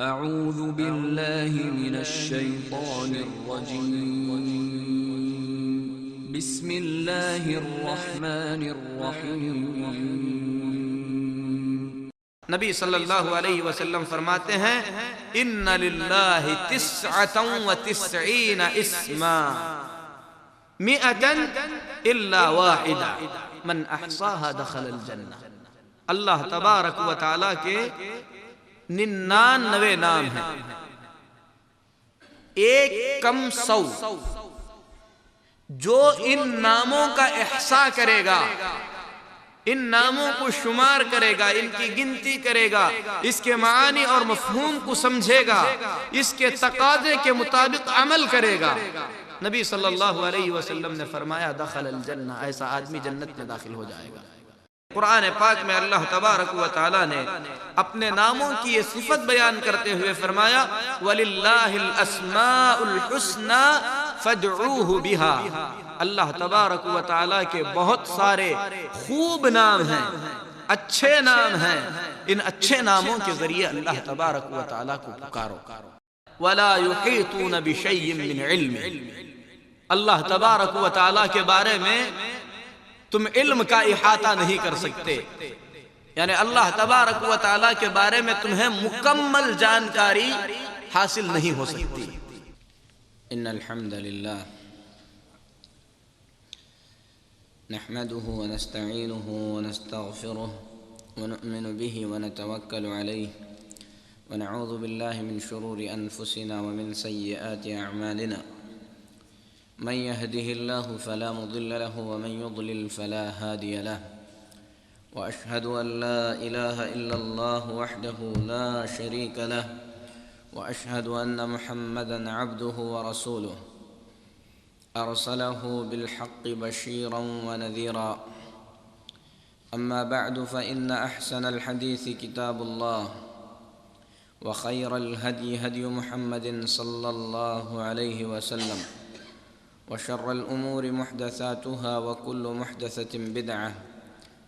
اعوذ باللہ من الشیطان الرجیم بسم اللہ الرحمن الرحیم۔ نبی صلی اللہ علیہ وسلم فرماتے ہیں ان للہ 99 اسما 100 الا واحدہ من احصاها دخل الجنہ۔ اللہ تبارک و تعالی کے 99 نام ہیں، ایک کم 100 جو ان ناموں کا احصاء کرے گا، ان ناموں کو شمار کرے گا، ان کی گنتی کرے گا، اس کے معانی اور مفہوم کو سمجھے گا، اس کے تقاضے کے مطابق عمل کرے گا، نبی صلی اللہ علیہ وسلم نے فرمایا دخل الجنہ، ایسا آدمی جنت میں داخل ہو جائے گا۔ قرآن پاک میں اللہ تبارک و تعالی نے اپنے ناموں کی یہ صفت بیان کرتے ہوئے فرمایا وَلِلَّهِ الْأَسْمَاءُ الْحُسْنَى فَادْعُوهُ بِهَا۔ اللہ تبارک و تعالی کے بہت سارے خوب نام ہیں، اچھے نام ہیں، ان اچھے ناموں کے ذریعے اللہ تبارک و تعالی کو پکارو۔ وَلَا يُحِيطُونَ بِشَيْءٍ مِّنْ عِلْمٍ۔ اللہ تبارک و تعالی کے بارے میں تم علم کا احاطہ نہیں کر سکتے، یعنی اللہ تبارک و تعالی کے بارے میں تمہیں مکمل جانکاری حاصل نہیں ہو سکتی۔ ان الحمد للہ نحمده ونستعینه ونستغفره ونؤمن به ونتوکل علیہ ونعوذ باللہ من شرور انفسنا ومن سیئات اعمالنا، من يهده الله فلا مضل له ومن يضلل فلا هادي له، وأشهد أن لا إله إلا الله وحده لا شريك له، وأشهد أن محمدًا عبده ورسوله أرسله بالحق بشيرا ونذيرا، أما بعد فإن أحسن الحديث كتاب الله، وخير الهدي هدي محمد صلى الله عليه وسلم، وشر الأمور محدثاتها وكل محدثة بدعة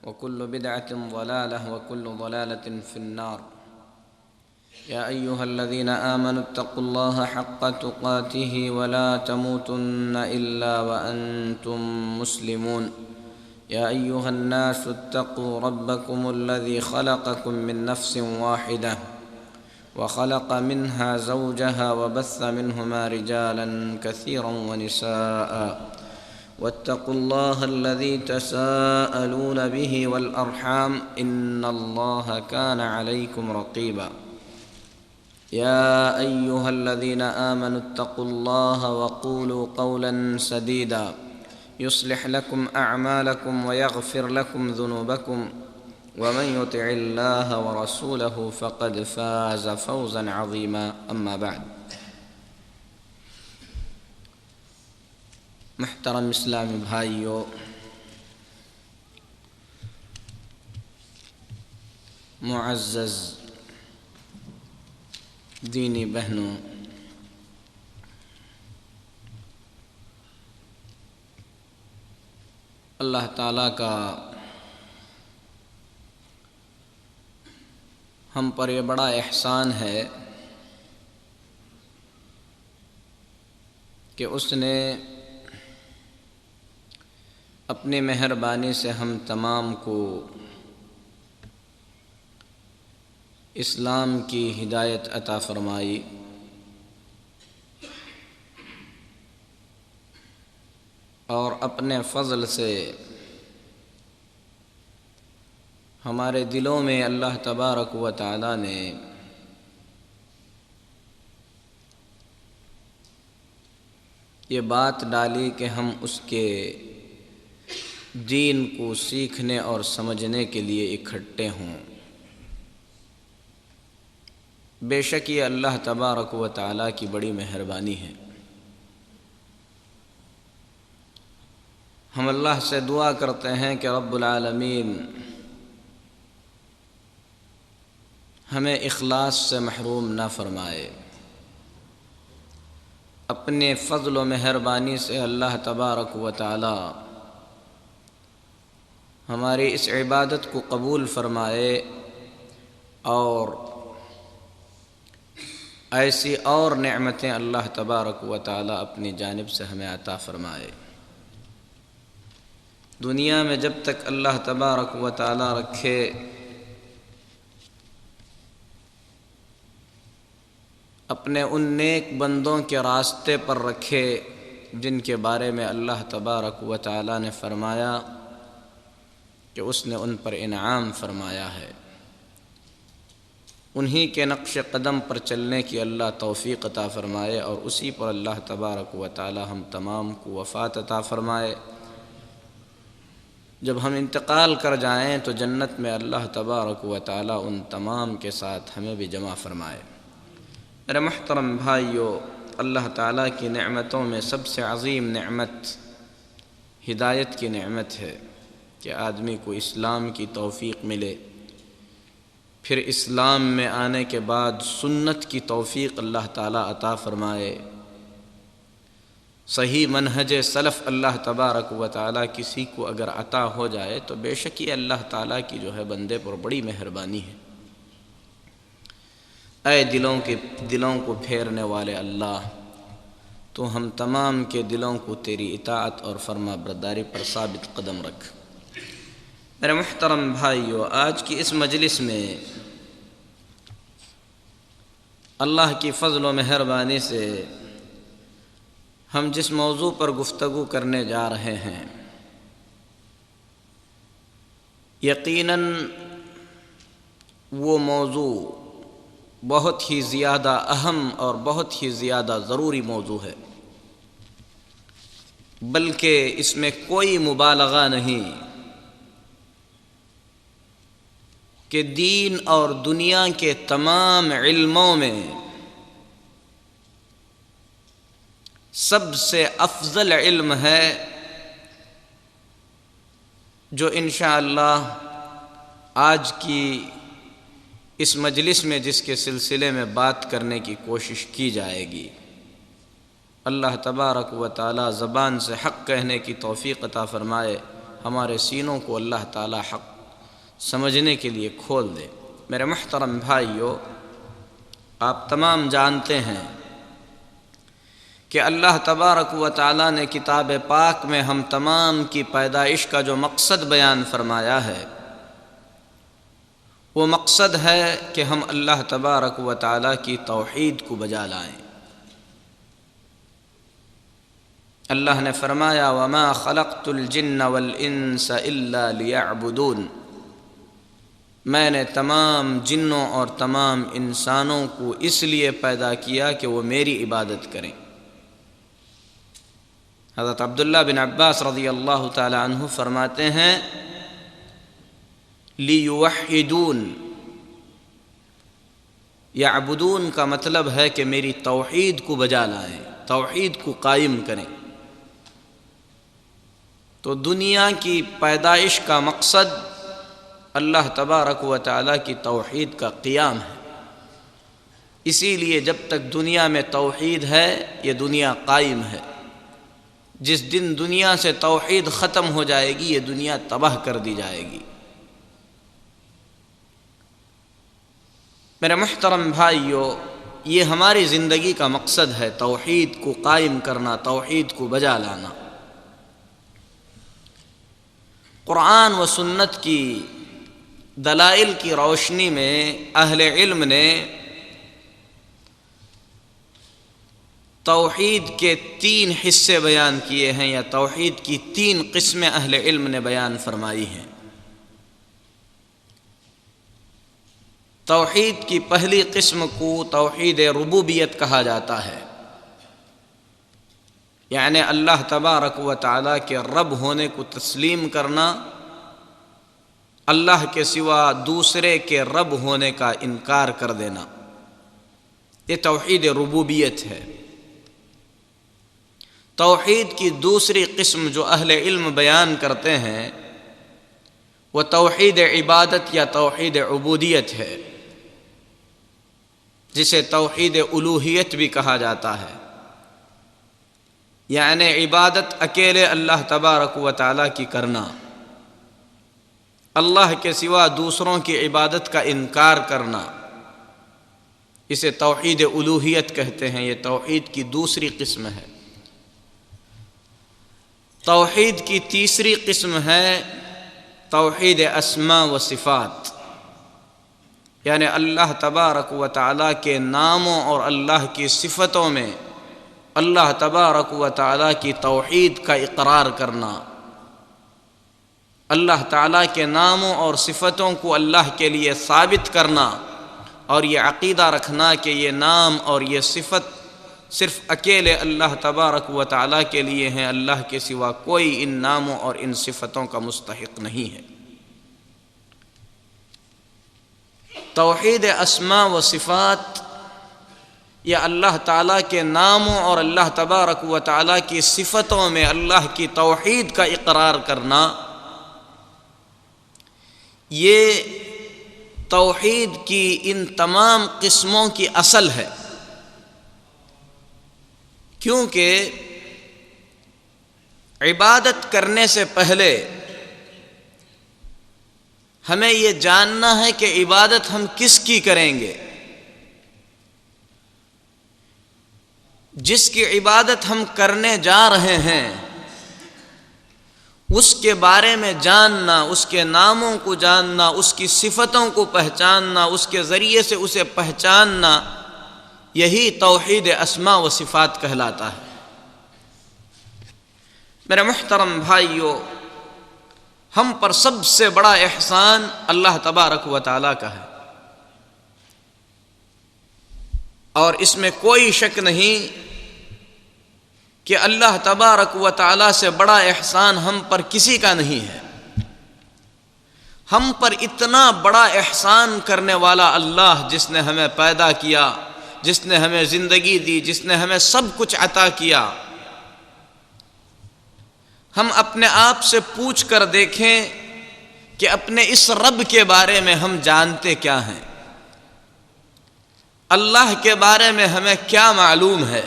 وكل بدعة ضلالة وكل ضلالة في النار۔ يا أيها الذين آمنوا اتقوا الله حق تقاته ولا تموتن إلا وأنتم مسلمون۔ يا أيها الناس اتقوا ربكم الذي خلقكم من نفس واحدة وخلق منها زوجها وبث منهما رجالا كثيرا ونساء، واتقوا الله الذي تساءلون به والأرحام إن الله كان عليكم رقيبا۔ يا أيها الذين آمنوا اتقوا الله وقولوا قولا سديدا يصلح لكم أعمالكم ويغفر لكم ذنوبكم، ومن يطع الله ورسوله فقد فاز فوزا عظيما، أما بعد۔ محترم اسلامی بھائیو، معزز دینی بہنوں، اللہ تعالیٰ کا ہم پر یہ بڑا احسان ہے کہ اس نے اپنی مہربانی سے ہم تمام کو اسلام کی ہدایت عطا فرمائی، اور اپنے فضل سے ہمارے دلوں میں اللہ تبارک و تعالی نے یہ بات ڈالی کہ ہم اس کے دین کو سیکھنے اور سمجھنے کے لیے اکٹھے ہوں۔ بے شک یہ اللہ تبارک و تعالی کی بڑی مہربانی ہے۔ ہم اللہ سے دعا کرتے ہیں کہ رب العالمین ہمیں اخلاص سے محروم نہ فرمائے۔ اپنے فضل و مہربانی سے اللہ تبارک و تعالی ہماری اس عبادت کو قبول فرمائے اور ایسی اور نعمتیں اللہ تبارک و تعالی اپنی جانب سے ہمیں عطا فرمائے۔ دنیا میں جب تک اللہ تبارک و تعالی رکھے، اپنے ان نیک بندوں کے راستے پر رکھے جن کے بارے میں اللہ تبارک و تعالی نے فرمایا کہ اس نے ان پر انعام فرمایا ہے۔ انہی کے نقش قدم پر چلنے کی اللہ توفیق عطا فرمائے، اور اسی پر اللہ تبارک و تعالی ہم تمام کو وفات عطا فرمائے۔ جب ہم انتقال کر جائیں تو جنت میں اللہ تبارک و تعالی ان تمام کے ساتھ ہمیں بھی جمع فرمائے۔ میرے محترم بھائیو، اللہ تعالیٰ کی نعمتوں میں سب سے عظیم نعمت ہدایت کی نعمت ہے کہ آدمی کو اسلام کی توفیق ملے، پھر اسلام میں آنے کے بعد سنت کی توفیق اللہ تعالیٰ عطا فرمائے۔ صحیح منہج سلف اللہ تبارک و تعالیٰ کسی کو اگر عطا ہو جائے تو بے شک یہ اللہ تعالیٰ کی جو ہے بندے پر بڑی مہربانی ہے۔ اے دلوں کو پھیرنے والے اللہ، تو ہم تمام کے دلوں کو تیری اطاعت اور فرما برداری پر ثابت قدم رکھ۔ میرے محترم بھائیو، آج کی اس مجلس میں اللہ کی فضل و مہربانی سے ہم جس موضوع پر گفتگو کرنے جا رہے ہیں، یقیناً وہ موضوع بہت ہی زیادہ اہم اور بہت ہی زیادہ ضروری موضوع ہے، بلکہ اس میں کوئی مبالغہ نہیں کہ دین اور دنیا کے تمام علموں میں سب سے افضل علم ہے جو انشاءاللہ آج کی اس مجلس میں جس کے سلسلے میں بات کرنے کی کوشش کی جائے گی۔ اللہ تبارک و تعالی زبان سے حق کہنے کی توفیق عطا فرمائے، ہمارے سینوں کو اللہ تعالی حق سمجھنے کے لیے کھول دے۔ میرے محترم بھائیو، آپ تمام جانتے ہیں کہ اللہ تبارک و تعالی نے کتاب پاک میں ہم تمام کی پیدائش کا جو مقصد بیان فرمایا ہے، وہ مقصد ہے کہ ہم اللہ تبارک و تعالی کی توحید کو بجا لائیں۔ اللہ نے فرمایا وَمَا خَلَقْتُ الْجِنَّ وَالْإِنسَ إِلَّا لِيَعْبُدُونَ، میں نے تمام جنوں اور تمام انسانوں کو اس لیے پیدا کیا کہ وہ میری عبادت کریں۔ حضرت عبداللہ بن عباس رضی اللہ تعالی عنہ فرماتے ہیں لیوحدون، یعبدون کا مطلب ہے کہ میری توحید کو بجا لائیں، توحید کو قائم کریں۔ تو دنیا کی پیدائش کا مقصد اللہ تبارک و تعالیٰ کی توحید کا قیام ہے، اسی لیے جب تک دنیا میں توحید ہے یہ دنیا قائم ہے۔ جس دن دنیا سے توحید ختم ہو جائے گی یہ دنیا تباہ کر دی جائے گی۔ میرے محترم بھائیو، یہ ہماری زندگی کا مقصد ہے، توحید کو قائم کرنا، توحید کو بجا لانا۔ قرآن و سنت کی دلائل کی روشنی میں اہل علم نے توحید کے 3 حصے بیان کیے ہیں، یا توحید کی 3 قسمیں اہل علم نے بیان فرمائی ہیں۔ توحید کی پہلی قسم کو توحید ربوبیت کہا جاتا ہے، یعنی اللہ تبارک و تعالیٰ کے رب ہونے کو تسلیم کرنا، اللہ کے سوا دوسرے کے رب ہونے کا انکار کر دینا، یہ توحید ربوبیت ہے۔ توحید کی دوسری قسم جو اہل علم بیان کرتے ہیں وہ توحید عبادت یا توحید عبودیت ہے، جسے توحید الوہیت بھی کہا جاتا ہے، یعنی عبادت اکیلے اللہ تبارک و تعالیٰ کی کرنا، اللہ کے سوا دوسروں کی عبادت کا انکار کرنا، اسے توحید الوہیت کہتے ہیں. یہ توحید کی دوسری قسم ہے. توحید کی تیسری قسم ہے توحید اسماء و صفات، یعنی اللہ تبارک و تعالیٰ کے ناموں اور اللہ کی صفتوں میں اللہ تبارک و تعالیٰ کی توحید کا اقرار کرنا، اللہ تعالیٰ کے ناموں اور صفتوں کو اللہ کے لیے ثابت کرنا، اور یہ عقیدہ رکھنا کہ یہ نام اور یہ صفت صرف اکیلے اللہ تبارک و تعالیٰ کے لیے ہیں، اللہ کے سوا کوئی ان ناموں اور ان صفتوں کا مستحق نہیں ہے. توحید اسماء و صفات یا اللہ تعالیٰ کے ناموں اور اللہ تبارک و تعالیٰ کی صفتوں میں اللہ کی توحید کا اقرار کرنا، یہ توحید کی ان تمام قسموں کی اصل ہے. کیونکہ عبادت کرنے سے پہلے ہمیں یہ جاننا ہے کہ عبادت ہم کس کی کریں گے. جس کی عبادت ہم کرنے جا رہے ہیں اس کے بارے میں جاننا، اس کے ناموں کو جاننا، اس کی صفتوں کو پہچاننا، اس کے ذریعے سے اسے پہچاننا، یہی توحید اسماء و صفات کہلاتا ہے. میرے محترم بھائیو، ہم پر سب سے بڑا احسان اللہ تبارک و تعالیٰ کا ہے، اور اس میں کوئی شک نہیں کہ اللہ تبارک و تعالیٰ سے بڑا احسان ہم پر کسی کا نہیں ہے. ہم پر اتنا بڑا احسان کرنے والا اللہ، جس نے ہمیں پیدا کیا، جس نے ہمیں زندگی دی، جس نے ہمیں سب کچھ عطا کیا، ہم اپنے آپ سے پوچھ کر دیکھیں کہ اپنے اس رب کے بارے میں ہم جانتے کیا ہیں، اللہ کے بارے میں ہمیں کیا معلوم ہے،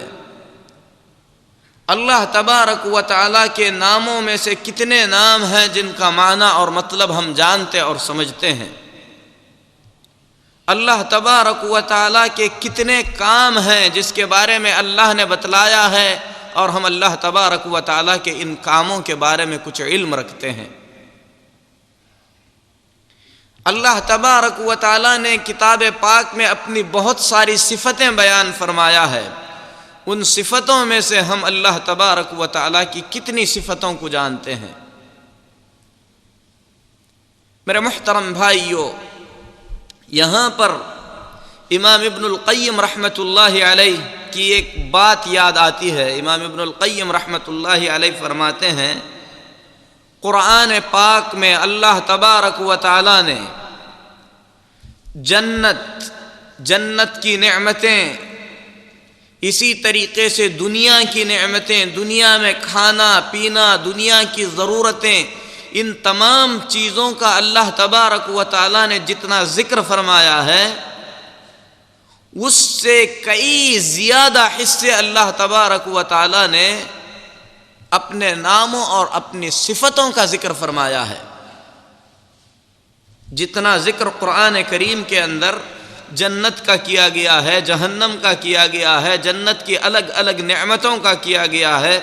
اللہ تبارک و تعالیٰ کے ناموں میں سے کتنے نام ہیں جن کا معنی اور مطلب ہم جانتے اور سمجھتے ہیں، اللہ تبارک و تعالیٰ کے کتنے کام ہیں جس کے بارے میں اللہ نے بتلایا ہے اور ہم اللہ تبارک و تعالیٰ کے ان کاموں کے بارے میں کچھ علم رکھتے ہیں. اللہ تبارک و تعالیٰ نے کتاب پاک میں اپنی بہت ساری صفتیں بیان فرمایا ہے. ان صفتوں میں سے ہم اللہ تبارک و تعالیٰ کی کتنی صفتوں کو جانتے ہیں. میرے محترم بھائیو، یہاں پر امام ابن القیم رحمۃ اللہ علیہ کی ایک بات یاد آتی ہے. امام ابن القیم رحمۃ اللہ علیہ فرماتے ہیں، قرآن پاک میں اللہ تبارک و تعالیٰ نے جنت کی نعمتیں، اسی طریقے سے دنیا کی نعمتیں، دنیا میں کھانا پینا، دنیا کی ضرورتیں، ان تمام چیزوں کا اللہ تبارک و تعالیٰ نے جتنا ذکر فرمایا ہے اس سے کئی زیادہ حصے اللہ تبارک و تعالیٰ نے اپنے ناموں اور اپنی صفتوں کا ذکر فرمایا ہے. جتنا ذکر قرآن کریم کے اندر جنت کا کیا گیا ہے، جہنم کا کیا گیا ہے، جنت کی الگ الگ نعمتوں کا کیا گیا ہے،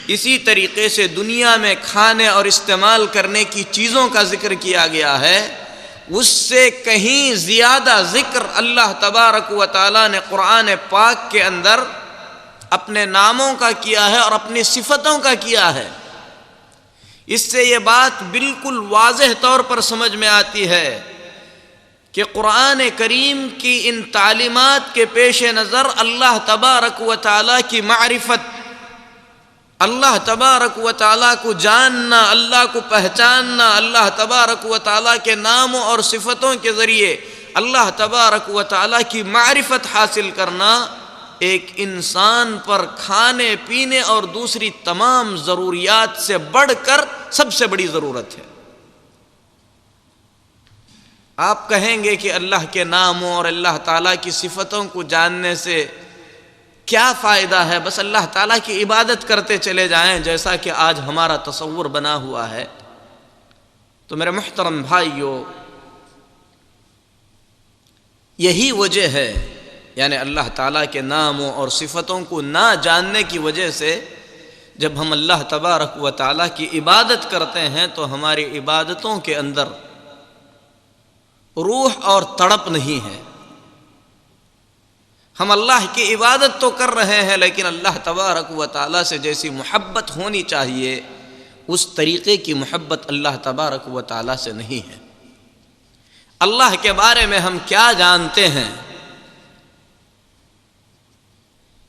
اسی طریقے سے دنیا میں کھانے اور استعمال کرنے کی چیزوں کا ذکر کیا گیا ہے، اس سے کہیں زیادہ ذکر اللہ تبارک و تعالیٰ نے قرآن پاک کے اندر اپنے ناموں کا کیا ہے اور اپنی صفتوں کا کیا ہے. اس سے یہ بات بالکل واضح طور پر سمجھ میں آتی ہے کہ قرآن کریم کی ان تعلیمات کے پیش نظر اللہ تبارک و تعالیٰ کی معرفت، اللہ تبارک و تعالیٰ کو جاننا، اللہ کو پہچاننا، اللہ تبارک و تعالیٰ کے ناموں اور صفتوں کے ذریعے اللہ تبارک و تعالیٰ کی معرفت حاصل کرنا ایک انسان پر کھانے پینے اور دوسری تمام ضروریات سے بڑھ کر سب سے بڑی ضرورت ہے. آپ کہیں گے کہ اللہ کے ناموں اور اللہ تعالیٰ کی صفتوں کو جاننے سے کیا فائدہ ہے؟ بس اللہ تعالیٰ کی عبادت کرتے چلے جائیں جیسا کہ آج ہمارا تصور بنا ہوا ہے. تو میرے محترم بھائیو، یہی وجہ ہے، یعنی اللہ تعالیٰ کے ناموں اور صفتوں کو نہ جاننے کی وجہ سے جب ہم اللہ تبارک و تعالیٰ کی عبادت کرتے ہیں تو ہماری عبادتوں کے اندر روح اور تڑپ نہیں ہے۔ ہم اللہ کی عبادت تو کر رہے ہیں لیکن اللہ تبارک و تعالیٰ سے جیسی محبت ہونی چاہیے اس طریقے کی محبت اللہ تبارک و تعالیٰ سے نہیں ہے۔ اللہ کے بارے میں ہم کیا جانتے ہیں،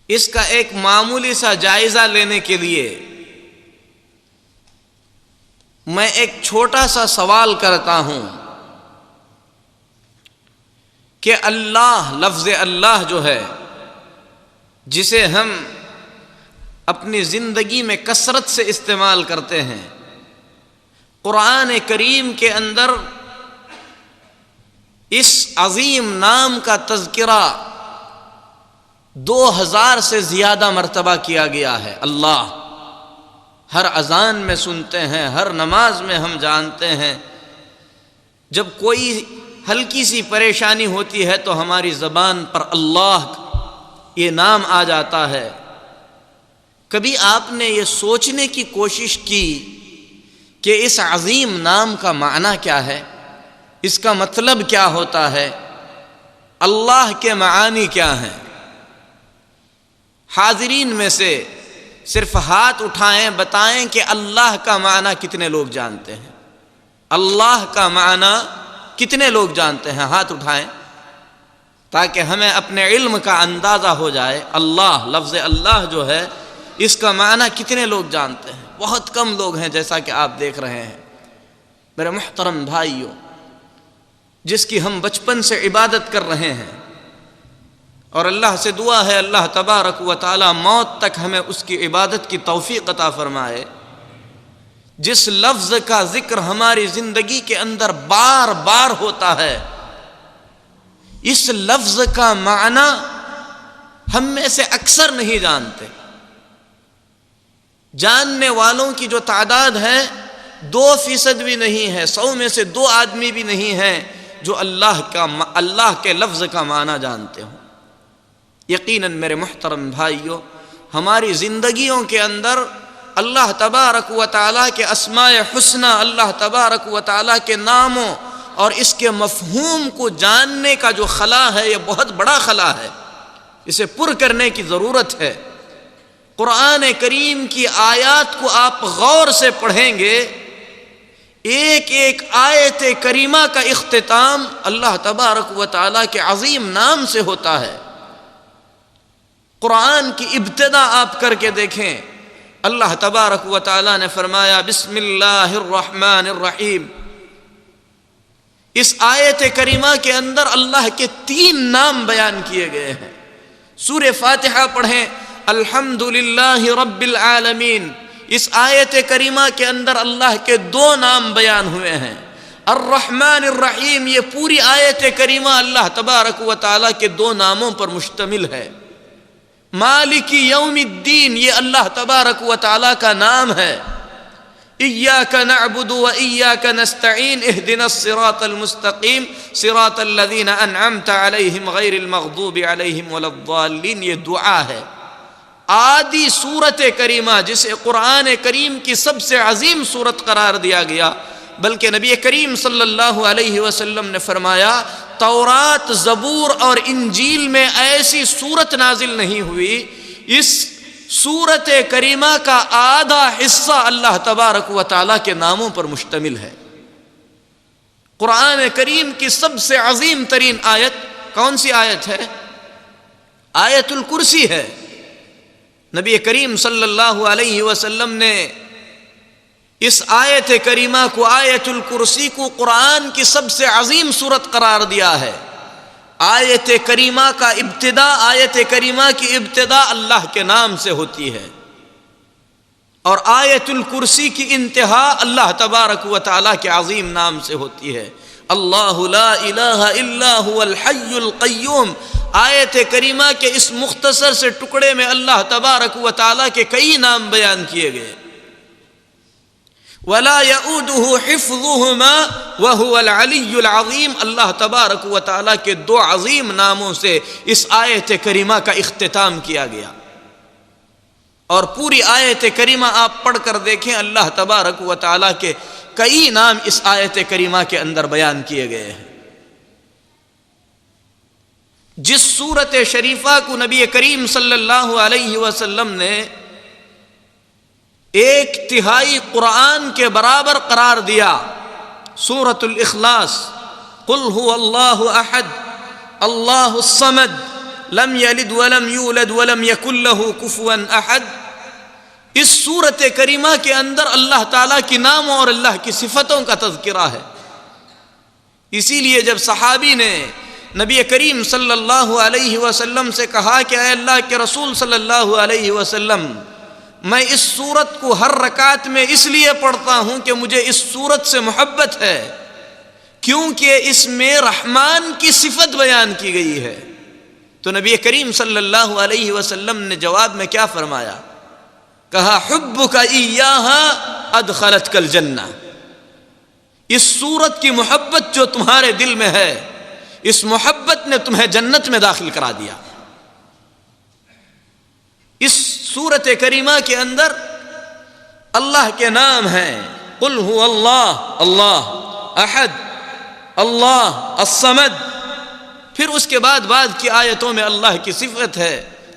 اس کا ایک معمولی سا جائزہ لینے کے لیے میں ایک چھوٹا سا سوال کرتا ہوں کہ اللہ، لفظ اللہ جو ہے جسے ہم اپنی زندگی میں کثرت سے استعمال کرتے ہیں، قرآن کریم کے اندر اس عظیم نام کا تذکرہ 2000 سے زیادہ مرتبہ کیا گیا ہے۔ اللہ ہر اذان میں سنتے ہیں، ہر نماز میں ہم جانتے ہیں، جب کوئی ہلکی سی پریشانی ہوتی ہے تو ہماری زبان پر اللہ یہ نام آ جاتا ہے۔ کبھی آپ نے یہ سوچنے کی کوشش کی کہ اس عظیم نام کا معنی کیا ہے، اس کا مطلب کیا ہوتا ہے، اللہ کے معانی کیا ہیں؟ حاضرین میں سے صرف ہاتھ اٹھائیں، بتائیں کہ اللہ کا معنی کتنے لوگ جانتے ہیں؟ اللہ کا معنی کتنے لوگ جانتے ہیں؟ ہاتھ اٹھائیں تاکہ ہمیں اپنے علم کا اندازہ ہو جائے۔ اللہ، لفظ اللہ جو ہے اس کا معنی کتنے لوگ جانتے ہیں؟ بہت کم لوگ ہیں، جیسا کہ آپ دیکھ رہے ہیں۔ میرے محترم بھائیوں، جس کی ہم بچپن سے عبادت کر رہے ہیں اور اللہ سے دعا ہے اللہ تبارک و تعالی موت تک ہمیں اس کی عبادت کی توفیق عطا فرمائے، جس لفظ کا ذکر ہماری زندگی کے اندر بار بار ہوتا ہے، اس لفظ کا معنی ہم میں سے اکثر نہیں جانتے۔ جاننے والوں کی جو تعداد ہے 2% بھی نہیں ہے، 100 میں سے 2 آدمی بھی نہیں ہیں جو اللہ کے لفظ کا معنی جانتے ہوں۔ یقیناً میرے محترم بھائیوں، ہماری زندگیوں کے اندر اللہ تبارک و تعالیٰ کے اسماء حسنی، اللہ تبارک و تعالیٰ کے ناموں اور اس کے مفہوم کو جاننے کا جو خلا ہے، یہ بہت بڑا خلا ہے، اسے پر کرنے کی ضرورت ہے۔ قرآن کریم کی آیات کو آپ غور سے پڑھیں گے، ایک ایک آیت کریمہ کا اختتام اللہ تبارک و تعالیٰ کے عظیم نام سے ہوتا ہے۔ قرآن کی ابتدا آپ کر کے دیکھیں، اللہ تبارک و تعالیٰ نے فرمایا بسم اللہ الرحمن الرحیم۔ اس آیت کریمہ کے اندر اللہ کے 3 نام بیان کیے گئے ہیں۔ سورہ فاتحہ پڑھیں، الحمدللہ رب العالمین، اس آیت کریمہ کے اندر اللہ کے 2 نام بیان ہوئے ہیں۔ الرحمن الرحیم، یہ پوری آیت کریمہ اللہ تبارک و تعالیٰ کے 2 ناموں پر مشتمل ہے۔ مالک یوم الدین، یہ اللہ تبارک و تعالیٰ کا نام ہے۔ ایاک نعبد و ایاک نستعین اہدنا الصراط المستقیم صراط الذین انعمت علیہم غیر المغضوب علیہم ولا الضالین، یہ دعا ہے۔ آدھی سورت کریمہ جسے قرآن کریم کی سب سے عظیم سورت قرار دیا گیا، بلکہ نبی کریم صلی اللہ علیہ وسلم نے فرمایا تورات، زبور اور انجیل میں ایسی سورت نازل نہیں ہوئی، اس سورت کریمہ کا آدھا حصہ اللہ تبارک و تعالیٰ کے ناموں پر مشتمل ہے۔ قرآن کریم کی سب سے عظیم ترین آیت کون سی آیت ہے؟ آیت الکرسی ہے۔ نبی کریم صلی اللہ علیہ وسلم نے اس آیت کریمہ کو، آیت الکرسی کو قرآن کی سب سے عظیم سورت قرار دیا ہے۔ آیت کریمہ کا ابتدا، آیت کریمہ کی ابتدا اللہ کے نام سے ہوتی ہے، اور آیت الکرسی کی انتہا اللہ تبارک و تعالیٰ کے عظیم نام سے ہوتی ہے۔ اللہ لا الہ الا هو الحی القیوم، آیت کریمہ کے اس مختصر سے ٹکڑے میں اللہ تبارک و تعالیٰ کے کئی نام بیان کیے گئے۔ ولا يؤوده حفظهما وهو العلی العظیم. اللہ تبارک و تعالیٰ کے دو عظیم ناموں سے اس آیت کریمہ کا اختتام کیا گیا. اور پوری آیت کریمہ آپ پڑھ کر دیکھیں، اللہ تبارک و تعالیٰ کے کئی نام اس آیت کریمہ کے اندر بیان کیے گئے ہیں. جس سورت شریفہ کو نبی کریم صلی اللہ علیہ وسلم نے 1/3 قرآن کے برابر قرار دیا، سورۃ الاخلاص، قل هو اللہ احد اللہ الصمد لم یلد ولم یولد ولم یکن له کفوا احد. اس سورت کریمہ کے اندر اللہ تعالیٰ کی ناموں اور اللہ کی صفتوں کا تذکرہ ہے. اسی لیے جب صحابی نے نبی کریم صلی اللہ علیہ وسلم سے کہا کہ اے اللہ کے رسول صلی اللہ علیہ وسلم، میں اس سورت کو ہر رکعت میں اس لیے پڑھتا ہوں کہ مجھے اس سورت سے محبت ہے کیونکہ اس میں رحمان کی صفت بیان کی گئی ہے. تو نبی کریم صلی اللہ علیہ وسلم نے جواب میں کیا فرمایا؟ کہا حبک ایہا ادخلتک الجنہ. اس سورت کی محبت جو تمہارے دل میں ہے، اس محبت نے تمہیں جنت میں داخل کرا دیا. اس سورت کریمہ کے اندر اللہ کے نام ہیں، قل هو اللہ اللہ احد اللہ الصمد. پھر اس کے بعد کی آیتوں میں اللہ کی صفت ہے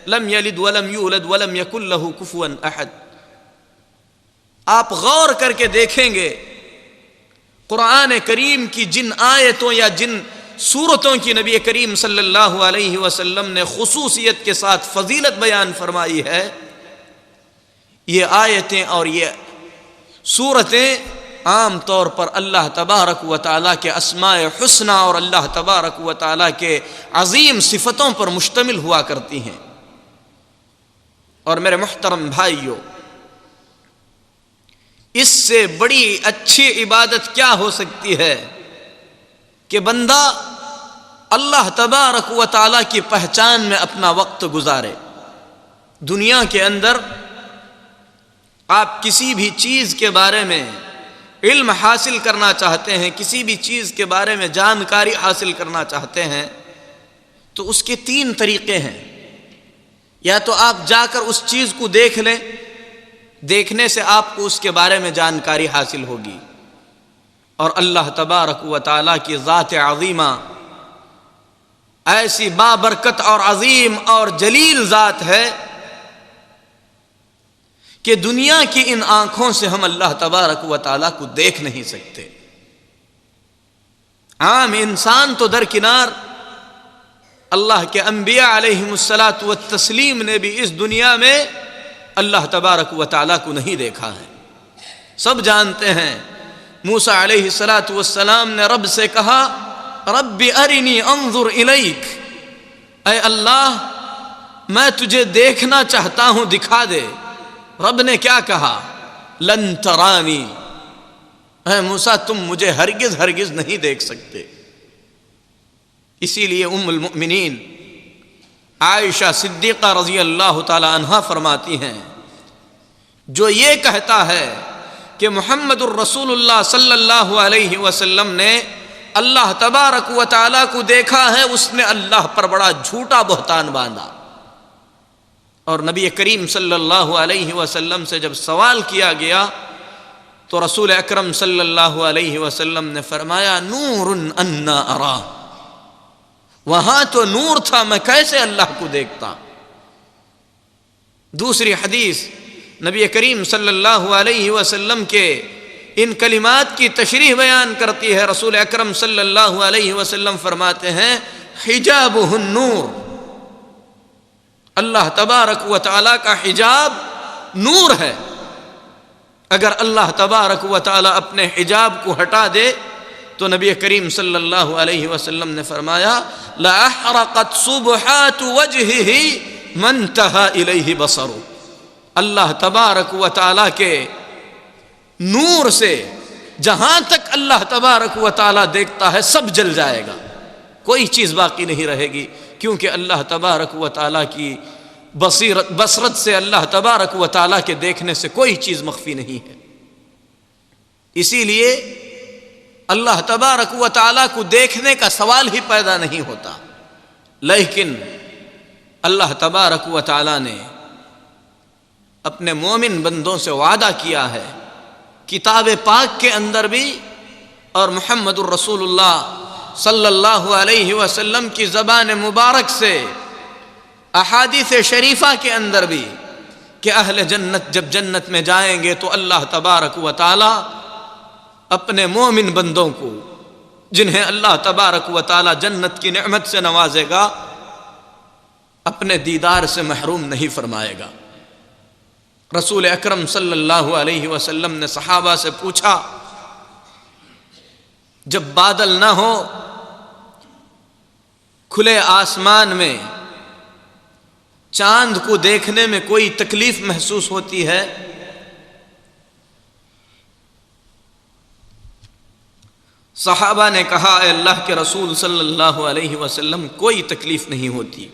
لم یلد ولم یولد ولم یکن له کفوا احد. آپ غور کر کے دیکھیں گے قرآن کریم کی جن آیتوں یا جن سورتوں کی نبی کریم صلی اللہ علیہ وسلم نے خصوصیت کے ساتھ فضیلت بیان فرمائی ہے، یہ آیتیں اور یہ سورتیں عام طور پر اللہ تبارک و تعالیٰ کے اسماء حسنہ اور اللہ تبارک و تعالیٰ کے عظیم صفتوں پر مشتمل ہوا کرتی ہیں. اور میرے محترم بھائیو، اس سے بڑی اچھی عبادت کیا ہو سکتی ہے کہ بندہ اللہ تبارک و تعالیٰ کی پہچان میں اپنا وقت گزارے. دنیا کے اندر آپ کسی بھی چیز کے بارے میں علم حاصل کرنا چاہتے ہیں، کسی بھی چیز کے بارے میں جانکاری حاصل کرنا چاہتے ہیں تو اس کے 3 طریقے ہیں. یا تو آپ جا کر اس چیز کو دیکھ لیں، دیکھنے سے آپ کو اس کے بارے میں جانکاری حاصل ہوگی. اور اللہ تبارک و تعالیٰ کی ذات عظیمہ ایسی بابرکت اور عظیم اور جلیل ذات ہے کہ دنیا کی ان آنکھوں سے ہم اللہ تبارک و تعالیٰ کو دیکھ نہیں سکتے. عام انسان تو درکنار، اللہ کے انبیاء علیہم الصلاۃ والتسلیم نے بھی اس دنیا میں اللہ تبارک و تعالیٰ کو نہیں دیکھا ہے. سب جانتے ہیں موسیٰ علیہ الصلاۃ والسلام نے رب سے کہا رب ارنی انظر الیک، اے اللہ میں تجھے دیکھنا چاہتا ہوں، دکھا دے. رب نے کیا کہا؟ لن ترانی، اے موسیٰ تم مجھے ہرگز نہیں دیکھ سکتے. اسی لیے ام المؤمنین عائشہ صدیقہ رضی اللہ تعالی عنہا فرماتی ہیں جو یہ کہتا ہے کہ محمد الرسول اللہ صلی اللہ علیہ وسلم نے اللہ تبارک و تعالیٰ کو دیکھا ہے، اس نے اللہ پر بڑا جھوٹا بہتان باندھا. اور نبی کریم صلی اللہ علیہ وسلم سے جب سوال کیا گیا تو رسول اکرم صلی اللہ علیہ وسلم نے فرمایا نور انا ارا، وہاں تو نور تھا، میں کیسے اللہ کو دیکھتا. دوسری حدیث نبی کریم صلی اللہ علیہ وسلم کے ان کلمات کی تشریح بیان کرتی ہے. رسول اکرم صلی اللہ علیہ وسلم فرماتے ہیں حجابہ النور، اللہ تبارک و تعالیٰ کا حجاب نور ہے. اگر اللہ تبارک و تعالیٰ اپنے حجاب کو ہٹا دے تو نبی کریم صلی اللہ علیہ وسلم نے فرمایا لَأَحْرَقَتْ صُبُحَاتُ وَجْهِهِ مَنْ انْتَهَا إِلَيْهِ بَصَرُهُ. اللہ تبارک و تعالیٰ کے نور سے جہاں تک اللہ تبارک و تعالیٰ دیکھتا ہے سب جل جائے گا، کوئی چیز باقی نہیں رہے گی، کیونکہ اللہ تبارک و تعالیٰ کی بصرت سے، اللہ تبارک و تعالیٰ کے دیکھنے سے کوئی چیز مخفی نہیں ہے. اسی لیے اللہ تبارک و تعالیٰ کو دیکھنے کا سوال ہی پیدا نہیں ہوتا، لیکن اللہ تبارک و تعالیٰ نے اپنے مومن بندوں سے وعدہ کیا ہے، کتاب پاک کے اندر بھی اور محمد الرسول اللہ صلی اللہ علیہ وسلم کی زبان مبارک سے احادیث شریفہ کے اندر بھی، کہ اہل جنت جب جنت میں جائیں گے تو اللہ تبارک و تعالی اپنے مومن بندوں کو، جنہیں اللہ تبارک و تعالی جنت کی نعمت سے نوازے گا، اپنے دیدار سے محروم نہیں فرمائے گا۔ رسول اکرم صلی اللہ علیہ وسلم نے صحابہ سے پوچھا، جب بادل نہ ہو، کھلے آسمان میں چاند کو دیکھنے میں کوئی تکلیف محسوس ہوتی ہے؟ صحابہ نے کہا، اے اللہ کے رسول صلی اللہ علیہ وسلم، کوئی تکلیف نہیں ہوتی۔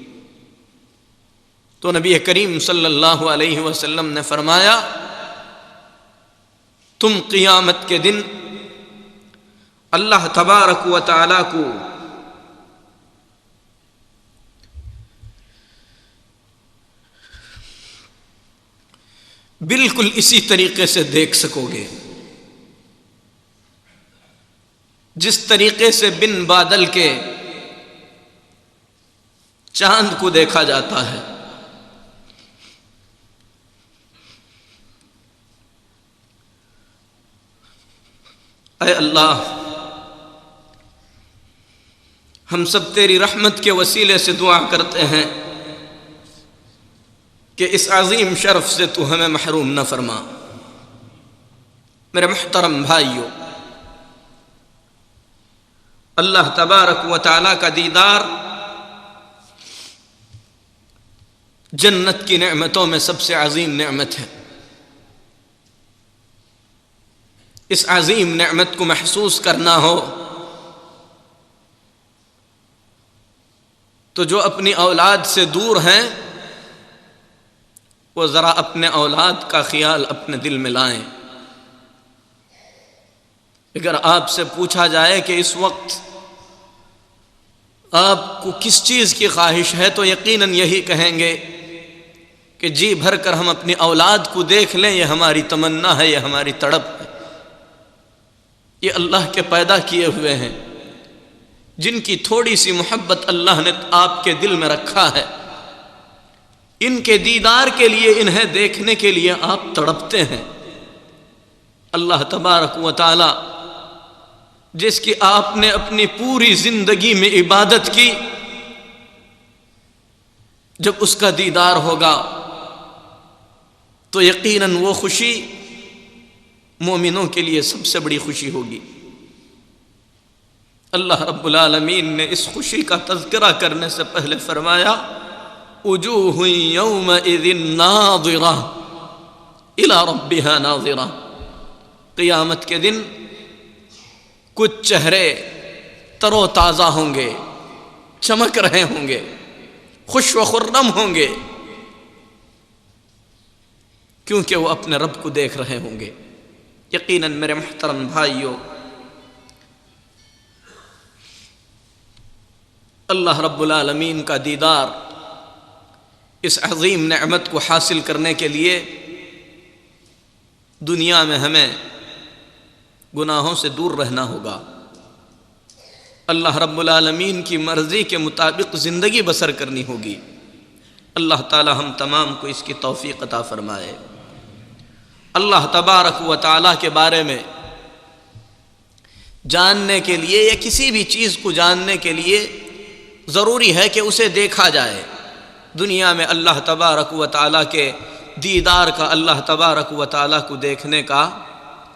تو نبی کریم صلی اللہ علیہ وسلم نے فرمایا، تم قیامت کے دن اللہ تبارک و تعالی کو بالکل اسی طریقے سے دیکھ سکو گے جس طریقے سے بن بادل کے چاند کو دیکھا جاتا ہے۔ اے اللہ، ہم سب تیری رحمت کے وسیلے سے دعا کرتے ہیں کہ اس عظیم شرف سے تو ہمیں محروم نہ فرما۔ میرے محترم بھائیوں، اللہ تبارک و تعالیٰ کا دیدار جنت کی نعمتوں میں سب سے عظیم نعمت ہے۔ اس عظیم نعمت کو محسوس کرنا ہو تو جو اپنی اولاد سے دور ہیں وہ ذرا اپنے اولاد کا خیال اپنے دل میں لائیں۔ اگر آپ سے پوچھا جائے کہ اس وقت آپ کو کس چیز کی خواہش ہے تو یقیناً یہی کہیں گے کہ جی بھر کر ہم اپنی اولاد کو دیکھ لیں، یہ ہماری تمنا ہے، یہ ہماری تڑپ ہے۔ یہ اللہ کے پیدا کیے ہوئے ہیں، جن کی تھوڑی سی محبت اللہ نے آپ کے دل میں رکھا ہے، ان کے دیدار کے لیے، انہیں دیکھنے کے لیے آپ تڑپتے ہیں۔ اللہ تبارک و تعالی جس کی آپ نے اپنی پوری زندگی میں عبادت کی، جب اس کا دیدار ہوگا تو یقیناً وہ خوشی مومنوں کے لیے سب سے بڑی خوشی ہوگی۔ اللہ رب العالمین نے اس خوشی کا تذکرہ کرنے سے پہلے فرمایا، وجوہ یومئذ ناظرہ الی ربها ناظرہ۔ قیامت کے دن کچھ چہرے تر و تازہ ہوں گے، چمک رہے ہوں گے، خوش و خرم ہوں گے، کیونکہ وہ اپنے رب کو دیکھ رہے ہوں گے۔ یقیناً میرے محترم بھائیوں، اللہ رب العالمین کا دیدار، اس عظیم نعمت کو حاصل کرنے کے لیے دنیا میں ہمیں گناہوں سے دور رہنا ہوگا، اللہ رب العالمین کی مرضی کے مطابق زندگی بسر کرنی ہوگی۔ اللہ تعالی ہم تمام کو اس کی توفیق عطا فرمائے۔ اللہ تبارک و تعالیٰ کے بارے میں جاننے کے لیے یا کسی بھی چیز کو جاننے کے لیے ضروری ہے کہ اسے دیکھا جائے۔ دنیا میں اللہ تبارک و تعالیٰ کے دیدار کا، اللہ تبارک و تعالیٰ کو دیکھنے کا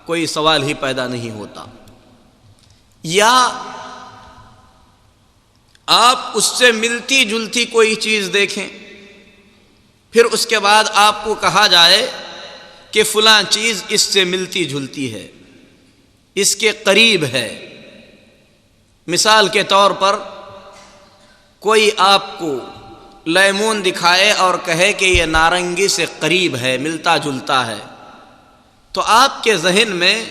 کوئی سوال ہی پیدا نہیں ہوتا۔ یا آپ اس سے ملتی جلتی کوئی چیز دیکھیں، پھر اس کے بعد آپ کو کہا جائے کہ فلاں چیز اس سے ملتی جلتی ہے، اس کے قریب ہے۔ مثال کے طور پر کوئی آپ کو لیمون دکھائے اور کہے کہ یہ نارنگی سے قریب ہے، ملتا جلتا ہے، تو آپ کے ذہن میں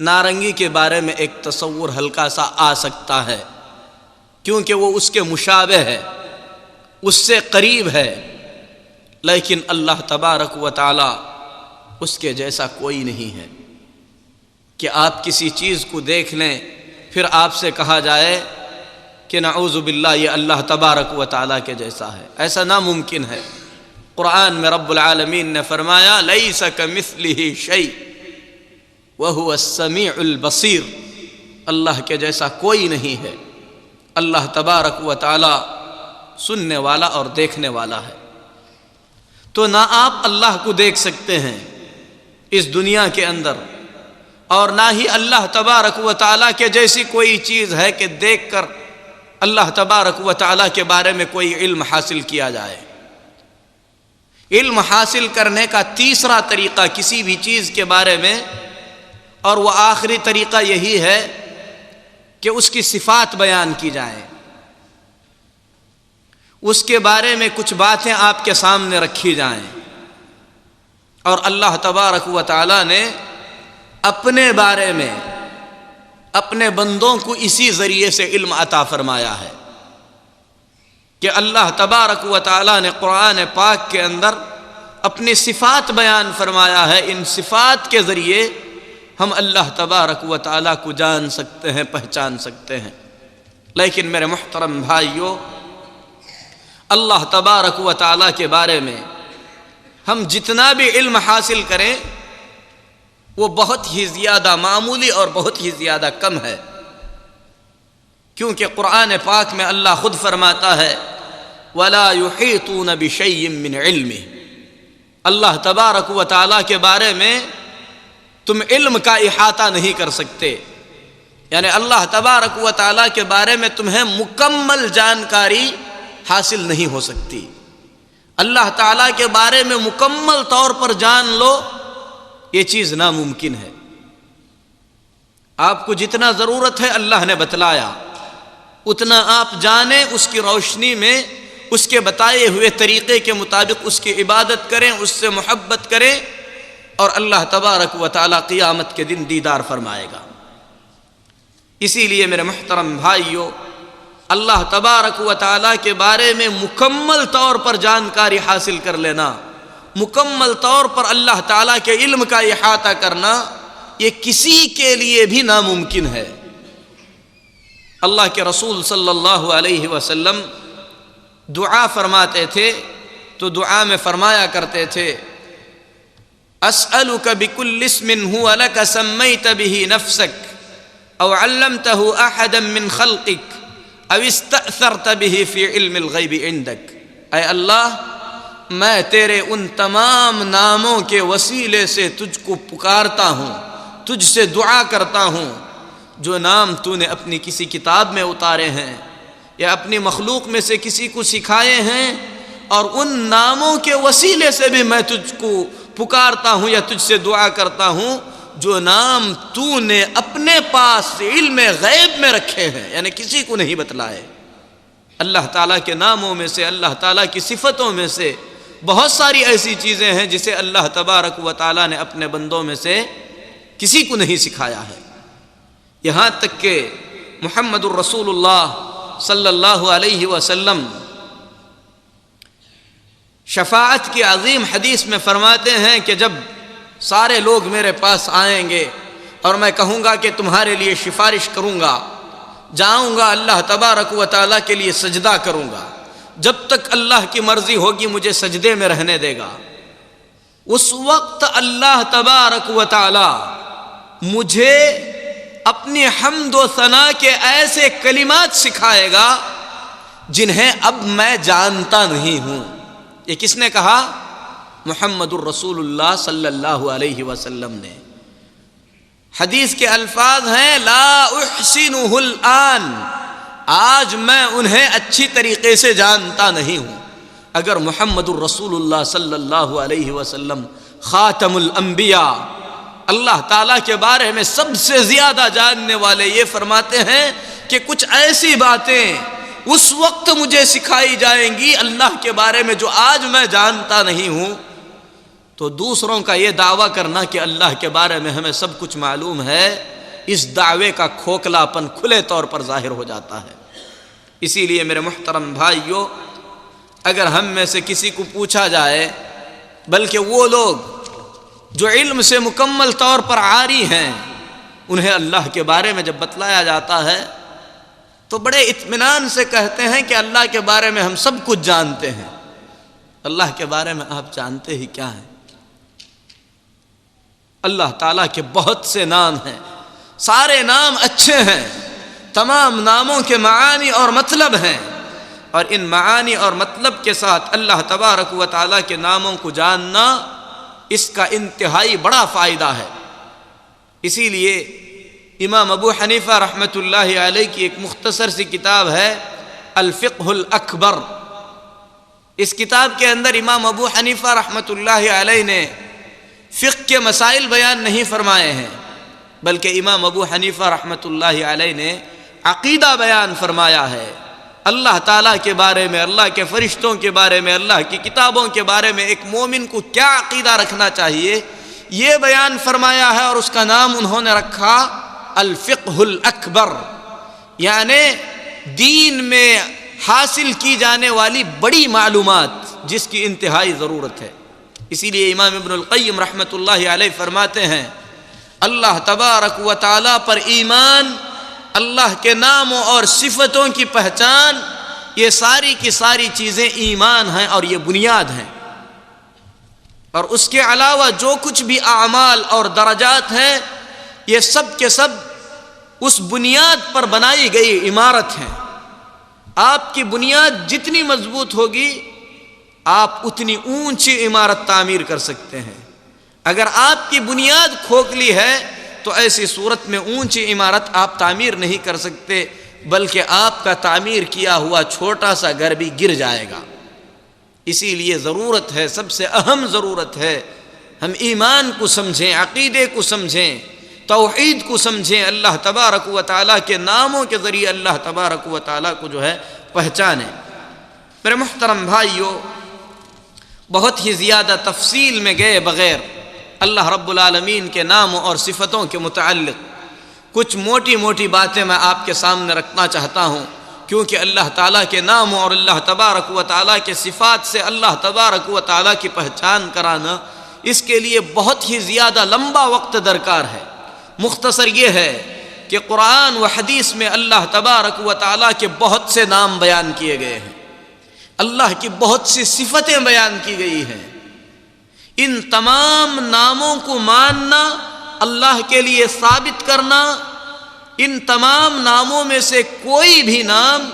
نارنگی کے بارے میں ایک تصور ہلکا سا آ سکتا ہے، کیونکہ وہ اس کے مشابہ ہے، اس سے قریب ہے، لیکن اللہ تبارک و تعالی اس کے جیسا کوئی نہیں ہے کہ آپ کسی چیز کو دیکھ لیں پھر آپ سے کہا جائے کہ نعوذ باللہ یہ اللہ تبارک و تعالیٰ کے جیسا ہے، ایسا ناممکن ہے۔ قرآن میں رب العالمین نے فرمایا لیس کمثلہ شیء وہو السمیع البصیر، اللہ کے جیسا کوئی نہیں ہے، اللہ تبارک و تعالیٰ سننے والا اور دیکھنے والا ہے۔ تو نہ آپ اللہ کو دیکھ سکتے ہیں اس دنیا کے اندر، اور نہ ہی اللہ تبارک و تعالیٰ کے جیسی کوئی چیز ہے کہ دیکھ کر اللہ تبارک و تعالیٰ کے بارے میں کوئی علم حاصل کیا جائے۔ علم حاصل کرنے کا تیسرا طریقہ کسی بھی چیز کے بارے میں، اور وہ آخری طریقہ یہی ہے کہ اس کی صفات بیان کی جائیں، اس کے بارے میں کچھ باتیں آپ کے سامنے رکھی جائیں۔ اور اللہ تبارک و تعالیٰ نے اپنے بارے میں اپنے بندوں کو اسی ذریعے سے علم عطا فرمایا ہے کہ اللہ تبارک و تعالیٰ نے قرآن پاک کے اندر اپنی صفات بیان فرمایا ہے۔ ان صفات کے ذریعے ہم اللہ تبارک و تعالیٰ کو جان سکتے ہیں، پہچان سکتے ہیں۔ لیکن میرے محترم بھائیوں، اللہ تبارک و تعالیٰ کے بارے میں ہم جتنا بھی علم حاصل کریں وہ بہت ہی زیادہ معمولی اور بہت ہی زیادہ کم ہے، کیونکہ قرآن پاک میں اللہ خود فرماتا ہے وَلَا يُحِيطُونَ بِشَيْءٍ مِّنْ عِلْمِهِ، اللہ تبارک و تعالیٰ کے بارے میں تم علم کا احاطہ نہیں کر سکتے، یعنی اللہ تبارک و تعالیٰ کے بارے میں تمہیں مکمل جانکاری حاصل نہیں ہو سکتی۔ اللہ تعالیٰ کے بارے میں مکمل طور پر جان لو، یہ چیز ناممکن ہے۔ آپ کو جتنا ضرورت ہے اللہ نے بتلایا، اتنا آپ جانیں، اس کی روشنی میں اس کے بتائے ہوئے طریقے کے مطابق اس کی عبادت کریں، اس سے محبت کریں، اور اللہ تبارک و تعالیٰ قیامت کے دن دیدار فرمائے گا۔ اسی لیے میرے محترم بھائیوں، اللہ تبارک و تعالیٰ کے بارے میں مکمل طور پر جانکاری حاصل کر لینا، مکمل طور پر اللہ تعالیٰ کے علم کا احاطہ کرنا، یہ کسی کے لیے بھی ناممکن ہے۔ اللہ کے رسول صلی اللہ علیہ وسلم دعا فرماتے تھے تو دعا میں فرمایا کرتے تھے اسألک بکل اسم هو لک سمیت به نفسک او علمته احدا من خلقک او استأثرت به فی علم الغیب عندک، اے اللہ میں تیرے ان تمام ناموں کے وسیلے سے تجھ کو پکارتا ہوں، تجھ سے دعا کرتا ہوں جو نام تو نے اپنی کسی کتاب میں اتارے ہیں یا اپنی مخلوق میں سے کسی کو سکھائے ہیں، اور ان ناموں کے وسیلے سے بھی میں تجھ کو پکارتا ہوں یا تجھ سے دعا کرتا ہوں جو نام تو نے اپنے پاس علم غیب میں رکھے ہیں، یعنی کسی کو نہیں بتلائے۔ اللہ تعالیٰ کے ناموں میں سے، اللہ تعالیٰ کی صفتوں میں سے بہت ساری ایسی چیزیں ہیں جسے اللہ تبارک و تعالیٰ نے اپنے بندوں میں سے کسی کو نہیں سکھایا ہے، یہاں تک کہ محمد الرسول اللہ صلی اللہ علیہ وسلم شفاعت کی عظیم حدیث میں فرماتے ہیں کہ جب سارے لوگ میرے پاس آئیں گے اور میں کہوں گا کہ تمہارے لیے سفارش کروں گا، جاؤں گا اللہ تبارک و تعالیٰ کے لیے سجدہ کروں گا، جب تک اللہ کی مرضی ہوگی مجھے سجدے میں رہنے دے گا، اس وقت اللہ تبارک و تعالیٰ مجھے اپنی حمد و ثنا کے ایسے کلمات سکھائے گا جنہیں اب میں جانتا نہیں ہوں۔ یہ کس نے کہا؟ محمد الرسول اللہ صلی اللہ علیہ وسلم نے۔ حدیث کے الفاظ ہیں لا احسنہ الآن، آج میں انہیں اچھی طریقے سے جانتا نہیں ہوں۔ اگر محمد الرسول اللہ صلی اللہ علیہ وسلم خاتم الانبیاء، اللہ تعالیٰ کے بارے میں سب سے زیادہ جاننے والے، یہ فرماتے ہیں کہ کچھ ایسی باتیں اس وقت مجھے سکھائی جائیں گی اللہ کے بارے میں جو آج میں جانتا نہیں ہوں، تو دوسروں کا یہ دعویٰ کرنا کہ اللہ کے بارے میں ہمیں سب کچھ معلوم ہے، اس دعوے کا کھوکھلاپن کھلے طور پر ظاہر ہو جاتا ہے۔ اسی لیے میرے محترم بھائیوں، اگر ہم میں سے کسی کو پوچھا جائے، بلکہ وہ لوگ جو علم سے مکمل طور پر عاری ہیں، انہیں اللہ کے بارے میں جب بتلایا جاتا ہے تو بڑے اطمینان سے کہتے ہیں کہ اللہ کے بارے میں ہم سب کچھ جانتے ہیں۔ اللہ کے بارے میں آپ جانتے ہی کیا ہیں؟ اللہ تعالیٰ کے بہت سے نام ہیں، سارے نام اچھے ہیں، تمام ناموں کے معانی اور مطلب ہیں، اور ان معانی اور مطلب کے ساتھ اللہ تبارک و تعالیٰ کے ناموں کو جاننا، اس کا انتہائی بڑا فائدہ ہے۔ اسی لیے امام ابو حنیفہ رحمۃ اللہ علیہ کی ایک مختصر سی کتاب ہے الفقہ الاکبر۔ اس کتاب کے اندر امام ابو حنیفہ رحمۃ اللہ علیہ نے فقہ کے مسائل بیان نہیں فرمائے ہیں، بلکہ امام ابو حنیفہ رحمۃ اللہ علیہ نے عقیدہ بیان فرمایا ہے۔ اللہ تعالیٰ کے بارے میں، اللہ کے فرشتوں کے بارے میں، اللہ کی کتابوں کے بارے میں ایک مومن کو کیا عقیدہ رکھنا چاہیے، یہ بیان فرمایا ہے، اور اس کا نام انہوں نے رکھا الفقہ الاکبر، یعنی دین میں حاصل کی جانے والی بڑی معلومات جس کی انتہائی ضرورت ہے۔ اسی لیے امام ابن القیم رحمۃ اللہ علیہ فرماتے ہیں، اللہ تبارک و تعالیٰ پر ایمان، اللہ کے ناموں اور صفتوں کی پہچان، یہ ساری کی ساری چیزیں ایمان ہیں اور یہ بنیاد ہیں، اور اس کے علاوہ جو کچھ بھی اعمال اور درجات ہیں، یہ سب کے سب اس بنیاد پر بنائی گئی عمارت ہیں۔ آپ کی بنیاد جتنی مضبوط ہوگی، آپ اتنی اونچی عمارت تعمیر کر سکتے ہیں۔ اگر آپ کی بنیاد کھوکھلی ہے تو ایسی صورت میں اونچی عمارت آپ تعمیر نہیں کر سکتے، بلکہ آپ کا تعمیر کیا ہوا چھوٹا سا گھر بھی گر جائے گا۔ اسی لیے ضرورت ہے، سب سے اہم ضرورت ہے، ہم ایمان کو سمجھیں، عقیدے کو سمجھیں، توحید کو سمجھیں، اللہ تبارک و تعالیٰ کے ناموں کے ذریعے اللہ تبارک و تعالیٰ کو جو ہے پہچانیں۔ میرے محترم بھائیوں، بہت ہی زیادہ تفصیل میں گئے بغیر اللہ رب العالمین کے ناموں اور صفتوں کے متعلق کچھ موٹی موٹی باتیں میں آپ کے سامنے رکھنا چاہتا ہوں، کیونکہ اللہ تعالیٰ کے ناموں اور اللہ تبارک و تعالیٰ کے صفات سے اللہ تبارک و تعالیٰ کی پہچان کرانا، اس کے لیے بہت ہی زیادہ لمبا وقت درکار ہے۔ مختصر یہ ہے کہ قرآن و حدیث میں اللہ تبارک و تعالیٰ کے بہت سے نام بیان کیے گئے ہیں، اللہ کی بہت سی صفتیں بیان کی گئی ہیں۔ ان تمام ناموں کو ماننا، اللہ کے لیے ثابت کرنا، ان تمام ناموں میں سے کوئی بھی نام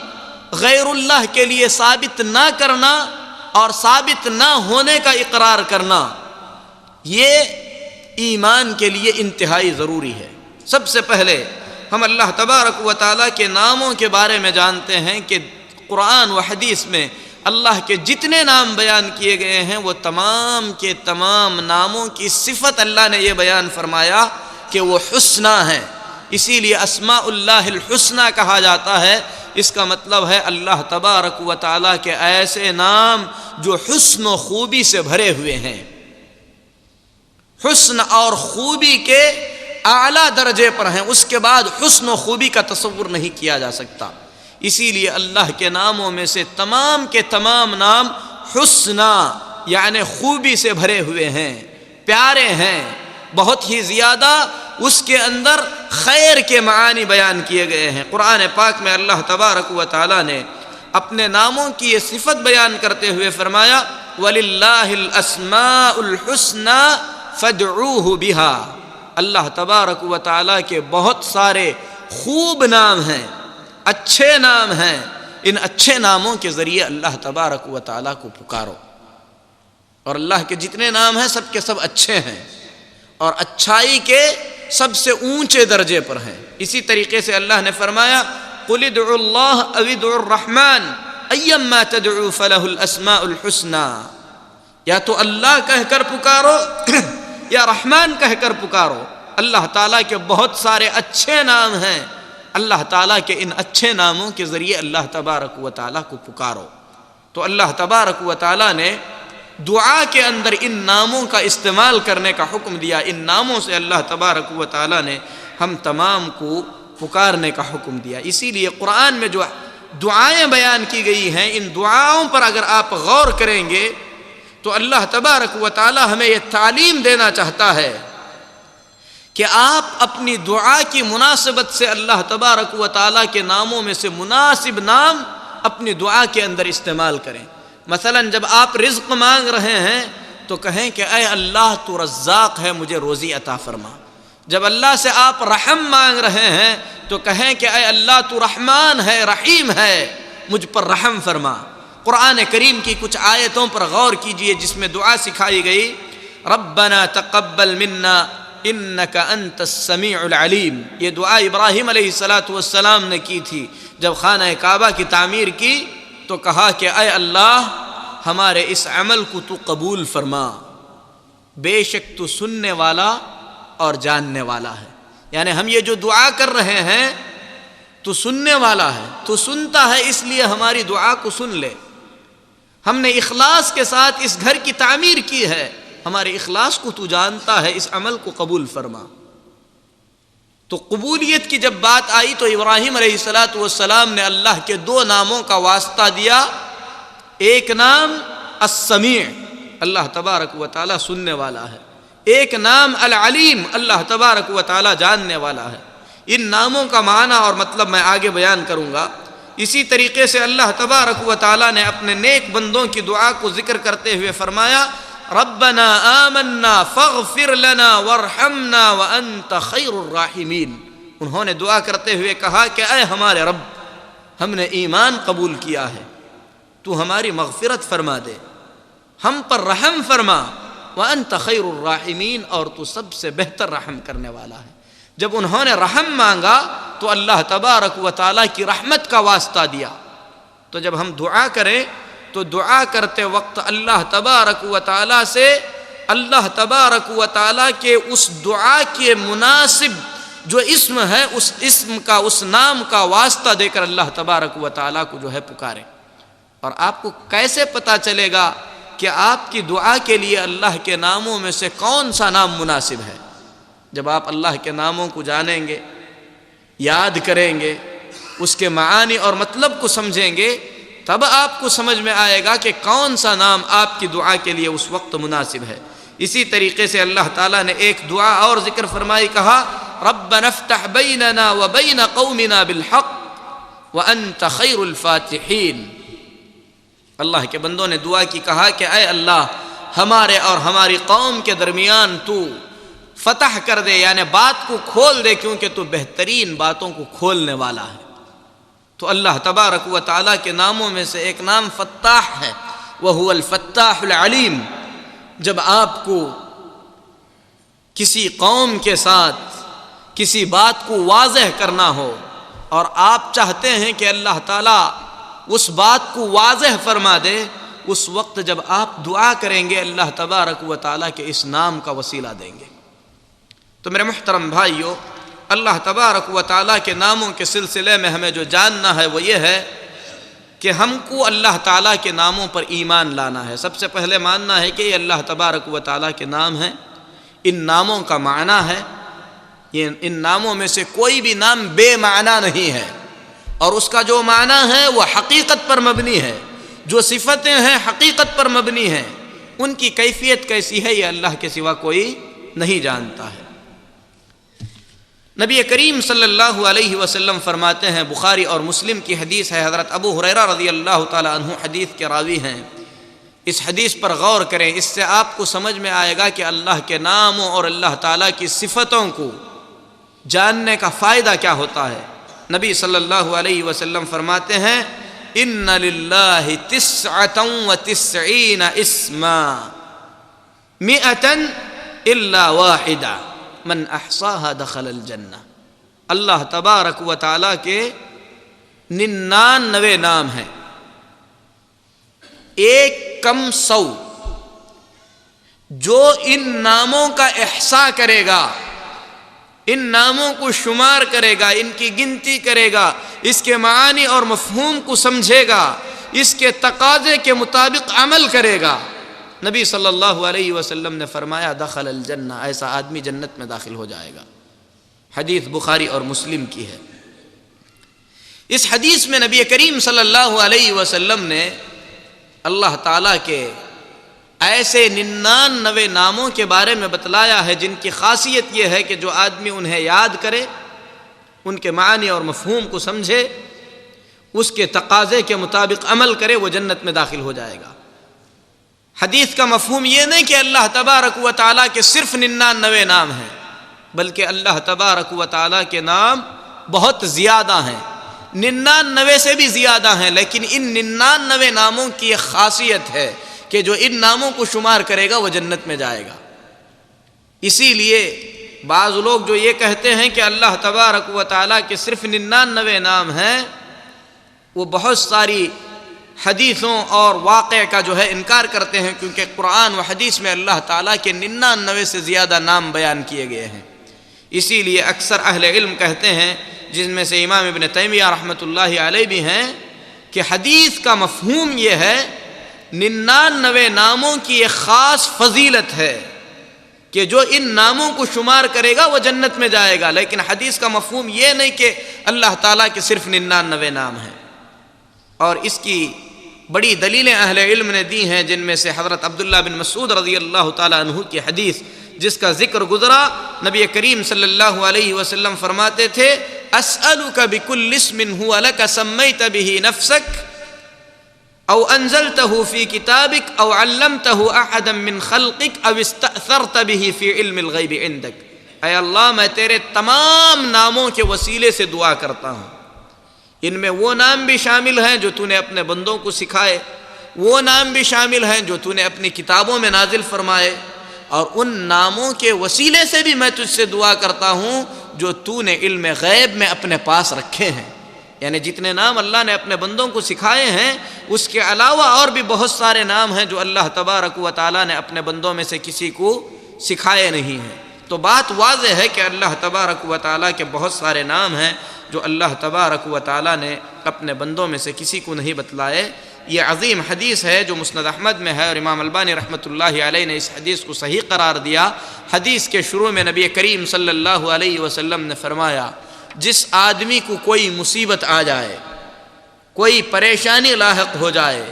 غیر اللہ کے لیے ثابت نہ کرنا اور ثابت نہ ہونے کا اقرار کرنا، یہ ایمان کے لیے انتہائی ضروری ہے۔ سب سے پہلے ہم اللہ تبارک و تعالیٰ کے ناموں کے بارے میں جانتے ہیں کہ قرآن و حدیث میں اللہ کے جتنے نام بیان کیے گئے ہیں، وہ تمام کے تمام ناموں کی صفت اللہ نے یہ بیان فرمایا کہ وہ حسنی ہیں۔ اسی لیے اسماء اللہ الحسنی کہا جاتا ہے۔ اس کا مطلب ہے اللہ تبارک و تعالیٰ کے ایسے نام جو حسن و خوبی سے بھرے ہوئے ہیں، حسن اور خوبی کے اعلیٰ درجے پر ہیں، اس کے بعد حسن و خوبی کا تصور نہیں کیا جا سکتا۔ اسی لیے اللہ کے ناموں میں سے تمام کے تمام نام حسنی یعنی خوبی سے بھرے ہوئے ہیں، پیارے ہیں، بہت ہی زیادہ اس کے اندر خیر کے معانی بیان کیے گئے ہیں۔ قرآن پاک میں اللہ تبارک و تعالیٰ نے اپنے ناموں کی یہ صفت بیان کرتے ہوئے فرمایا وَلِلَّهِ الْأَسْمَاءُ الْحُسْنَى فَادْعُوهُ بِهَا، اللہ تبارک و تعالیٰ کے بہت سارے خوب نام ہیں، اچھے نام ہیں، ان اچھے ناموں کے ذریعے اللہ تبارک و تعالیٰ کو پکارو۔ اور اللہ کے جتنے نام ہیں سب کے سب اچھے ہیں اور اچھائی کے سب سے اونچے درجے پر ہیں۔ اسی طریقے سے اللہ نے فرمایا قُلِ ادْعُوا اللَّهَ أَوِ ادْعُوا الرَّحْمَنَ أَيَّمَّا تَدْعُوا فَلَهُ الْأَسْمَاءُ الْحُسْنَى، یا تو اللہ کہہ کر پکارو یا رحمان کہہ کر پکارو۔ اللہ تعالیٰ کے بہت سارے اچھے نام ہیں، اللہ تعالیٰ کے ان اچھے ناموں کے ذریعے اللہ تبارک و تعالیٰ کو پکارو۔ تو اللہ تبارک و تعالیٰ نے دعا کے اندر ان ناموں کا استعمال کرنے کا حکم دیا. ان ناموں سے اللہ تبارک و تعالیٰ نے ہم تمام کو پکارنے کا حکم دیا. اسی لیے قرآن میں جو دعائیں بیان کی گئی ہیں، ان دعاؤں پر اگر آپ غور کریں گے تو اللہ تبارک و تعالیٰ ہمیں یہ تعلیم دینا چاہتا ہے کہ آپ اپنی دعا کی مناسبت سے اللہ تبارک و تعالیٰ کے ناموں میں سے مناسب نام اپنی دعا کے اندر استعمال کریں. مثلا جب آپ رزق مانگ رہے ہیں تو کہیں کہ اے اللہ تو رزاق ہے، مجھے روزی عطا فرما. جب اللہ سے آپ رحم مانگ رہے ہیں تو کہیں کہ اے اللہ تو رحمان ہے، رحیم ہے، مجھ پر رحم فرما. قرآن کریم کی کچھ آیتوں پر غور کیجئے جس میں دعا سکھائی گئی. ربنا تقبل منا انک انت السمیع العلیم. یہ دعا ابراہیم علیہ السلام نے کی تھی. جب خانہ کعبہ کی تعمیر کی تو کہا کہ اے اللہ ہمارے اس عمل کو تو قبول فرما، بے شک تو سننے والا اور جاننے والا ہے. یعنی ہم یہ جو دعا کر رہے ہیں تو سننے والا ہے، تو سنتا ہے، اس لیے ہماری دعا کو سن لے. ہم نے اخلاص کے ساتھ اس گھر کی تعمیر کی ہے، ہمارے اخلاص کو تو جانتا ہے، اس عمل کو قبول فرما. تو قبولیت کی جب بات آئی تو ابراہیم علیہ السلام نے اللہ کے دو ناموں کا واسطہ دیا. ایک نام السمیع، اللہ تبارک و تعالیٰ سننے والا ہے. ایک نام العلیم، اللہ تبارک و تعالیٰ جاننے والا ہے. ان ناموں کا معنی اور مطلب میں آگے بیان کروں گا. اسی طریقے سے اللہ تبارک و تعالیٰ نے اپنے نیک بندوں کی دعا کو ذکر کرتے ہوئے فرمایا ربنا آمنا فاغفر لنا وارحمنا وانت خیر الراحمین. انہوں نے دعا کرتے ہوئے کہا کہ اے ہمارے رب، ہم نے ایمان قبول کیا ہے، تو ہماری مغفرت فرما دے، ہم پر رحم فرما، وانت خیر الراحمین، اور تو سب سے بہتر رحم کرنے والا ہے. جب انہوں نے رحم مانگا تو اللہ تبارک و تعالیٰ کی رحمت کا واسطہ دیا. تو جب ہم دعا کریں تو دعا کرتے وقت اللہ تبارک و تعالیٰ سے اللہ تبارک و تعالیٰ کے اس دعا کے مناسب جو اسم ہے، اس اسم کا، اس نام کا واسطہ دے کر اللہ تبارک و تعالیٰ کو جو ہے پکاریں. اور آپ کو کیسے پتہ چلے گا کہ آپ کی دعا کے لیے اللہ کے ناموں میں سے کون سا نام مناسب ہے؟ جب آپ اللہ کے ناموں کو جانیں گے، یاد کریں گے، اس کے معانی اور مطلب کو سمجھیں گے، تب آپ کو سمجھ میں آئے گا کہ کون سا نام آپ کی دعا کے لیے اس وقت مناسب ہے. اسی طریقے سے اللہ تعالیٰ نے ایک دعا اور ذکر فرمائی، کہا ربنا افتح بیننا وبین قومنا بالحق وانت خیر الفاتحین. اللہ کے بندوں نے دعا کی، کہا کہ اے اللہ ہمارے اور ہماری قوم کے درمیان تو فتح کر دے، یعنی بات کو کھول دے، کیونکہ تو بہترین باتوں کو کھولنے والا ہے. تو اللہ تبارک و تعالیٰ کے ناموں میں سے ایک نام فتاح ہے، وہو الفتاح العلیم. جب آپ کو کسی قوم کے ساتھ کسی بات کو واضح کرنا ہو اور آپ چاہتے ہیں کہ اللہ تعالیٰ اس بات کو واضح فرما دے، اس وقت جب آپ دعا کریں گے اللہ تبارک و تعالیٰ کے اس نام کا وسیلہ دیں گے. تو میرے محترم بھائیو، اللہ تبارک و تعالیٰ کے ناموں کے سلسلے میں ہمیں جو جاننا ہے وہ یہ ہے کہ ہم کو اللہ تعالیٰ کے ناموں پر ایمان لانا ہے. سب سے پہلے ماننا ہے کہ یہ اللہ تبارک و تعالیٰ کے نام ہیں. ان ناموں کا معنی ہے، یہ ان ناموں میں سے کوئی بھی نام بے معنی نہیں ہے، اور اس کا جو معنی ہے وہ حقیقت پر مبنی ہے. جو صفتیں ہیں حقیقت پر مبنی ہیں، ان کی کیفیت کیسی ہے یہ اللہ کے سوا کوئی نہیں جانتا ہے. نبی کریم صلی اللہ علیہ وسلم فرماتے ہیں، بخاری اور مسلم کی حدیث ہے، حضرت ابو ہریرہ رضی اللہ تعالی عنہ حدیث کے راوی ہیں. اس حدیث پر غور کریں، اس سے آپ کو سمجھ میں آئے گا کہ اللہ کے ناموں اور اللہ تعالیٰ کی صفتوں کو جاننے کا فائدہ کیا ہوتا ہے. نبی صلی اللہ علیہ وسلم فرماتے ہیں ان للہ 99 اسما 100 الا واحدہ من احصاها دخل الجنہ. اللہ تبارک و تعالیٰ کے 99 نام ہیں، ایک کم 100. جو ان ناموں کا احصاء کرے گا، ان ناموں کو شمار کرے گا، ان کی گنتی کرے گا، اس کے معانی اور مفہوم کو سمجھے گا، اس کے تقاضے کے مطابق عمل کرے گا، نبی صلی اللہ علیہ وسلم نے فرمایا دخل الجنہ، ایسا آدمی جنت میں داخل ہو جائے گا۔ حدیث بخاری اور مسلم کی ہے۔ اس حدیث میں نبی کریم صلی اللہ علیہ وسلم نے اللہ تعالیٰ کے ایسے 99 ناموں کے بارے میں بتلایا ہے جن کی خاصیت یہ ہے کہ جو آدمی انہیں یاد کرے، ان کے معنی اور مفہوم کو سمجھے، اس کے تقاضے کے مطابق عمل کرے، وہ جنت میں داخل ہو جائے گا۔ حدیث کا مفہوم یہ نہیں کہ اللہ تبارک و تعالیٰ کے صرف 99 نام ہیں، بلکہ اللہ تبارک و تعالیٰ کے نام بہت زیادہ ہیں، 99 سے بھی زیادہ ہیں، لیکن ان 99 ناموں کی ایک خاصیت ہے کہ جو ان ناموں کو شمار کرے گا وہ جنت میں جائے گا۔ اسی لیے بعض لوگ جو یہ کہتے ہیں کہ اللہ تبارک و تعالیٰ کے صرف 99 نام ہیں، وہ بہت ساری حدیثوں اور واقعہ کا جو ہے انکار کرتے ہیں، کیونکہ قرآن و حدیث میں اللہ تعالیٰ کے 99 سے زیادہ نام بیان کیے گئے ہیں۔ اسی لیے اکثر اہل علم کہتے ہیں، جن میں سے امام ابن تیمیہ رحمۃ اللہ علیہ بھی ہیں، کہ حدیث کا مفہوم یہ ہے 99 ناموں کی ایک خاص فضیلت ہے کہ جو ان ناموں کو شمار کرے گا وہ جنت میں جائے گا، لیکن حدیث کا مفہوم یہ نہیں کہ اللہ تعالیٰ کے صرف 99 نام ہیں۔ اور اس کی بڑی دلیلیں اہل علم نے دی ہیں، جن میں سے حضرت عبداللہ بن مسعود رضی اللہ تعالیٰ عنہ کی حدیث جس کا ذکر گزرا، نبی کریم صلی اللہ علیہ وسلم فرماتے تھے اسألک بکل اسم هو لک سمیت به نفسک او انزلته فی کتابک او علمته احدا من خلقک او استأثرت به فی علم الغیب عندک۔ اے اللہ، میں تیرے تمام ناموں کے وسیلے سے دعا کرتا ہوں، ان میں وہ نام بھی شامل ہیں جو تو نے اپنے بندوں کو سکھائے، وہ نام بھی شامل ہیں جو تو نے اپنی کتابوں میں نازل فرمائے، اور ان ناموں کے وسیلے سے بھی میں تجھ سے دعا کرتا ہوں جو تو نے علم غیب میں اپنے پاس رکھے ہیں۔ یعنی جتنے نام اللہ نے اپنے بندوں کو سکھائے ہیں، اس کے علاوہ اور بھی بہت سارے نام ہیں جو اللہ تبارک و تعالیٰ نے اپنے بندوں میں سے کسی کو سکھائے نہیں ہیں۔ تو بات واضح ہے کہ اللہ تبارک و تعالیٰ کے بہت سارے نام ہیں جو اللہ تبارک و تعالیٰ نے اپنے بندوں میں سے کسی کو نہیں بتلائے۔ یہ عظیم حدیث ہے جو مسند احمد میں ہے، اور امام البانی رحمۃ اللہ علیہ نے اس حدیث کو صحیح قرار دیا۔ حدیث کے شروع میں نبی کریم صلی اللہ علیہ وسلم نے فرمایا، جس آدمی کو کوئی مصیبت آ جائے، کوئی پریشانی لاحق ہو جائے،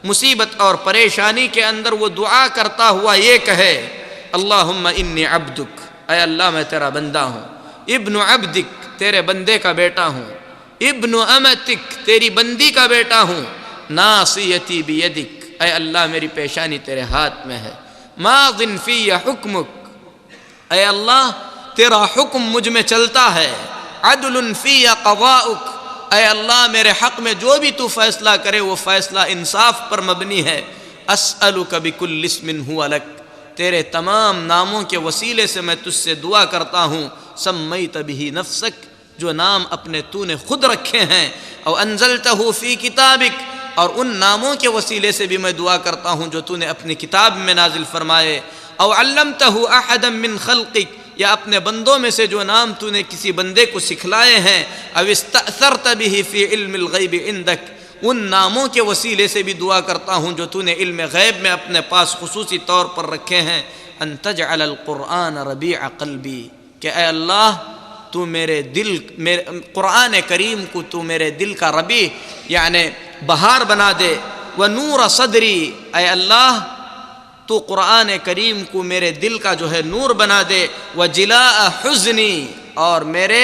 مصیبت اور پریشانی کے اندر وہ دعا کرتا ہوا یہ کہے اللہم انی عبدک، اے اللہ میں تیرا بندہ ہوں، ابن عبدک، تیرے بندے کا بیٹا ہوں، ابن امتک، تیری بندی کا بیٹا ہوں، ناصیتی بیدک، اے اللہ میری پیشانی تیرے ہاتھ میں ہے، ماض فی حکمک، اے اللہ تیرا حکم مجھ میں چلتا ہے، عدل فی قضاؤک، اے اللہ میرے حق میں جو بھی تو فیصلہ کرے وہ فیصلہ انصاف پر مبنی ہے، اسألک بکل اسم هو لک، تیرے تمام ناموں کے وسیلے سے میں تجھ سے دعا کرتا ہوں، سمیت بہ نفسک، جو نام اپنے تو نے خود رکھے ہیں، او انزلتہ فی کتابک، اور ان ناموں کے وسیلے سے بھی میں دعا کرتا ہوں جو تو نے اپنی کتاب میں نازل فرمائے، او علمتہ احدا من خلقک، یا اپنے بندوں میں سے جو نام تو نے کسی بندے کو سکھلائے ہیں، او استأثرت بہ فی علم الغیب عندک، ان ناموں کے وسیلے سے بھی دعا کرتا ہوں جو تو نے علم غیب میں اپنے پاس خصوصی طور پر رکھے ہیں، ان تجعل القرآن ربیع قلبی، کہ اے اللہ تو میرے دل، قرآن کریم کو تو میرے دل کا ربیع یعنی بہار بنا دے، ونور صدری، اے اللہ تو قرآن کریم کو میرے دل کا جو ہے نور بنا دے، وجلاء حزنی، اور میرے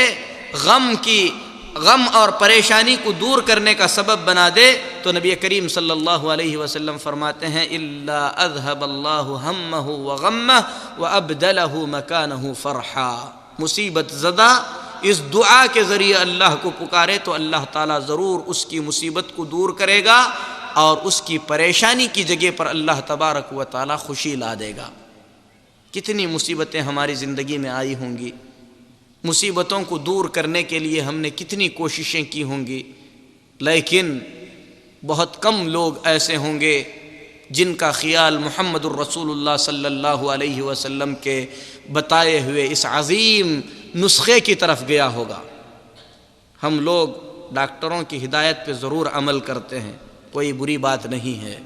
غم اور پریشانی کو دور کرنے کا سبب بنا دے۔ تو نبی کریم صلی اللہ علیہ وسلم فرماتے ہیں الا اذهب اللہ ہمہ وغمہ وابدلہ مکانہ فرحا، مصیبت زدہ اس دعا کے ذریعے اللہ کو پکارے تو اللہ تعالیٰ ضرور اس کی مصیبت کو دور کرے گا، اور اس کی پریشانی کی جگہ پر اللہ تبارک و تعالیٰ خوشی لا دے گا۔ کتنی مصیبتیں ہماری زندگی میں آئی ہوں گی، مصیبتوں کو دور کرنے کے لیے ہم نے کتنی کوششیں کی ہوں گی، لیکن بہت کم لوگ ایسے ہوں گے جن کا خیال محمد الرسول اللہ صلی اللہ علیہ وسلم کے بتائے ہوئے اس عظیم نسخے کی طرف گیا ہوگا۔ ہم لوگ ڈاکٹروں کی ہدایت پہ ضرور عمل کرتے ہیں، کوئی بری بات نہیں ہے،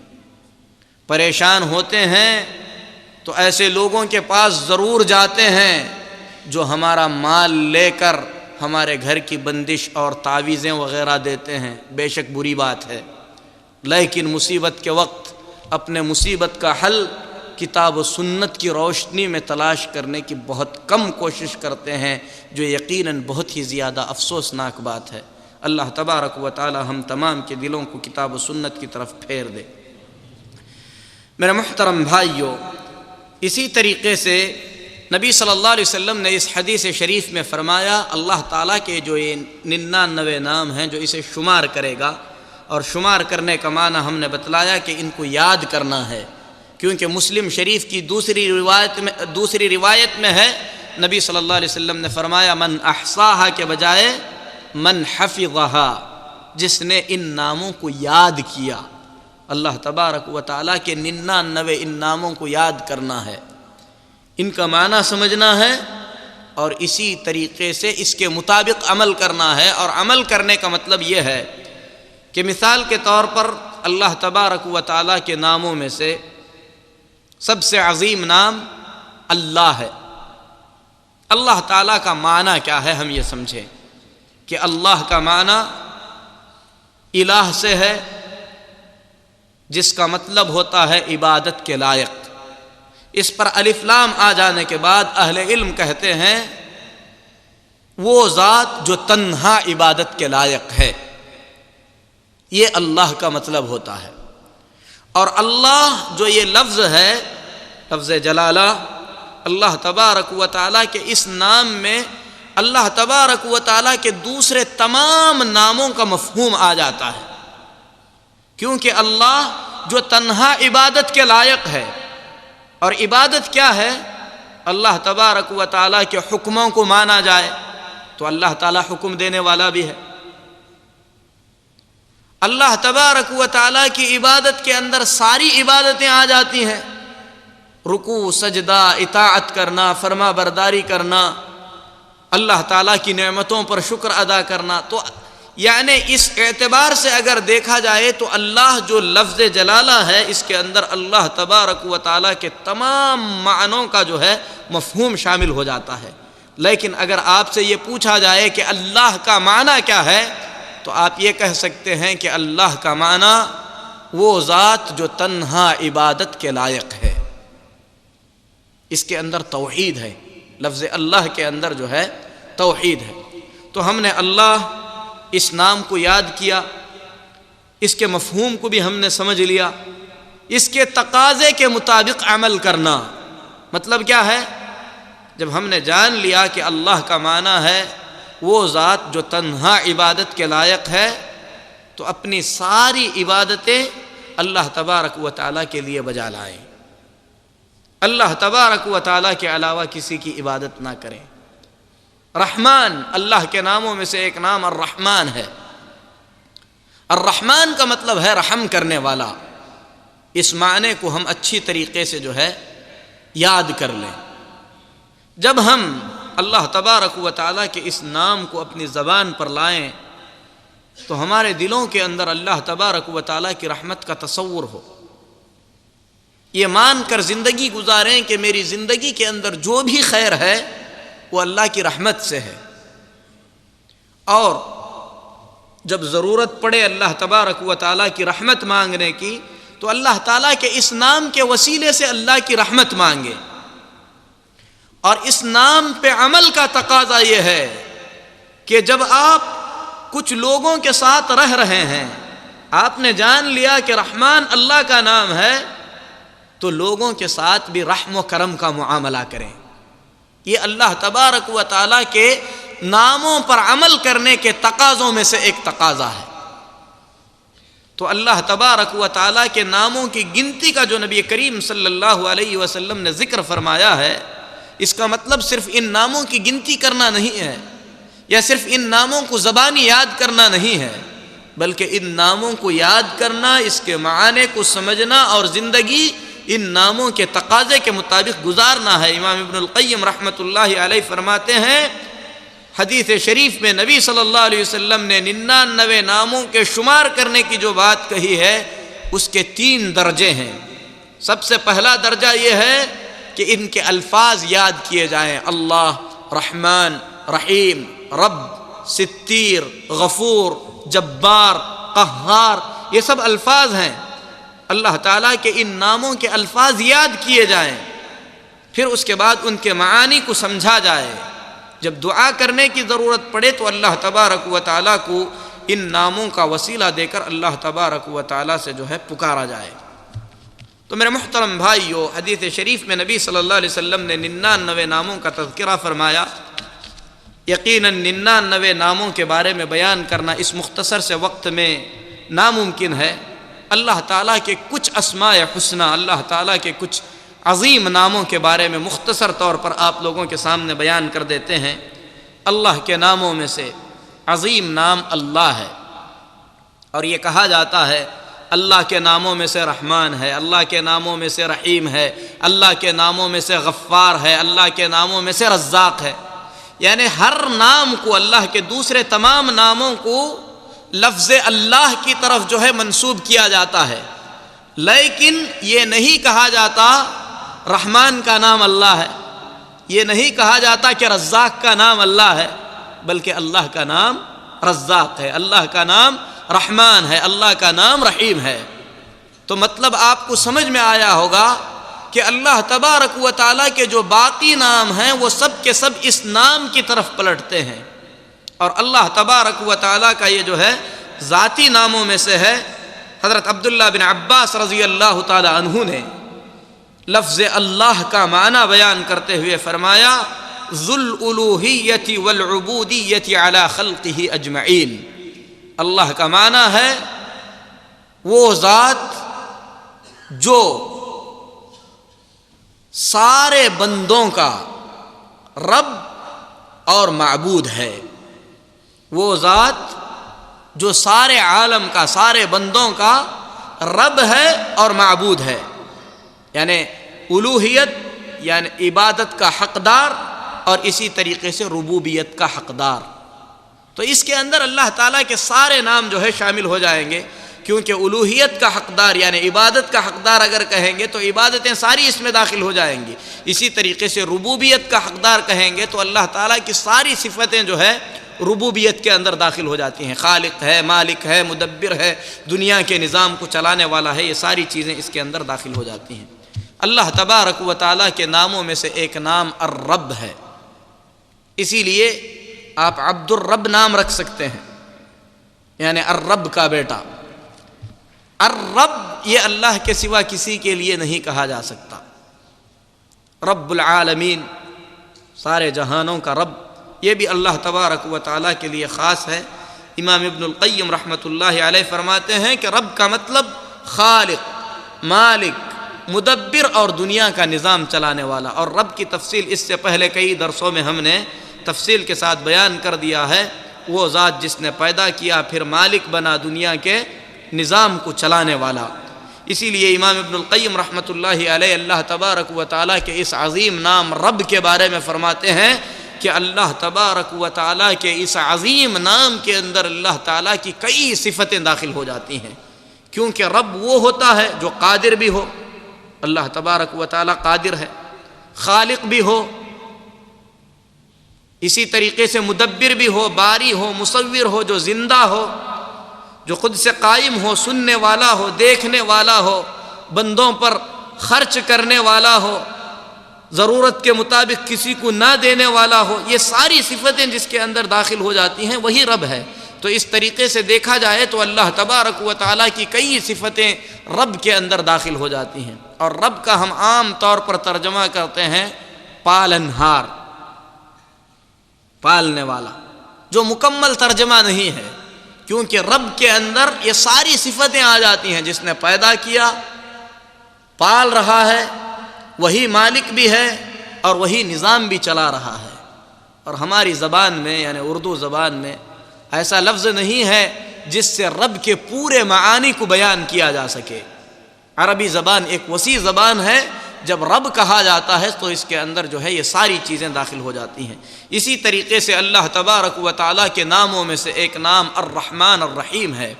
پریشان ہوتے ہیں تو ایسے لوگوں کے پاس ضرور جاتے ہیں جو ہمارا مال لے کر ہمارے گھر کی بندش اور تعویذیں وغیرہ دیتے ہیں. بے شک بری بات ہے، لیکن مصیبت کے وقت اپنے مصیبت کا حل کتاب و سنت کی روشنی میں تلاش کرنے کی بہت کم کوشش کرتے ہیں، جو یقیناً بہت ہی زیادہ افسوسناک بات ہے. اللہ تبارک و تعالی ہم تمام کے دلوں کو کتاب و سنت کی طرف پھیر دے. میرے محترم بھائیو، اسی طریقے سے نبی صلی اللہ علیہ وسلم نے اس حدیث شریف میں فرمایا، اللہ تعالیٰ کے جو یہ 99 نام ہیں جو اسے شمار کرے گا، اور شمار کرنے کا معنی ہم نے بتلایا کہ ان کو یاد کرنا ہے، کیونکہ مسلم شریف کی دوسری روایت میں ہے نبی صلی اللہ علیہ وسلم نے فرمایا من احصاها کے بجائے من حفظها، جس نے ان ناموں کو یاد کیا. اللہ تبارک و تعالیٰ کے 99 ان ناموں کو یاد کرنا ہے، ان کا معنی سمجھنا ہے، اور اسی طریقے سے اس کے مطابق عمل کرنا ہے. اور عمل کرنے کا مطلب یہ ہے کہ مثال کے طور پر اللہ تبارک و تعالیٰ کے ناموں میں سے سب سے عظیم نام اللہ ہے. اللہ تعالیٰ کا معنی کیا ہے ہم یہ سمجھیں کہ اللہ کا معنی الہ سے ہے، جس کا مطلب ہوتا ہے عبادت کے لائق. اس پر الف لام آ جانے کے بعد اہل علم کہتے ہیں وہ ذات جو تنہا عبادت کے لائق ہے، یہ اللہ کا مطلب ہوتا ہے. اور اللہ جو یہ لفظ ہے، لفظ جلالہ، اللہ تبارک و تعالیٰ کے اس نام میں اللہ تبارک و تعالیٰ کے دوسرے تمام ناموں کا مفہوم آ جاتا ہے، کیونکہ اللہ جو تنہا عبادت کے لائق ہے. اور عبادت کیا ہے؟ اللہ تبارک و تعالیٰ کے حکموں کو مانا جائے، تو اللہ تعالیٰ حکم دینے والا بھی ہے. اللہ تبارک و تعالیٰ کی عبادت کے اندر ساری عبادتیں آ جاتی ہیں، رکوع، سجدہ، اطاعت کرنا، فرما برداری کرنا، اللہ تعالیٰ کی نعمتوں پر شکر ادا کرنا. تو یعنی اس اعتبار سے اگر دیکھا جائے تو اللہ جو لفظ جلالہ ہے، اس کے اندر اللہ تبارک و تعالیٰ کے تمام معنوں کا جو ہے مفہوم شامل ہو جاتا ہے. لیکن اگر آپ سے یہ پوچھا جائے کہ اللہ کا معنی کیا ہے، تو آپ یہ کہہ سکتے ہیں کہ اللہ کا معنی وہ ذات جو تنہا عبادت کے لائق ہے. اس کے اندر توحید ہے، لفظ اللہ کے اندر جو ہے توحید ہے. تو ہم نے اللہ اس نام کو یاد کیا، اس کے مفہوم کو بھی ہم نے سمجھ لیا. اس کے تقاضے کے مطابق عمل کرنا مطلب کیا ہے؟ جب ہم نے جان لیا کہ اللہ کا معنی ہے وہ ذات جو تنہا عبادت کے لائق ہے، تو اپنی ساری عبادتیں اللہ تبارک و تعالیٰ کے لیے بجا لائیں. اللہ تبارک و تعالیٰ کے علاوہ کسی کی عبادت نہ کریں. رحمان، اللہ کے ناموں میں سے ایک نام الرحمن ہے. الرحمن کا مطلب ہے رحم کرنے والا. اس معنی کو ہم اچھی طریقے سے جو ہے یاد کر لیں. جب ہم اللہ تبارک و تعالیٰ کے اس نام کو اپنی زبان پر لائیں تو ہمارے دلوں کے اندر اللہ تبارک و تعالیٰ کی رحمت کا تصور ہو. یہ مان کر زندگی گزاریں کہ میری زندگی کے اندر جو بھی خیر ہے وہ اللہ کی رحمت سے ہے. اور جب ضرورت پڑے اللہ تبارک و تعالیٰ کی رحمت مانگنے کی تو اللہ تعالیٰ کے اس نام کے وسیلے سے اللہ کی رحمت مانگے. اور اس نام پہ عمل کا تقاضا یہ ہے کہ جب آپ کچھ لوگوں کے ساتھ رہ رہے ہیں، آپ نے جان لیا کہ رحمان اللہ کا نام ہے، تو لوگوں کے ساتھ بھی رحم و کرم کا معاملہ کریں. یہ اللہ تبارک و تعالیٰ کے ناموں پر عمل کرنے کے تقاضوں میں سے ایک تقاضا ہے. تو اللہ تبارک و تعالیٰ کے ناموں کی گنتی کا جو نبی کریم صلی اللہ علیہ وسلم نے ذکر فرمایا ہے، اس کا مطلب صرف ان ناموں کی گنتی کرنا نہیں ہے، یا صرف ان ناموں کو زبانی یاد کرنا نہیں ہے، بلکہ ان ناموں کو یاد کرنا، اس کے معنی کو سمجھنا اور زندگی ان ناموں کے تقاضے کے مطابق گزارنا ہے. امام ابن القیم رحمۃ اللہ علیہ فرماتے ہیں، حدیث شریف میں نبی صلی اللہ علیہ وسلم نے 99 ناموں کے شمار کرنے کی جو بات کہی ہے، اس کے 3 درجے ہیں. سب سے پہلا درجہ یہ ہے کہ ان کے الفاظ یاد کیے جائیں، اللہ، رحمان، رحیم، رب، ستیر، غفور، جبار، قہار، یہ سب الفاظ ہیں۔ اللہ تعالیٰ کے ان ناموں کے الفاظ یاد کیے جائیں، پھر اس کے بعد ان کے معانی کو سمجھا جائے۔ جب دعا کرنے کی ضرورت پڑے تو اللہ تبارک و تعالیٰ کو ان ناموں کا وسیلہ دے کر اللہ تبارک و تعالیٰ سے جو ہے پکارا جائے۔ تو میرے محترم بھائیو، حدیث شریف میں نبی صلی اللہ علیہ وسلم نے 99 ناموں کا تذکرہ فرمایا۔ یقیناً 99 ناموں کے بارے میں بیان کرنا اس مختصر سے وقت میں ناممکن ہے۔ اللہ تعالیٰ کے کچھ اسماء حسنہ، اللہ تعالیٰ کے کچھ عظیم ناموں کے بارے میں مختصر طور پر آپ لوگوں کے سامنے بیان کر دیتے ہیں۔ اللہ کے ناموں میں سے عظیم نام اللہ ہے، اور یہ کہا جاتا ہے اللہ کے ناموں میں سے رحمان ہے، اللہ کے ناموں میں سے رحیم ہے، اللہ کے ناموں میں سے غفار ہے، اللہ کے ناموں میں سے رزاق ہے۔ یعنی ہر نام کو، اللہ کے دوسرے تمام ناموں کو لفظ اللہ کی طرف جو ہے منسوب کیا جاتا ہے، لیکن یہ نہیں کہا جاتا رحمان کا نام اللہ ہے، یہ نہیں کہا جاتا کہ رزاق کا نام اللہ ہے، بلکہ اللہ کا نام رزاق ہے، اللہ کا نام رحمان ہے، اللہ کا نام رحیم ہے۔ تو مطلب آپ کو سمجھ میں آیا ہوگا کہ اللہ تبارک و تعالیٰ کے جو باقی نام ہیں وہ سب کے سب اس نام کی طرف پلٹتے ہیں، اور اللہ تبارک و تعالیٰ کا یہ جو ہے ذاتی ناموں میں سے ہے۔ حضرت عبداللہ بن عباس رضی اللہ تعالی عنہ نے لفظ اللہ کا معنی بیان کرتے ہوئے فرمایا، ذو الالوہیۃ والعبودیۃ علی خلقہ اجمعین۔ اللہ کا معنی ہے وہ ذات جو سارے بندوں کا رب اور معبود ہے، وہ ذات جو سارے عالم کا، سارے بندوں کا رب ہے اور معبود ہے۔ یعنی الوہیت یعنی عبادت کا حقدار، اور اسی طریقے سے ربوبیت کا حقدار۔ تو اس کے اندر اللہ تعالیٰ کے سارے نام جو ہے شامل ہو جائیں گے، کیونکہ الوہیت کا حقدار یعنی عبادت کا حقدار اگر کہیں گے تو عبادتیں ساری اس میں داخل ہو جائیں گی، اسی طریقے سے ربوبیت کا حقدار کہیں گے تو اللہ تعالیٰ کی ساری صفتیں جو ہے ربوبیت کے اندر داخل ہو جاتی ہیں۔ خالق ہے، مالک ہے، مدبر ہے، دنیا کے نظام کو چلانے والا ہے، یہ ساری چیزیں اس کے اندر داخل ہو جاتی ہیں۔ اللہ تبارک و تعالیٰ کے ناموں میں سے ایک نام الرب ہے، اسی لیے آپ عبد الرب نام رکھ سکتے ہیں، یعنی الرب کا بیٹا۔ الرب یہ اللہ کے سوا کسی کے لیے نہیں کہا جا سکتا۔ رب العالمین، سارے جہانوں کا رب، یہ بھی اللہ تبارک و تعالیٰ کے لیے خاص ہے۔ امام ابن القیم رحمۃ اللہ علیہ فرماتے ہیں کہ رب کا مطلب خالق، مالک، مدبر اور دنیا کا نظام چلانے والا، اور رب کی تفصیل اس سے پہلے کئی درسوں میں ہم نے تفصیل کے ساتھ بیان کر دیا ہے۔ وہ ذات جس نے پیدا کیا، پھر مالک بنا، دنیا کے نظام کو چلانے والا۔ اسی لیے امام ابن القیم رحمۃ اللہ علیہ اللہ تبارک و تعالیٰ کے اس عظیم نام رب کے بارے میں فرماتے ہیں کہ اللہ تبارک و تعالیٰ کے اس عظیم نام کے اندر اللہ تعالیٰ کی کئی صفتیں داخل ہو جاتی ہیں، کیونکہ رب وہ ہوتا ہے جو قادر بھی ہو، اللہ تبارک و تعالیٰ قادر ہے، خالق بھی ہو، اسی طریقے سے مدبر بھی ہو، باری ہو، مصور ہو، جو زندہ ہو، جو خود سے قائم ہو، سننے والا ہو، دیکھنے والا ہو، بندوں پر خرچ کرنے والا ہو، ضرورت کے مطابق کسی کو نہ دینے والا ہو۔ یہ ساری صفتیں جس کے اندر داخل ہو جاتی ہیں وہی رب ہے۔ تو اس طریقے سے دیکھا جائے تو اللہ تبارک و تعالیٰ کی کئی صفتیں رب کے اندر داخل ہو جاتی ہیں، اور رب کا ہم عام طور پر ترجمہ کرتے ہیں پالنہار، پالنے والا، جو مکمل ترجمہ نہیں ہے، کیونکہ رب کے اندر یہ ساری صفتیں آ جاتی ہیں، جس نے پیدا کیا، پال رہا ہے، وہی مالک بھی ہے، اور وہی نظام بھی چلا رہا ہے۔ اور ہماری زبان میں یعنی اردو زبان میں ایسا لفظ نہیں ہے جس سے رب کے پورے معانی کو بیان کیا جا سکے۔ عربی زبان ایک وسیع زبان ہے، جب رب کہا جاتا ہے تو اس کے اندر جو ہے یہ ساری چیزیں داخل ہو جاتی ہیں۔ اسی طریقے سے اللہ تبارک و تعالیٰ کے ناموں میں سے ایک نام الرحمن الرحیم ہے،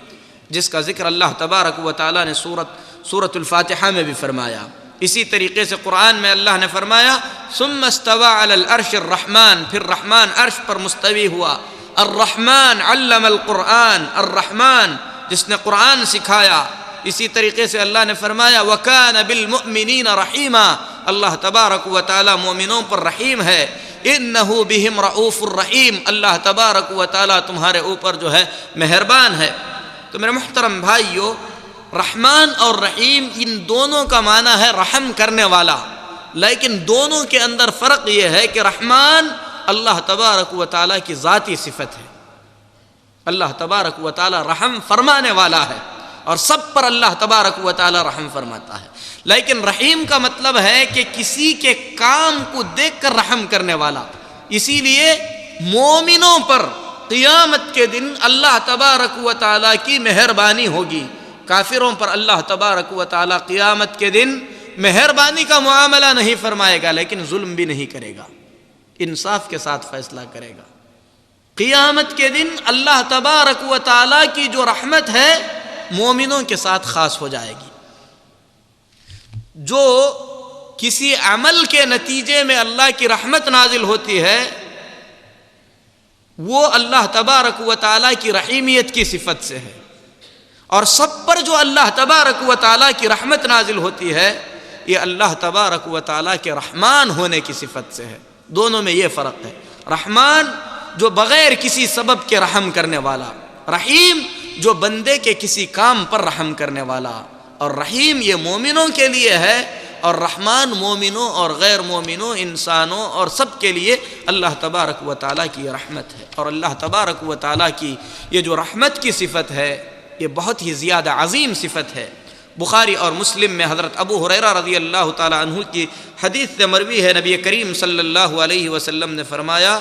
جس کا ذکر اللہ تبارک و تعالیٰ نے سورۃ الفاتحہ میں بھی فرمایا. اسی طریقے سے قرآن میں اللہ نے فرمایا ثم استوى علی العرش الرحمن، پھر رحمان عرش پر مستوی ہوا. الرحمن علم القرآن، الرحمن جس نے قرآن سکھایا. اسی طریقے سے اللہ نے فرمایا وَكَانَ بِالْمُؤْمِنِينَ رَحِيمًا، اللہ تبارک و تعالی مومنوں پر رحیم ہے. إِنَّهُ بِهِمْ رَؤُوفٌ الرحیم، اللہ تبارک و تعالی تمہارے اوپر جو ہے مہربان ہے. تو میرے محترم بھائیو، رحمان اور رحیم ان دونوں کا معنی ہے رحم کرنے والا، لیکن دونوں کے اندر فرق یہ ہے کہ رحمان اللہ تبارک و تعالی کی ذاتی صفت ہے. اللہ تبارک و تعالی رحم فرمانے والا ہے اور سب پر اللہ تبارک و تعالی رحم فرماتا ہے. لیکن رحیم کا مطلب ہے کہ کسی کے کام کو دیکھ کر رحم کرنے والا. اسی لیے مومنوں پر قیامت کے دن اللہ تبارک و تعالی کی مہربانی ہوگی. کافروں پر اللہ تبارک و تعالی قیامت کے دن مہربانی کا معاملہ نہیں فرمائے گا، لیکن ظلم بھی نہیں کرے گا، انصاف کے ساتھ فیصلہ کرے گا. قیامت کے دن اللہ تبارک و تعالی کی جو رحمت ہے مومنوں کے ساتھ خاص ہو جائے گی. جو کسی عمل کے نتیجے میں اللہ کی رحمت نازل ہوتی ہے وہ اللہ تبارک و تعالی کی رحیمیت کی صفت سے ہے، اور سب پر جو اللہ تبارک و تعالی کی رحمت نازل ہوتی ہے یہ اللہ تبارک و تعالی کے رحمان ہونے کی صفت سے ہے. دونوں میں یہ فرق ہے. رحمان جو بغیر کسی سبب کے رحم کرنے والا، رحیم جو بندے کے کسی کام پر رحم کرنے والا. اور رحیم یہ مومنوں کے لیے ہے اور رحمان مومنوں اور غیر مومنوں انسانوں اور سب کے لیے اللہ تبارک و تعالیٰ کی یہ رحمت ہے. اور اللہ تبارک و تعالیٰ کی یہ جو رحمت کی صفت ہے یہ بہت ہی زیادہ عظیم صفت ہے. بخاری اور مسلم میں حضرت ابو ہریرہ رضی اللہ تعالیٰ عنہ کی حدیث سے مروی ہے، نبی کریم صلی اللہ علیہ وسلم نے فرمایا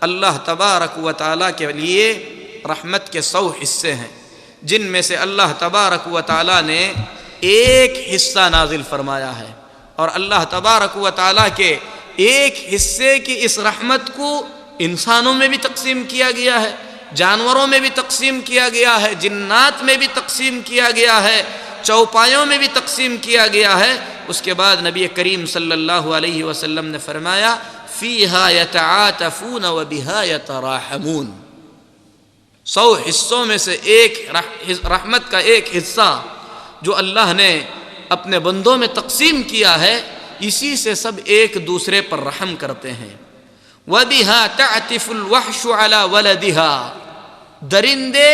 اللہ تبارک و تعالیٰ کے لیے رحمت کے 100 حصے ہیں، جن میں سے اللہ تبارک و تعالیٰ نے ایک حصہ نازل فرمایا ہے. اور اللہ تبارک و تعالیٰ کے ایک حصے کی اس رحمت کو انسانوں میں بھی تقسیم کیا گیا ہے، جانوروں میں بھی تقسیم کیا گیا ہے، جنات میں بھی تقسیم کیا گیا ہے، چوپایوں میں بھی تقسیم کیا گیا ہے. اس کے بعد نبی کریم صلی اللہ علیہ وسلم نے فرمایا فیہا یتعاطفون وبہا یتراحمون. 100 حصوں میں سے ایک رحمت کا ایک حصہ جو اللہ نے اپنے بندوں میں تقسیم کیا ہے، اسی سے سب ایک دوسرے پر رحم کرتے ہیں. وَبِهَا تَعْتِفُ الْوَحْشُ عَلَى وَلَدِهَا، درندے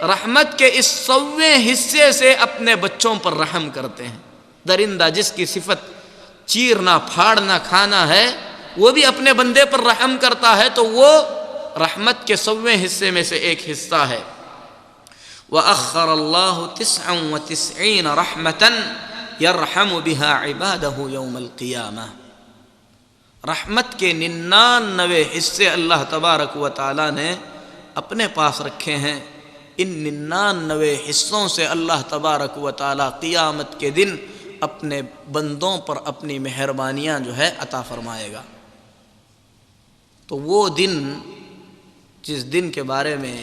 رحمت کے اس 100ویں حصے سے اپنے بچوں پر رحم کرتے ہیں. درندہ جس کی صفت چیرنا پھاڑنا کھانا ہے وہ بھی اپنے بندے پر رحم کرتا ہے، تو وہ رحمت کے 100ویں حصے میں سے ایک حصہ ہے. وَأَخَّرَ اللَّهُ 99 رَحْمَةً يَرْحَمُ بِهَا عِبَادَهُ يَوْمَ الْقِيَامَةِ. رحمت کے 99 حصے اللہ تبارک و تعالی نے اپنے پاس رکھے ہیں. ان 99 حصوں سے اللہ تبارک و تعالی قیامت کے دن اپنے بندوں پر اپنی مہربانیاں جو ہے عطا فرمائے گا. تو وہ دن جس دن کے بارے میں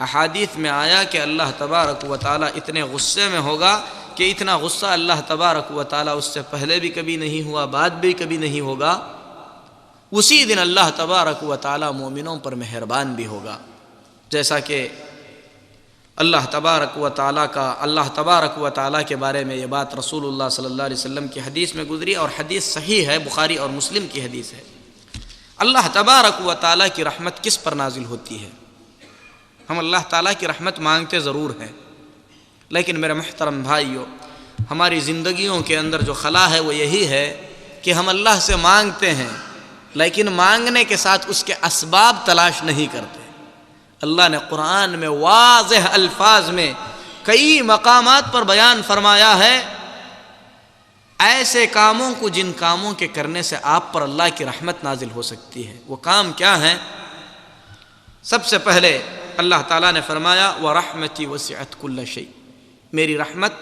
احادیث میں آیا کہ اللہ تبارک و تعالی اتنے غصے میں ہوگا کہ اتنا غصہ اللہ تبارک و تعالی اس سے پہلے بھی کبھی نہیں ہوا، بعد بھی کبھی نہیں ہوگا، اسی دن اللہ تبارک و تعالی مومنوں پر مہربان بھی ہوگا. جیسا کہ اللہ تبارک و تعالی کے بارے میں یہ بات رسول اللہ صلی اللہ علیہ وسلم کی حدیث میں گزری، اور حدیث صحیح ہے، بخاری اور مسلم کی حدیث ہے. اللہ تبارک و تعالیٰ کی رحمت کس پر نازل ہوتی ہے؟ ہم اللہ تعالیٰ کی رحمت مانگتے ضرور ہیں، لیکن میرے محترم بھائیو، ہماری زندگیوں کے اندر جو خلا ہے وہ یہی ہے کہ ہم اللہ سے مانگتے ہیں لیکن مانگنے کے ساتھ اس کے اسباب تلاش نہیں کرتے. اللہ نے قرآن میں واضح الفاظ میں کئی مقامات پر بیان فرمایا ہے ایسے کاموں کو جن کاموں کے کرنے سے آپ پر اللہ کی رحمت نازل ہو سکتی ہے. وہ کام کیا ہیں؟ سب سے پہلے اللہ تعالیٰ نے فرمایا وَرَحْمَتِي وَسِعَتْ كُلَّ شَيْءٍ، میری رحمت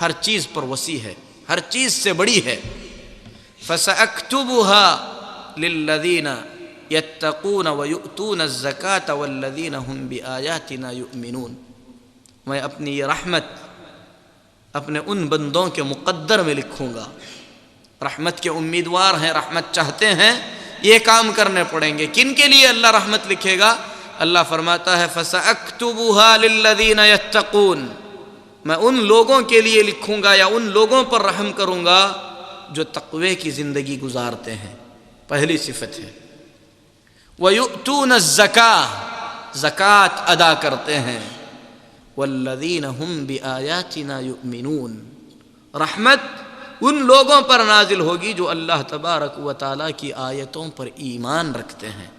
ہر چیز پر وسیع ہے، ہر چیز سے بڑی ہے. فَسَأَكْتُبُهَا لِلَّذِينَ يَتَّقُونَ وَيُؤْتُونَ الزَّكَاةَ وَالَّذِينَ هُمْ بِآيَاتِنَا يُؤْمِنُونَ. میں اپنی یہ رحمت اپنے ان بندوں کے مقدر میں لکھوں گا۔ رحمت کے امیدوار ہیں، رحمت چاہتے ہیں، یہ کام کرنے پڑیں گے۔ کن کے لیے اللہ رحمت لکھے گا؟ اللہ فرماتا ہے فَسَأَكْتُبُهَا لِلَّذِينَ يَتَّقُونَ، میں ان لوگوں کے لیے لکھوں گا یا ان لوگوں پر رحم کروں گا جو تقوی کی زندگی گزارتے ہیں۔ پہلی صفت ہے وَيُؤْتُونَ الزَّكَاةَ، زکوٰۃ ادا کرتے ہیں۔ وَالَّذِينَ هُمْ بِآيَاتِنَا يُؤْمِنُونَ، رحمت ان لوگوں پر نازل ہوگی جو اللہ تبارک و تعالیٰ کی آیتوں پر ایمان رکھتے ہیں۔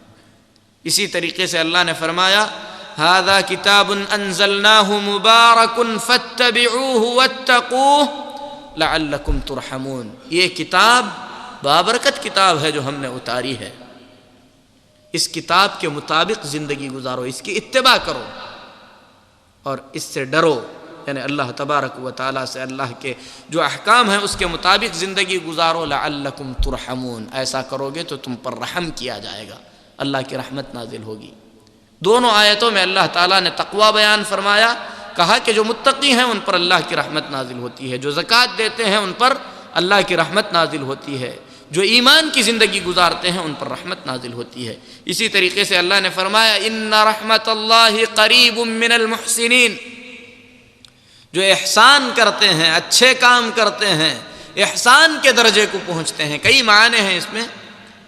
اسی طریقے سے اللہ نے فرمایا هَذَا كِتَابٌ أَنزَلْنَاهُ مُبَارَكٌ فَاتَّبِعُوهُ وَاتَّقُوهُ لَعَلَّكُمْ تُرْحَمُونَ، یہ کتاب بابرکت کتاب ہے جو ہم نے اتاری ہے، اس کتاب کے مطابق زندگی گزارو، اس کی اتباع کرو اور اس سے ڈرو، یعنی اللہ تبارک و تعالیٰ سے، اللہ کے جو احکام ہیں اس کے مطابق زندگی گزارو۔ لعلکم ترحمون، ایسا کرو گے تو تم پر رحم کیا جائے گا، اللہ کی رحمت نازل ہوگی۔ دونوں آیتوں میں اللہ تعالیٰ نے تقوی بیان فرمایا، کہا کہ جو متقی ہیں ان پر اللہ کی رحمت نازل ہوتی ہے، جو زکوٰۃ دیتے ہیں ان پر اللہ کی رحمت نازل ہوتی ہے، جو ایمان کی زندگی گزارتے ہیں ان پر رحمت نازل ہوتی ہے۔ اسی طریقے سے اللہ نے فرمایا ان رحمت اللہ قریب من المحسنین، جو احسان کرتے ہیں، اچھے کام کرتے ہیں، احسان کے درجے کو پہنچتے ہیں، کئی معنی ہیں اس میں،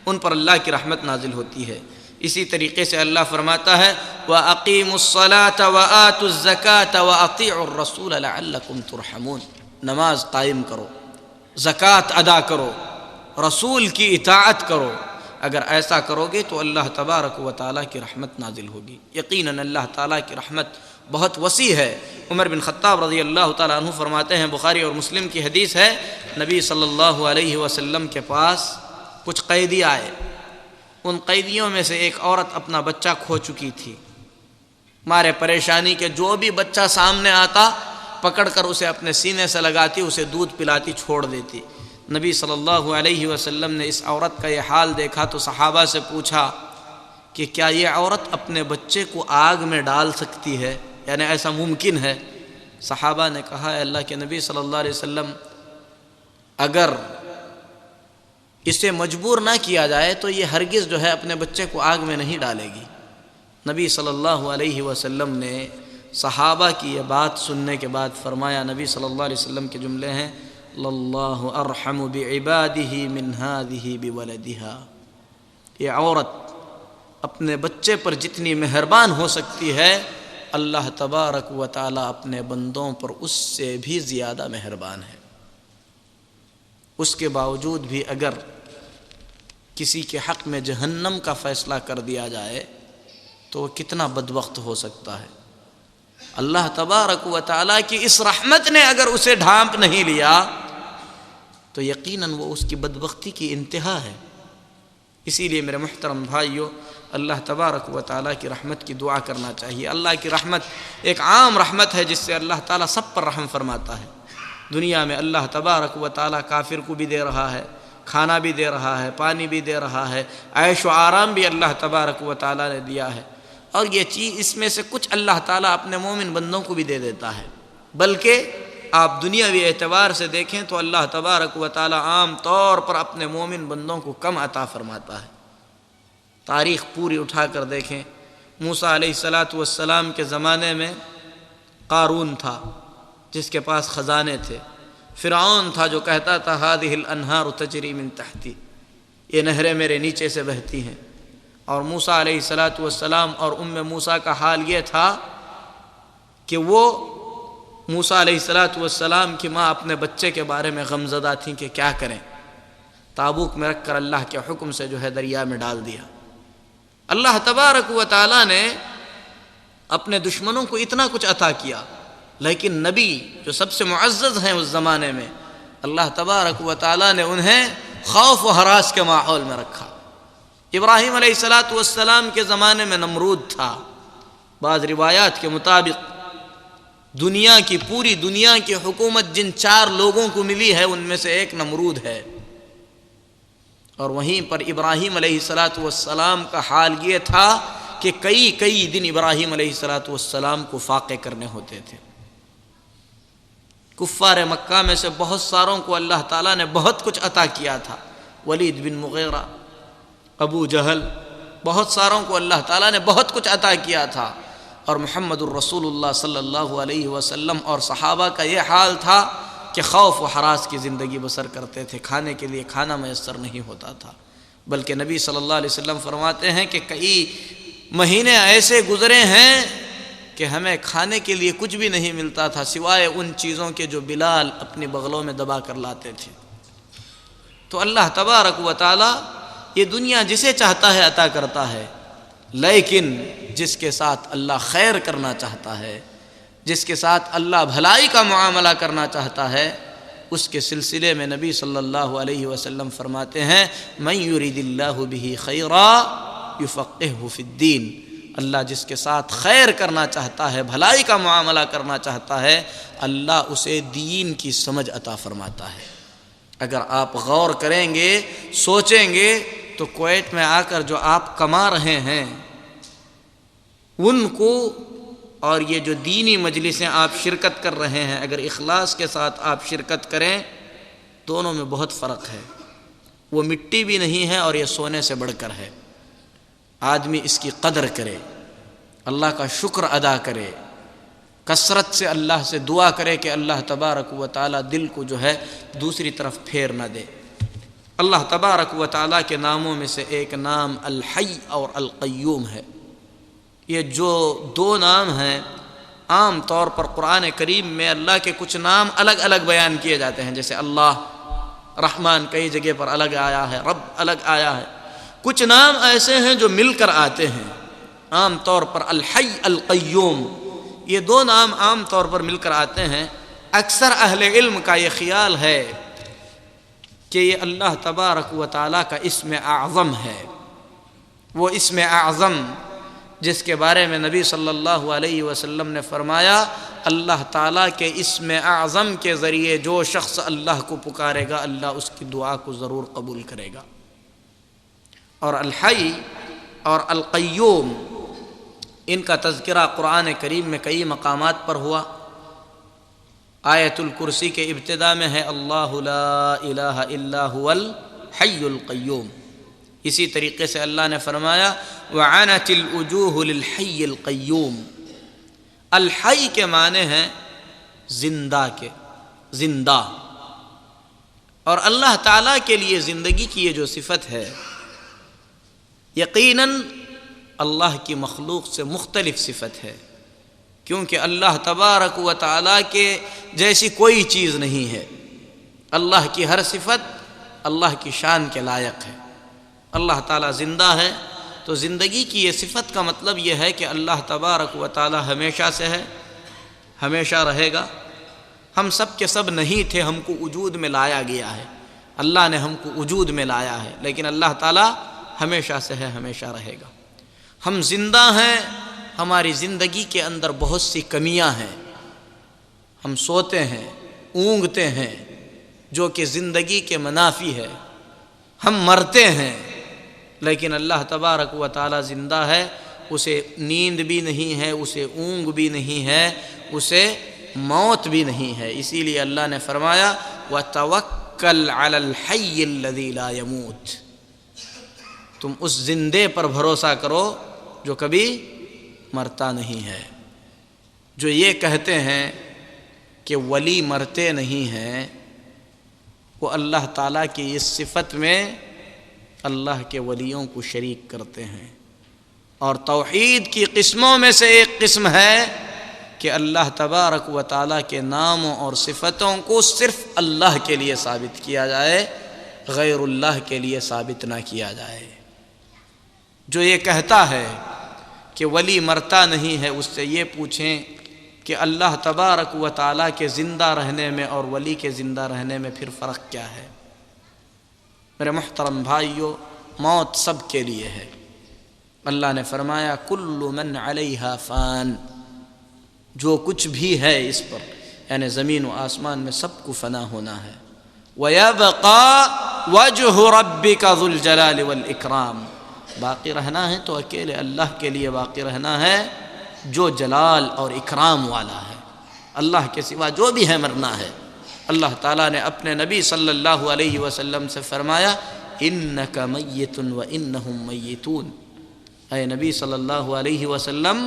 ان پر اللہ کی رحمت نازل ہوتی ہے۔ اسی طریقے سے اللہ فرماتا ہے وَأَقِيمُوا الصَّلَاةَ وَآتُوا الزَّكَاةَ وَأَطِيعُوا الرَّسُولَ لَعَلَّكُمْ تُرْحَمُونَ، نماز قائم کرو، زکوٰۃ ادا کرو، رسول کی اطاعت کرو، اگر ایسا کرو گے تو اللہ تبارک و تعالیٰ کی رحمت نازل ہوگی۔ یقیناً اللہ تعالیٰ کی رحمت بہت وسیع ہے۔ عمر بن خطاب رضی اللہ تعالیٰ عنہ فرماتے ہیں، بخاری اور مسلم کی حدیث ہے، نبی صلی اللہ علیہ وسلم کے پاس کچھ قیدی آئے، ان قیدیوں میں سے ایک عورت اپنا بچہ کھو چکی تھی، مارے پریشانی کے جو بھی بچہ سامنے آتا پکڑ کر اسے اپنے سینے سے لگاتی، اسے دودھ پلاتی، چھوڑ دیتی۔ نبی صلی اللہ علیہ وسلم نے اس عورت کا یہ حال دیکھا تو صحابہ سے پوچھا کہ کیا یہ عورت اپنے بچے کو آگ میں ڈال سکتی ہے، یعنی ایسا ممکن ہے؟ صحابہ نے کہا اے اللہ کے نبی صلی اللہ علیہ وسلم، اگر اسے مجبور نہ کیا جائے تو یہ ہرگز جو ہے اپنے بچے کو آگ میں نہیں ڈالے گی۔ نبی صلی اللہ علیہ وسلم نے صحابہ کی یہ بات سننے کے بعد فرمایا، نبی صلی اللہ علیہ وسلم کے جملے ہیں اللہ ارحم بعبادہ من ہذہ بولدہا، یہ عورت اپنے بچے پر جتنی مہربان ہو سکتی ہے، اللہ تبارک و تعالیٰ اپنے بندوں پر اس سے بھی زیادہ مہربان ہے۔ اس کے باوجود بھی اگر کسی کے حق میں جہنم کا فیصلہ کر دیا جائے تو وہ کتنا بدبخت ہو سکتا ہے۔ اللہ تبارک و تعالیٰ کی اس رحمت نے اگر اسے ڈھانپ نہیں لیا تو یقیناً وہ اس کی بدبختی کی انتہا ہے۔ اسی لیے میرے محترم بھائیو، اللہ تبارک و تعالیٰ کی رحمت کی دعا کرنا چاہیے۔ اللہ کی رحمت ایک عام رحمت ہے جس سے اللہ تعالیٰ سب پر رحم فرماتا ہے۔ دنیا میں اللہ تبارک و تعالیٰ کافر کو بھی دے رہا ہے، کھانا بھی دے رہا ہے، پانی بھی دے رہا ہے، عیش و آرام بھی اللہ تبارک و تعالیٰ نے دیا ہے، اور یہ چیز اس میں سے کچھ اللہ تعالیٰ اپنے مومن بندوں کو بھی دے دیتا ہے۔ بلکہ آپ دنیاوی اعتبار سے دیکھیں تو اللہ تبارک و تعالیٰ عام طور پر اپنے مومن بندوں کو کم عطا فرماتا ہے۔ تاریخ پوری اٹھا کر دیکھیں، موسیٰ علیہ السلام کے زمانے میں قارون تھا جس کے پاس خزانے تھے، فرعون تھا جو کہتا تھا ہذہ الانہار تجری من تحتی، یہ نہریں میرے نیچے سے بہتی ہیں، اور موسیٰ علیہ السلام اور موسیٰ کا حال یہ تھا کہ وہ موسیٰ علیہ السلام کی ماں اپنے بچے کے بارے میں غمزدہ تھیں کہ کیا کریں، تابوت میں رکھ کر اللہ کے حکم سے جو ہے دریا میں ڈال دیا۔ اللہ تبارک و تعالیٰ نے اپنے دشمنوں کو اتنا کچھ عطا کیا، لیکن نبی جو سب سے معزز ہیں اس زمانے میں، اللہ تبارک و تعالیٰ نے انہیں خوف و ہراس کے ماحول میں رکھا۔ ابراہیم علیہ السلام کے زمانے میں نمرود تھا، بعض روایات کے مطابق پوری دنیا کی حکومت جن 4 لوگوں کو ملی ہے ان میں سے ایک نمرود ہے، اور وہیں پر ابراہیم علیہ السلام کا حال یہ تھا کہ کئی دن ابراہیم علیہ السلام کو فاقے کرنے ہوتے تھے۔ کفار مکہ میں سے بہت ساروں کو اللہ تعالیٰ نے بہت کچھ عطا کیا تھا، ولید بن مغیرہ، ابو جہل، بہت ساروں کو اللہ تعالیٰ نے بہت کچھ عطا کیا تھا، اور محمد الرسول اللہ صلی اللہ علیہ وسلم اور صحابہ کا یہ حال تھا کہ خوف و ہراس کی زندگی بسر کرتے تھے، کھانے کے لیے کھانا میسر نہیں ہوتا تھا، بلکہ نبی صلی اللہ علیہ وسلم فرماتے ہیں کہ کئی مہینے ایسے گزرے ہیں کہ ہمیں کھانے کے لیے کچھ بھی نہیں ملتا تھا سوائے ان چیزوں کے جو بلال اپنی بغلوں میں دبا کر لاتے تھے۔ تو اللہ تبارک و تعالی یہ دنیا جسے چاہتا ہے عطا کرتا ہے، لیکن جس کے ساتھ اللہ خیر کرنا چاہتا ہے، جس کے ساتھ اللہ بھلائی کا معاملہ کرنا چاہتا ہے، اس کے سلسلے میں نبی صلی اللہ علیہ وسلم فرماتے ہیں من یرید اللہ بہ خیرا یفقہہ فی الدین، اللہ جس کے ساتھ خیر کرنا چاہتا ہے، بھلائی کا معاملہ کرنا چاہتا ہے، اللہ اسے دین کی سمجھ عطا فرماتا ہے۔ اگر آپ غور کریں گے، سوچیں گے، تو کویت میں آ کر جو آپ کما رہے ہیں ان کو، اور یہ جو دینی مجلسیں آپ شرکت کر رہے ہیں، اگر اخلاص کے ساتھ آپ شرکت کریں، دونوں میں بہت فرق ہے۔ وہ مٹی بھی نہیں ہے اور یہ سونے سے بڑھ کر ہے۔ آدمی اس کی قدر کرے، اللہ کا شکر ادا کرے، کثرت سے اللہ سے دعا کرے کہ اللہ تبارک و تعالی دل کو جو ہے دوسری طرف پھیر نہ دے۔ اللہ تبارک و تعالی کے ناموں میں سے ایک نام الحی اور القیوم ہے۔ یہ جو دو نام ہیں، عام طور پر قرآن کریم میں اللہ کے کچھ نام الگ الگ بیان کیے جاتے ہیں، جیسے اللہ، رحمان کئی جگہ پر الگ آیا ہے، رب الگ آیا ہے۔ کچھ نام ایسے ہیں جو مل کر آتے ہیں، عام طور پر الحی القیوم، یہ دو نام عام طور پر مل کر آتے ہیں۔ اکثر اہل علم کا یہ خیال ہے کہ یہ اللہ تبارک و تعالیٰ کا اسم اعظم ہے، وہ اسم اعظم جس کے بارے میں نبی صلی اللہ علیہ وسلم نے فرمایا اللہ تعالیٰ کے اسم اعظم کے ذریعے جو شخص اللہ کو پکارے گا اللہ اس کی دعا کو ضرور قبول کرے گا۔ اور الحی اور القیوم، ان کا تذکرہ قرآن کریم میں کئی مقامات پر ہوا۔ آیت الکرسی کے ابتدا میں ہے اللہ لا الہ الا هو الحی القیوم۔ اسی طریقے سے اللہ نے فرمایا وعنت الوجوہ للحی القیوم۔ الحی کے معنی ہیں زندہ کے، زندہ، اور اللہ تعالیٰ کے لیے زندگی کی یہ جو صفت ہے یقیناً اللہ کی مخلوق سے مختلف صفت ہے، کیونکہ اللہ تبارک و تعالیٰ کے جیسی کوئی چیز نہیں ہے۔ اللہ کی ہر صفت اللہ کی شان کے لائق ہے۔ اللہ تعالیٰ زندہ ہے، تو زندگی کی یہ صفت کا مطلب یہ ہے کہ اللہ تبارک و تعالیٰ ہمیشہ سے ہے، ہمیشہ رہے گا۔ ہم سب کے سب نہیں تھے، ہم کو وجود میں لایا گیا ہے، اللہ نے ہم کو وجود میں لایا ہے، لیکن اللہ تعالیٰ ہمیشہ سے ہے، ہمیشہ رہے گا۔ ہم زندہ ہیں، ہماری زندگی کے اندر بہت سی کمیاں ہیں، ہم سوتے ہیں، اونگتے ہیں، جو کہ زندگی کے منافی ہے۔ ہم مرتے ہیں، لیکن اللہ تبارک و تعالی زندہ ہے، اسے نیند بھی نہیں ہے، اسے اونگ بھی نہیں ہے، اسے موت بھی نہیں ہے۔ اسی لیے اللہ نے فرمایا وَتَوَكَّلْ عَلَى الْحَيِّ الَّذِي لَا يَمُوتُ، تم اس زندے پر بھروسہ کرو جو کبھی مرتا نہیں ہے۔ جو یہ کہتے ہیں کہ ولی مرتے نہیں ہیں، وہ اللہ تعالیٰ کی اس صفت میں اللہ کے ولیوں کو شریک کرتے ہیں۔ اور توحید کی قسموں میں سے ایک قسم ہے کہ اللہ تبارک و تعالیٰ کے ناموں اور صفتوں کو صرف اللہ کے لیے ثابت کیا جائے، غیر اللہ کے لیے ثابت نہ کیا جائے۔ جو یہ کہتا ہے کہ ولی مرتا نہیں ہے، اس سے یہ پوچھیں کہ اللہ تبارک و تعالیٰ کے زندہ رہنے میں اور ولی کے زندہ رہنے میں پھر فرق کیا ہے؟ میرے محترم بھائیو، موت سب کے لیے ہے۔ اللہ نے فرمایا کل من علیہا فان، جو کچھ بھی ہے اس پر، یعنی زمین و آسمان میں سب کو فنا ہونا ہے۔ وَيَبْقَى وَجْهُ رَبِّكَ ذُو الْجَلَالِ وَالْإِكْرَامِ، باقی رہنا ہے تو اکیلے اللہ کے لیے باقی رہنا ہے جو جلال اور اکرام والا ہے۔ اللہ کے سوا جو بھی ہے مرنا ہے۔ اللہ تعالیٰ نے اپنے نبی صلی اللہ علیہ وسلم سے فرمایا انک میت و انہم میتون، اے نبی صلی اللہ علیہ وسلم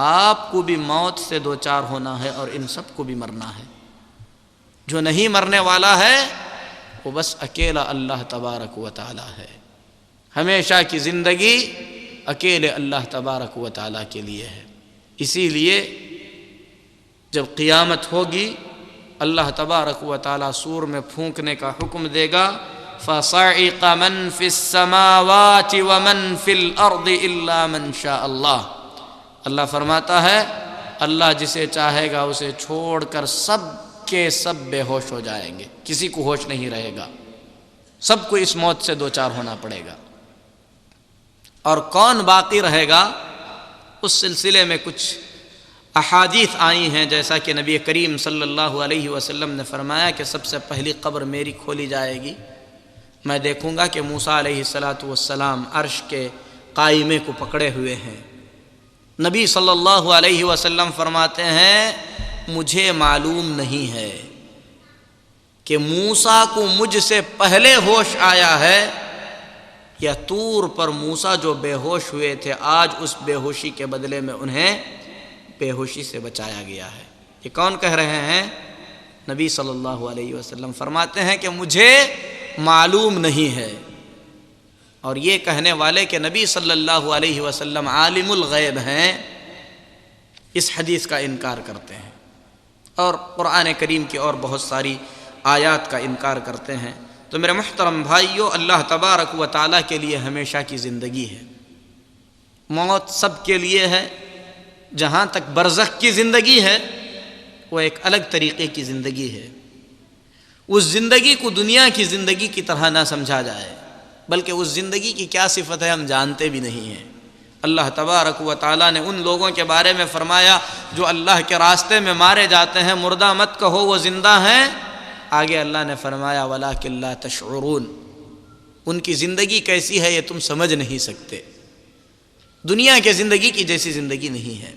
آپ کو بھی موت سے دوچار ہونا ہے اور ان سب کو بھی مرنا ہے۔ جو نہیں مرنے والا ہے وہ بس اکیلا اللہ تبارک و تعالی ہے۔ ہمیشہ کی زندگی اکیلے اللہ تبارک و تعالی کے لیے ہے۔ اسی لیے جب قیامت ہوگی اللہ تبارک و تعالی سور میں پھونکنے کا حکم دے گا، فَصَعِقَ مَن فِي السَّمَاوَاتِ وَمَن فِي الْأَرْضِ إِلَّا مَن شَاءَ اللَّهُ۔ اللہ فرماتا ہے اللہ جسے چاہے گا اسے چھوڑ کر سب کے سب بے ہوش ہو جائیں گے، کسی کو ہوش نہیں رہے گا، سب کو اس موت سے دوچار ہونا پڑے گا۔ اور کون باقی رہے گا، اس سلسلے میں کچھ احادیث آئی ہیں، جیسا کہ نبی کریم صلی اللہ علیہ وسلم نے فرمایا کہ سب سے پہلی قبر میری کھولی جائے گی، میں دیکھوں گا کہ موسیٰ علیہ السلام عرش کے قائمے کو پکڑے ہوئے ہیں۔ نبی صلی اللہ علیہ وسلم فرماتے ہیں مجھے معلوم نہیں ہے کہ موسیٰ کو مجھ سے پہلے ہوش آیا ہے یا طور پر موسیٰ جو بے ہوش ہوئے تھے آج اس بے ہوشی کے بدلے میں انہیں بے ہوشی سے بچایا گیا ہے۔ یہ کون کہہ رہے ہیں؟ نبی صلی اللہ علیہ وسلم فرماتے ہیں کہ مجھے معلوم نہیں ہے، اور یہ کہنے والے کہ نبی صلی اللہ علیہ وسلم عالم الغیب ہیں، اس حدیث کا انکار کرتے ہیں اور قرآن کریم کی اور بہت ساری آیات کا انکار کرتے ہیں۔ تو میرے محترم بھائیو، اللہ تبارک و تعالیٰ کے لیے ہمیشہ کی زندگی ہے، موت سب کے لیے ہے۔ جہاں تک برزخ کی زندگی ہے وہ ایک الگ طریقے کی زندگی ہے، اس زندگی کو دنیا کی زندگی کی طرح نہ سمجھا جائے، بلکہ اس زندگی کی کیا صفت ہے ہم جانتے بھی نہیں ہیں۔ اللہ تبارک و تعالیٰ نے ان لوگوں کے بارے میں فرمایا جو اللہ کے راستے میں مارے جاتے ہیں، مردہ مت کہو وہ زندہ ہیں۔ آگے اللہ نے فرمایا وَلَٰكِن لَا تَشْعُرُونَ، ان کی زندگی کیسی ہے یہ تم سمجھ نہیں سکتے، دنیا کے زندگی کی جیسی زندگی نہیں ہے۔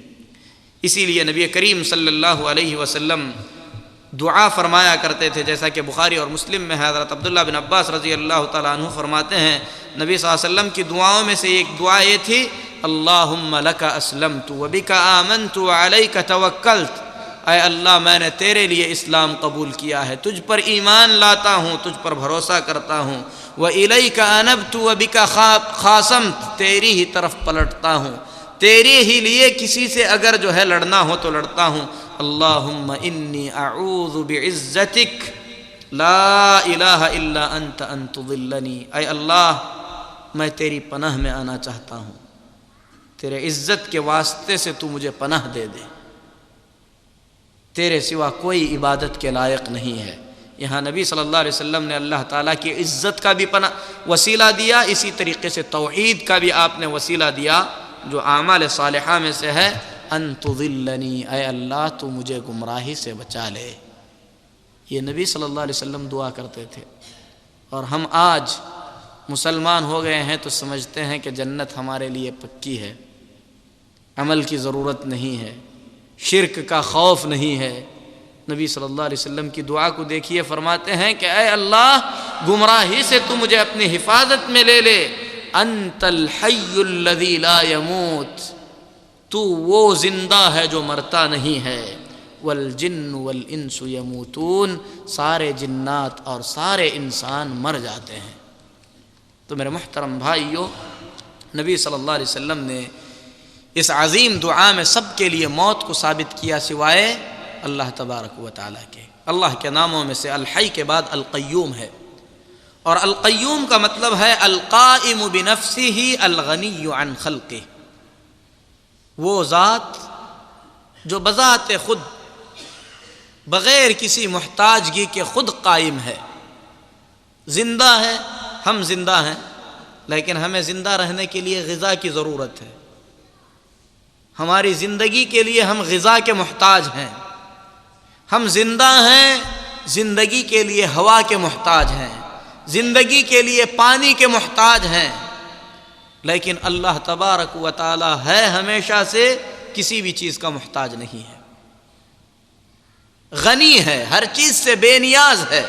اسی لیے نبی کریم صلی اللہ علیہ وسلم دعا فرمایا کرتے تھے، جیسا کہ بخاری اور مسلم میں حضرت عبداللہ بن عباس رضی اللہ تعالیٰ عنہ فرماتے ہیں نبی صلی اللہ علیہ وسلم کی دعاؤں میں سے ایک دعا یہ تھی اللہم لک اسلمت وبک آمنت وعلیک توکلت، اے اللہ میں نے تیرے لیے اسلام قبول کیا ہے، تجھ پر ایمان لاتا ہوں، تجھ پر بھروسہ کرتا ہوں، وَإِلَيْكَ أَنَبْتُ وَبِكَ خَاصَمْتُ، تیری ہی طرف پلٹتا ہوں، تیرے ہی لیے کسی سے اگر جو ہے لڑنا ہو تو لڑتا ہوں۔ اللہم انی اعوذ بعزتک لا الہ الا انت ان تضلنی، اے اللہ میں تیری پناہ میں آنا چاہتا ہوں، تیرے عزت کے واسطے سے تو مجھے پناہ دے دے، تیرے سوا کوئی عبادت کے لائق نہیں ہے۔ یہاں نبی صلی اللہ علیہ وسلم نے اللہ تعالیٰ کی عزت کا بھی وسیلہ دیا، اسی طریقے سے توحید کا بھی آپ نے وسیلہ دیا جو اعمال صالحہ میں سے ہے، ان تضلنی، اے اللہ تو مجھے گمراہی سے بچا لے۔ یہ نبی صلی اللہ علیہ وسلم دعا کرتے تھے، اور ہم آج مسلمان ہو گئے ہیں تو سمجھتے ہیں کہ جنت ہمارے لیے پکی ہے، عمل کی ضرورت نہیں ہے، شرک کا خوف نہیں ہے۔ نبی صلی اللہ علیہ وسلم کی دعا کو دیکھیے، فرماتے ہیں کہ اے اللہ گمراہی سے تو مجھے اپنی حفاظت میں لے لے، انت الحی الذی لا يموت، تو وہ زندہ ہے جو مرتا نہیں ہے، والجن والانس یموتون، سارے جنات اور سارے انسان مر جاتے ہیں۔ تو میرے محترم بھائیو، نبی صلی اللہ علیہ وسلم نے اس عظیم دعا میں سب کے لیے موت کو ثابت کیا سوائے اللہ تبارک و تعالیٰ کے۔ اللہ کے ناموں میں سے الحی کے بعد القیوم ہے، اور القیوم کا مطلب ہے القائم بنفسہ الغنی عن خلقہ، وہ ذات جو بذات خود بغیر کسی محتاجگی کے خود قائم ہے، زندہ ہے۔ ہم زندہ ہیں لیکن ہمیں زندہ رہنے کے لیے غذا کی ضرورت ہے، ہماری زندگی کے لیے ہم غذا کے محتاج ہیں، ہم زندہ ہیں زندگی کے لیے ہوا کے محتاج ہیں، زندگی کے لیے پانی کے محتاج ہیں، لیکن اللہ تبارک و تعالی ہے ہمیشہ سے، کسی بھی چیز کا محتاج نہیں ہے۔ غنی ہے، ہر چیز سے بے نیاز ہے،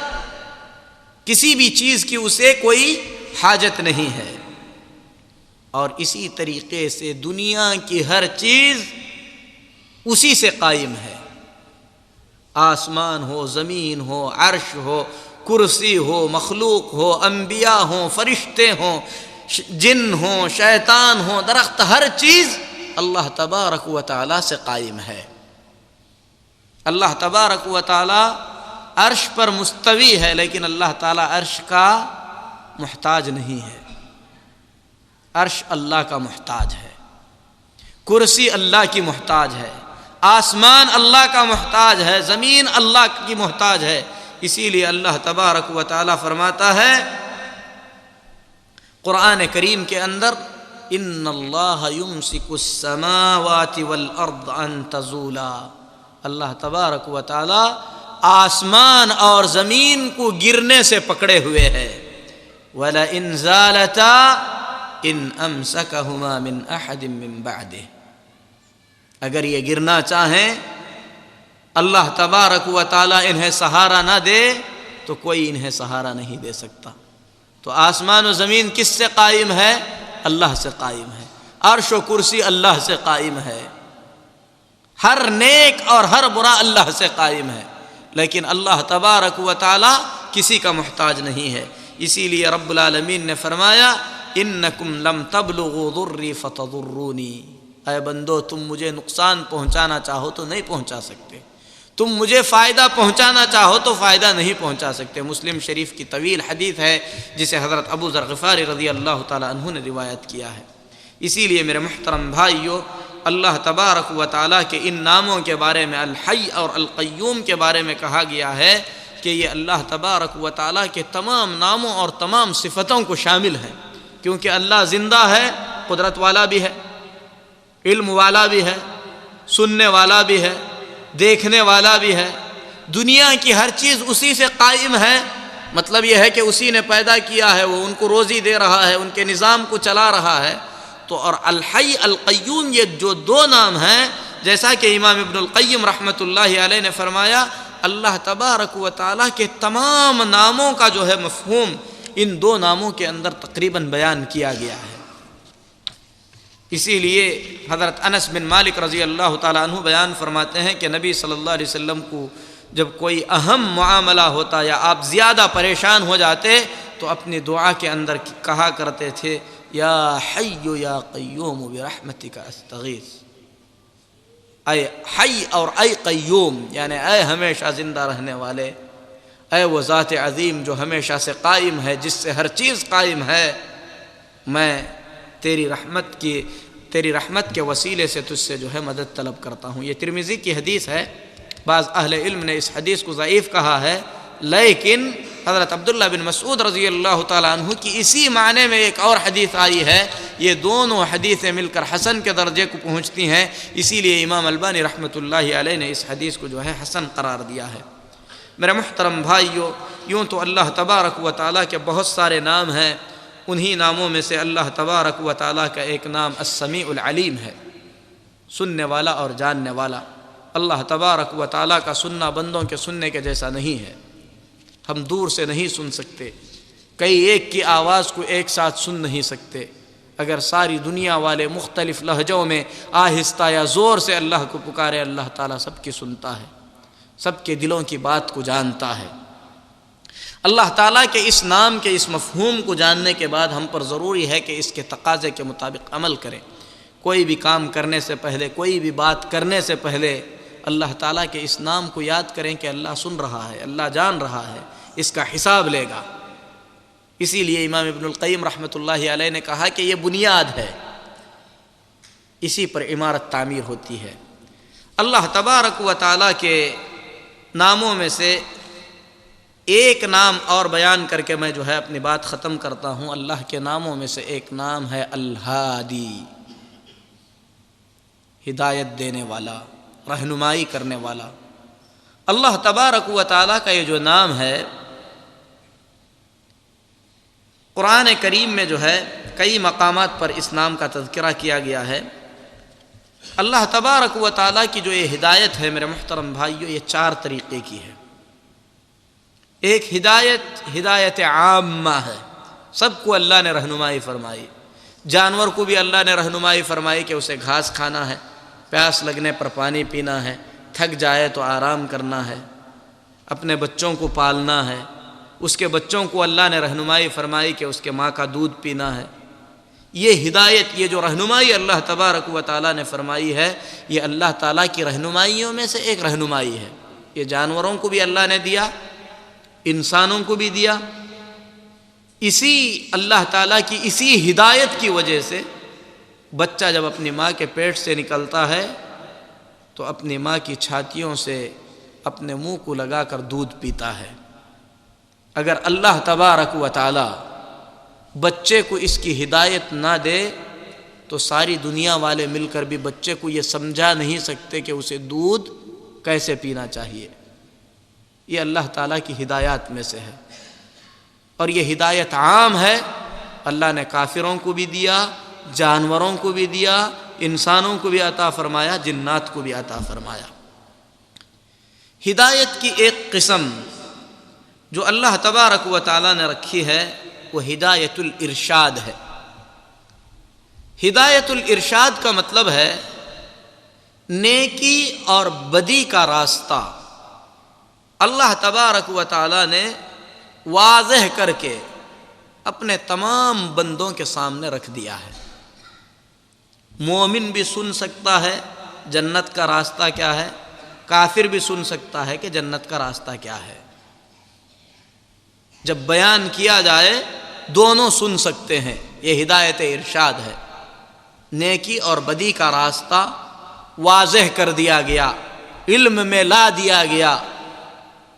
کسی بھی چیز کی اسے کوئی حاجت نہیں ہے، اور اسی طریقے سے دنیا کی ہر چیز اسی سے قائم ہے، آسمان ہو، زمین ہو، عرش ہو، کرسی ہو، مخلوق ہو، انبیاء ہوں، فرشتے ہوں، جن ہوں، شیطان ہوں، درخت، ہر چیز اللہ تبارک و تعالی سے قائم ہے۔ اللہ تبارک و تعالی عرش پر مستوی ہے، لیکن اللہ تعالی عرش کا محتاج نہیں ہے، عرش اللہ کا محتاج ہے، کرسی اللہ کی محتاج ہے، آسمان اللہ کا محتاج ہے، زمین اللہ کی محتاج ہے۔ اسی لیے اللہ تبارک و تعالی فرماتا ہے قرآن کریم کے اندر، ان اللہ یمسک السماوات والارض ان تزولا، اللہ تبارک و تعالی آسمان اور زمین کو گرنے سے پکڑے ہوئے ہے، وَلَئِنْ زَالَتَا إِنْ أَمْسَكَهُمَا مِنْ أَحَدٍ مِّن بَعْدِهِ، اگر یہ گرنا چاہیں، اللہ تبارک و تعالی انہیں سہارا نہ دے تو کوئی انہیں سہارا نہیں دے سکتا۔ تو آسمان و زمین کس سے قائم ہے؟ اللہ سے قائم ہے، عرش و کرسی اللہ سے قائم ہے، ہر نیک اور ہر برا اللہ سے قائم ہے، لیکن اللہ تبارک و تعالی کسی کا محتاج نہیں ہے۔ اسی لیے رب العالمین نے فرمایا انکم لم تبلغوا ضری فتضرونی، اے بندو تم مجھے نقصان پہنچانا چاہو تو نہیں پہنچا سکتے، تم مجھے فائدہ پہنچانا چاہو تو فائدہ نہیں پہنچا سکتے۔ مسلم شریف کی طویل حدیث ہے جسے حضرت ابو ذر غفاری رضی اللہ تعالی عنہ نے روایت کیا ہے۔ اسی لیے میرے محترم بھائیو، اللہ تبارک و تعالیٰ کے ان ناموں کے بارے میں الحی اور القیوم کے بارے میں کہا گیا ہے کہ یہ اللہ تبارک و تعالیٰ کے تمام ناموں اور تمام صفتوں کو شامل ہے، کیونکہ اللہ زندہ ہے، قدرت والا بھی ہے، علم والا بھی ہے، سننے والا بھی ہے، دیکھنے والا بھی ہے، دنیا کی ہر چیز اسی سے قائم ہے، مطلب یہ ہے کہ اسی نے پیدا کیا ہے، وہ ان کو روزی دے رہا ہے، ان کے نظام کو چلا رہا ہے۔ تو اور الحی القیوم یہ جو دو نام ہیں، جیسا کہ امام ابن القیم رحمۃ اللہ علیہ نے فرمایا، اللہ تبارک و تعالیٰ کے تمام ناموں کا جو ہے مفہوم ان دو ناموں کے اندر تقریباً بیان کیا گیا ہے۔ اسی لیے حضرت انس بن مالک رضی اللہ تعالیٰ عنہ بیان فرماتے ہیں کہ نبی صلی اللہ علیہ وسلم کو جب کوئی اہم معاملہ ہوتا یا آپ زیادہ پریشان ہو جاتے تو اپنی دعا کے اندر کہا کرتے تھے، یا حی یا قیوم برحمتک استغیث، اے حی اور اے قیوم، یعنی اے ہمیشہ زندہ رہنے والے، اے وہ ذات عظیم جو ہمیشہ سے قائم ہے، جس سے ہر چیز قائم ہے، میں تیری رحمت کے وسیلے سے تجھ سے جو ہے مدد طلب کرتا ہوں۔ یہ ترمذی کی حدیث ہے، بعض اہل علم نے اس حدیث کو ضعیف کہا ہے، لیکن حضرت عبداللہ بن مسعود رضی اللہ تعالیٰ عنہ کی اسی معنی میں ایک اور حدیث آئی ہے، یہ دونوں حدیثیں مل کر حسن کے درجے کو پہنچتی ہیں، اسی لیے امام البانی رحمۃ اللہ علیہ نے اس حدیث کو جو ہے حسن قرار دیا ہے۔ میرے محترم بھائیو، یوں تو اللہ تبارک و تعالیٰ کے بہت سارے نام ہیں، انہی ناموں میں سے اللہ تبارک و تعالیٰ کا ایک نام السمیع العلیم ہے، سننے والا اور جاننے والا۔ اللہ تبارک و تعالیٰ کا سننا بندوں کے سننے کے جیسا نہیں ہے، ہم دور سے نہیں سن سکتے، کئی ایک کی آواز کو ایک ساتھ سن نہیں سکتے، اگر ساری دنیا والے مختلف لہجوں میں آہستہ یا زور سے اللہ کو پکارے، اللہ تعالیٰ سب کی سنتا ہے، سب کے دلوں کی بات کو جانتا ہے۔ اللہ تعالیٰ کے اس نام کے اس مفہوم کو جاننے کے بعد ہم پر ضروری ہے کہ اس کے تقاضے کے مطابق عمل کریں۔ کوئی بھی کام کرنے سے پہلے، کوئی بھی بات کرنے سے پہلے اللہ تعالیٰ کے اس نام کو یاد کریں کہ اللہ سن رہا ہے، اللہ جان رہا ہے، اس کا حساب لے گا۔ اسی لیے امام ابن القیم رحمۃ اللہ علیہ نے کہا کہ یہ بنیاد ہے، اسی پر عمارت تعمیر ہوتی ہے۔ اللہ تبارک و تعالیٰ کے ناموں میں سے ایک نام اور بیان کر کے میں جو ہے اپنی بات ختم کرتا ہوں۔ اللہ کے ناموں میں سے ایک نام ہے الہادی، ہدایت دینے والا، رہنمائی کرنے والا۔ اللہ تبارک و تعالیٰ کا یہ جو نام ہے، قرآن کریم میں جو ہے کئی مقامات پر اس نام کا تذکرہ کیا گیا ہے۔ اللہ تبارک و تعالیٰ کی جو یہ ہدایت ہے میرے محترم بھائیو، یہ 4 طریقے کی ہے۔ ایک ہدایت عامہ ہے، سب کو اللہ نے رہنمائی فرمائی۔ جانور کو بھی اللہ نے رہنمائی فرمائی کہ اسے گھاس کھانا ہے، پیاس لگنے پر پانی پینا ہے، تھک جائے تو آرام کرنا ہے، اپنے بچوں کو پالنا ہے۔ اس کے بچوں کو اللہ نے رہنمائی فرمائی کہ اس کے ماں کا دودھ پینا ہے۔ یہ ہدایت، یہ جو رہنمائی اللہ تبارک و تعالیٰ نے فرمائی ہے، یہ اللہ تعالیٰ کی رہنمائیوں میں سے ایک رہنمائی ہے۔ یہ جانوروں کو بھی اللہ نے دیا، انسانوں کو بھی دیا۔ اسی اللہ تعالیٰ کی اسی ہدایت کی وجہ سے بچہ جب اپنی ماں کے پیٹ سے نکلتا ہے تو اپنی ماں کی چھاتیوں سے اپنے منہ کو لگا کر دودھ پیتا ہے۔ اگر اللہ تبارک و تعالیٰ بچے کو اس کی ہدایت نہ دے تو ساری دنیا والے مل کر بھی بچے کو یہ سمجھا نہیں سکتے کہ اسے دودھ کیسے پینا چاہیے۔ یہ اللہ تعالیٰ کی ہدایات میں سے ہے، اور یہ ہدایت عام ہے۔ اللہ نے کافروں کو بھی دیا، جانوروں کو بھی دیا، انسانوں کو بھی عطا فرمایا، جنات کو بھی عطا فرمایا۔ ہدایت کی ایک قسم جو اللہ تبارک و تعالیٰ نے رکھی ہے وہ ہدایت الارشاد ہے۔ ہدایت الارشاد کا مطلب ہے نیکی اور بدی کا راستہ اللہ تبارک و تعالیٰ نے واضح کر کے اپنے تمام بندوں کے سامنے رکھ دیا ہے۔ مومن بھی سن سکتا ہے جنت کا راستہ کیا ہے، کافر بھی سن سکتا ہے کہ جنت کا راستہ کیا ہے۔ جب بیان کیا جائے دونوں سن سکتے ہیں، یہ ہدایت ارشاد ہے۔ نیکی اور بدی کا راستہ واضح کر دیا گیا، علم میں لا دیا گیا۔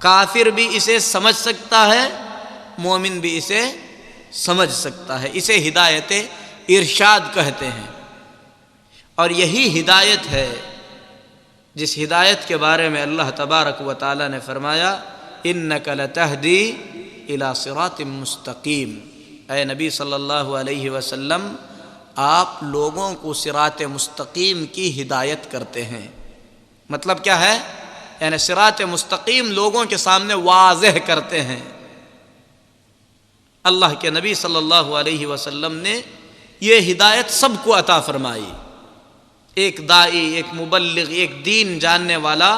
کافر بھی اسے سمجھ سکتا ہے، مومن بھی اسے سمجھ سکتا ہے۔ اسے ہدایت ارشاد کہتے ہیں، اور یہی ہدایت ہے جس ہدایت کے بارے میں اللہ تبارک و تعالیٰ نے فرمایا اِنَّكَ لَتَهْدِي إِلَى صِرَاطٍ مُسْتَقِيمٍ۔ اے نبی صلی اللہ علیہ وسلم، آپ لوگوں کو صراط مستقیم کی ہدایت کرتے ہیں۔ مطلب کیا ہے؟ یعنی صراط مستقیم لوگوں کے سامنے واضح کرتے ہیں۔ اللہ کے نبی صلی اللہ علیہ وسلم نے یہ ہدایت سب کو عطا فرمائی۔ ایک داعی، ایک مبلغ، ایک دین جاننے والا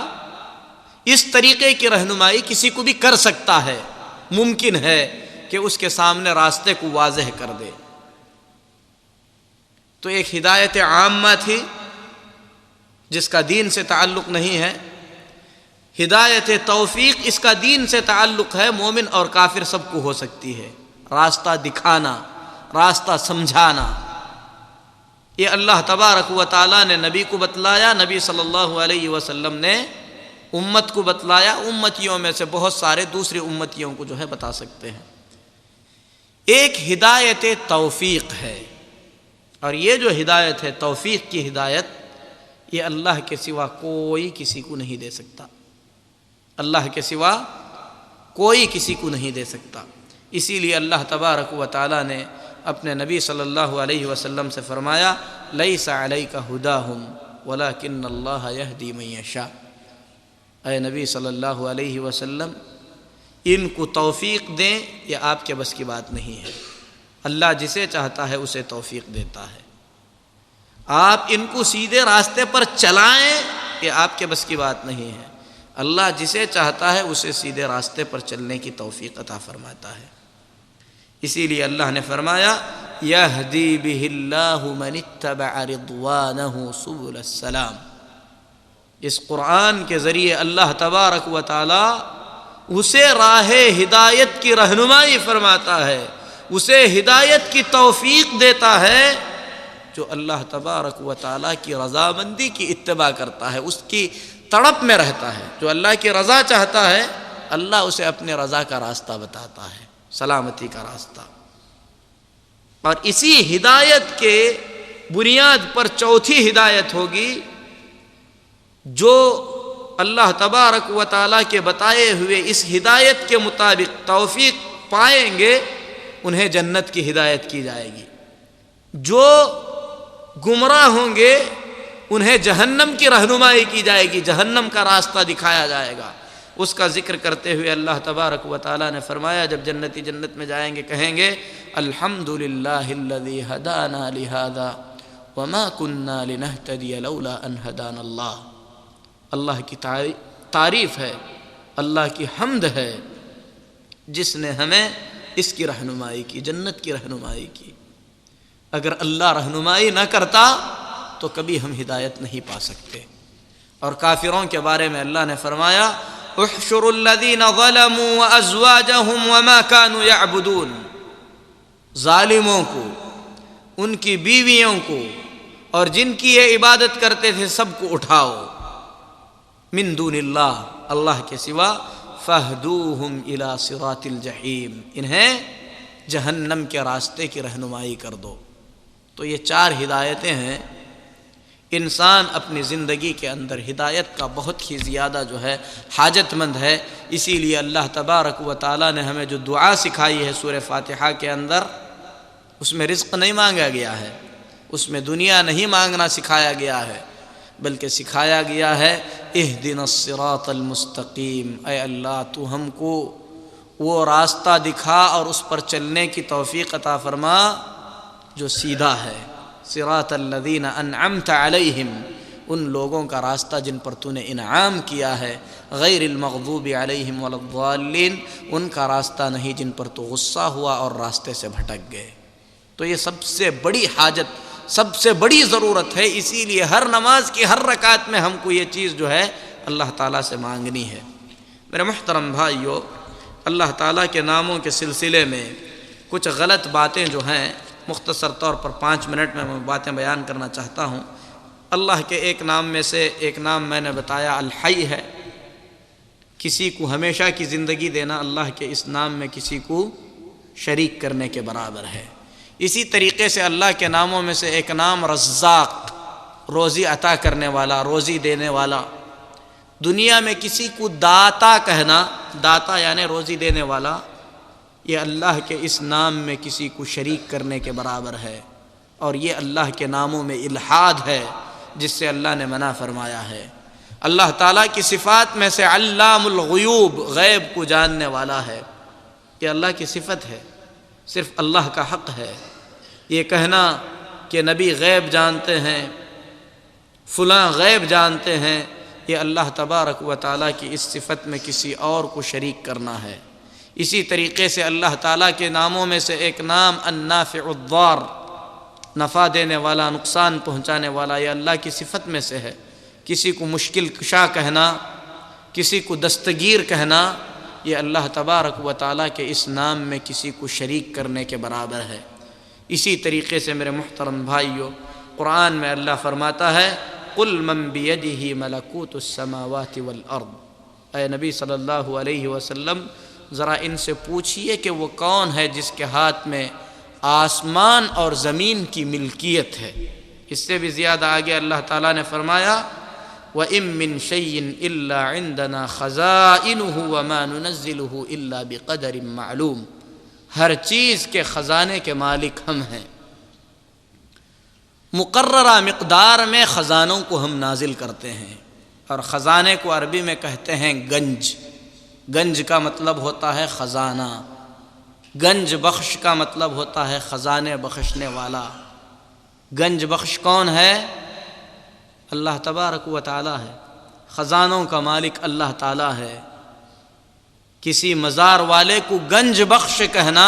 اس طریقے کی رہنمائی کسی کو بھی کر سکتا ہے، ممکن ہے کہ اس کے سامنے راستے کو واضح کر دے۔ تو ایک ہدایت عامہ تھی جس کا دین سے تعلق نہیں ہے۔ ہدایت توفیق، اس کا دین سے تعلق ہے، مومن اور کافر سب کو ہو سکتی ہے۔ راستہ دکھانا، راستہ سمجھانا، یہ اللہ تبارک و تعالیٰ نے نبی کو بتلایا، نبی صلی اللہ علیہ وسلم نے امت کو بتلایا، امتیوں میں سے بہت سارے دوسری امتیوں کو جو ہے بتا سکتے ہیں۔ ایک ہدایت توفیق ہے، اور یہ جو ہدایت ہے توفیق کی ہدایت، یہ اللہ کے سوا کوئی کسی کو نہیں دے سکتا۔ اللہ کے سوا کوئی کسی کو نہیں دے سکتا۔ اسی لیے اللہ تبارک و تعالیٰ نے اپنے نبی صلی اللہ علیہ وسلم سے فرمایا لیس علیک ھداھم ولکن اللہ یہدی من یشاء۔ اے نبی صلی اللہ علیہ وسلم، ان کو توفیق دیں یہ آپ کے بس کی بات نہیں ہے۔ اللہ جسے چاہتا ہے اسے توفیق دیتا ہے۔ آپ ان کو سیدھے راستے پر چلائیں یہ آپ کے بس کی بات نہیں ہے۔ اللہ جسے چاہتا ہے اسے سیدھے راستے پر چلنے کی توفیق عطا فرماتا ہے۔ اسی لیے اللہ نے فرمایا یہدی بہ اللہ من اتبع رضوانہ سبل السلام۔ اس قرآن کے ذریعے اللہ تبارک و تعالی اسے راہ ہدایت کی رہنمائی فرماتا ہے، اسے ہدایت کی توفیق دیتا ہے جو اللہ تبارک و تعالی کی رضامندی کی اتباع کرتا ہے، اس کی تڑپ میں رہتا ہے۔ جو اللہ کی رضا چاہتا ہے اللہ اسے اپنے رضا کا راستہ بتاتا ہے، سلامتی کا راستہ۔ اور اسی ہدایت کے بنیاد پر چوتھی ہدایت ہوگی، جو اللہ تبارک و تعالیٰ کے بتائے ہوئے اس ہدایت کے مطابق توفیق پائیں گے انہیں جنت کی ہدایت کی جائے گی۔ جو گمراہ ہوں گے انہیں جہنم کی رہنمائی کی جائے گی، جہنم کا راستہ دکھایا جائے گا۔ اس کا ذکر کرتے ہوئے اللہ تبارک و تعالیٰ نے فرمایا، جب جنتی جنت میں جائیں گے کہیں گے الحمدللہ الذی ہدانا لہذا وما کننا لنہتدی لولا ان ہدانا اللہ۔ اللہ کی تعریف ہے، اللہ کی حمد ہے جس نے ہمیں اس کی رہنمائی کی، جنت کی رہنمائی کی۔ اگر اللہ رہنمائی نہ کرتا تو کبھی ہم ہدایت نہیں پا سکتے۔ اور کافروں کے بارے میں اللہ نے فرمایا احشروا الذین ظلموا وازواجہم وما كانوا یعبدون، ظالموں کو، ان کی بیویوں کو اور جن کی یہ عبادت کرتے تھے سب کو اٹھاؤ، من دون اللہ، اللہ کے سوا، فاہدوہم الی صراط الجحیم، انہیں جہنم کے راستے کی رہنمائی کر دو۔ تو یہ 4 ہدایتیں ہیں۔ انسان اپنی زندگی کے اندر ہدایت کا بہت ہی زیادہ جو ہے حاجت مند ہے۔ اسی لیے اللہ تبارک و تعالیٰ نے ہمیں جو دعا سکھائی ہے سورہ فاتحہ کے اندر، اس میں رزق نہیں مانگا گیا ہے، اس میں دنیا نہیں مانگنا سکھایا گیا ہے، بلکہ سکھایا گیا ہے اہدنا الصراط المستقیم، اے اللہ تو ہم کو وہ راستہ دکھا اور اس پر چلنے کی توفیق عطا فرما جو سیدھا ہے۔ صراط الذین انعمت علیہم، ان لوگوں کا راستہ جن پر تو نے انعام کیا ہے، غیر المغضوب علیہم ولا الضالین، ان کا راستہ نہیں جن پر تو غصہ ہوا اور راستے سے بھٹک گئے۔ تو یہ سب سے بڑی حاجت، سب سے بڑی ضرورت ہے، اسی لیے ہر نماز کی ہر رکعت میں ہم کو یہ چیز جو ہے اللہ تعالیٰ سے مانگنی ہے۔ میرے محترم بھائیو، اللہ تعالیٰ کے ناموں کے سلسلے میں کچھ غلط باتیں جو ہیں، مختصر طور پر 5 منٹ میں باتیں بیان کرنا چاہتا ہوں۔ اللہ کے ایک نام میں سے ایک نام میں نے بتایا الحی ہے، کسی کو ہمیشہ کی زندگی دینا اللہ کے اس نام میں کسی کو شریک کرنے کے برابر ہے۔ اسی طریقے سے اللہ کے ناموں میں سے ایک نام رزاق، روزی عطا کرنے والا، روزی دینے والا۔ دنیا میں کسی کو داتا کہنا، داتا یعنی روزی دینے والا، یہ اللہ کے اس نام میں کسی کو شریک کرنے کے برابر ہے، اور یہ اللہ کے ناموں میں الحاد ہے جس سے اللہ نے منع فرمایا ہے۔ اللہ تعالیٰ کی صفات میں سے علام الغیوب، غیب کو جاننے والا ہے، یہ اللہ کی صفت ہے، صرف اللہ کا حق ہے۔ یہ کہنا کہ نبی غیب جانتے ہیں، فلاں غیب جانتے ہیں، یہ اللہ تبارک و تعالیٰ کی اس صفت میں کسی اور کو شریک کرنا ہے۔ اسی طریقے سے اللہ تعالیٰ کے ناموں میں سے ایک نام النافع الضار، نفع دینے والا، نقصان پہنچانے والا، یہ اللہ کی صفت میں سے ہے۔ کسی کو مشکل کشا کہنا، کسی کو دستگیر کہنا، یہ اللہ تبارک و تعالیٰ کے اس نام میں کسی کو شریک کرنے کے برابر ہے۔ اسی طریقے سے میرے محترم بھائیو، قرآن میں اللہ فرماتا ہے قل من بیدہ ملکوت السماوات والارض، اے نبی صلی اللہ علیہ وسلم ذرا ان سے پوچھئے کہ وہ کون ہے جس کے ہاتھ میں آسمان اور زمین کی ملکیت ہے۔ اس سے بھی زیادہ آگے اللہ تعالیٰ نے فرمایا وَإِن مِّن شَيْءٍ إِلَّا عِندَنَا خَزَائِنُهُ وَمَا نُنَزِّلُهُ إِلَّا بِقَدَرٍ معلوم، ہر چیز کے خزانے کے مالک ہم ہیں، مقررہ مقدار میں خزانوں کو ہم نازل کرتے ہیں۔ اور خزانے کو عربی میں کہتے ہیں گنج، گنج کا مطلب ہوتا ہے خزانہ، گنج بخش کا مطلب ہوتا ہے خزانے بخشنے والا۔ گنج بخش کون ہے؟ اللہ تبارک و تعالی ہے، خزانوں کا مالک اللہ تعالی ہے۔ کسی مزار والے کو گنج بخش کہنا،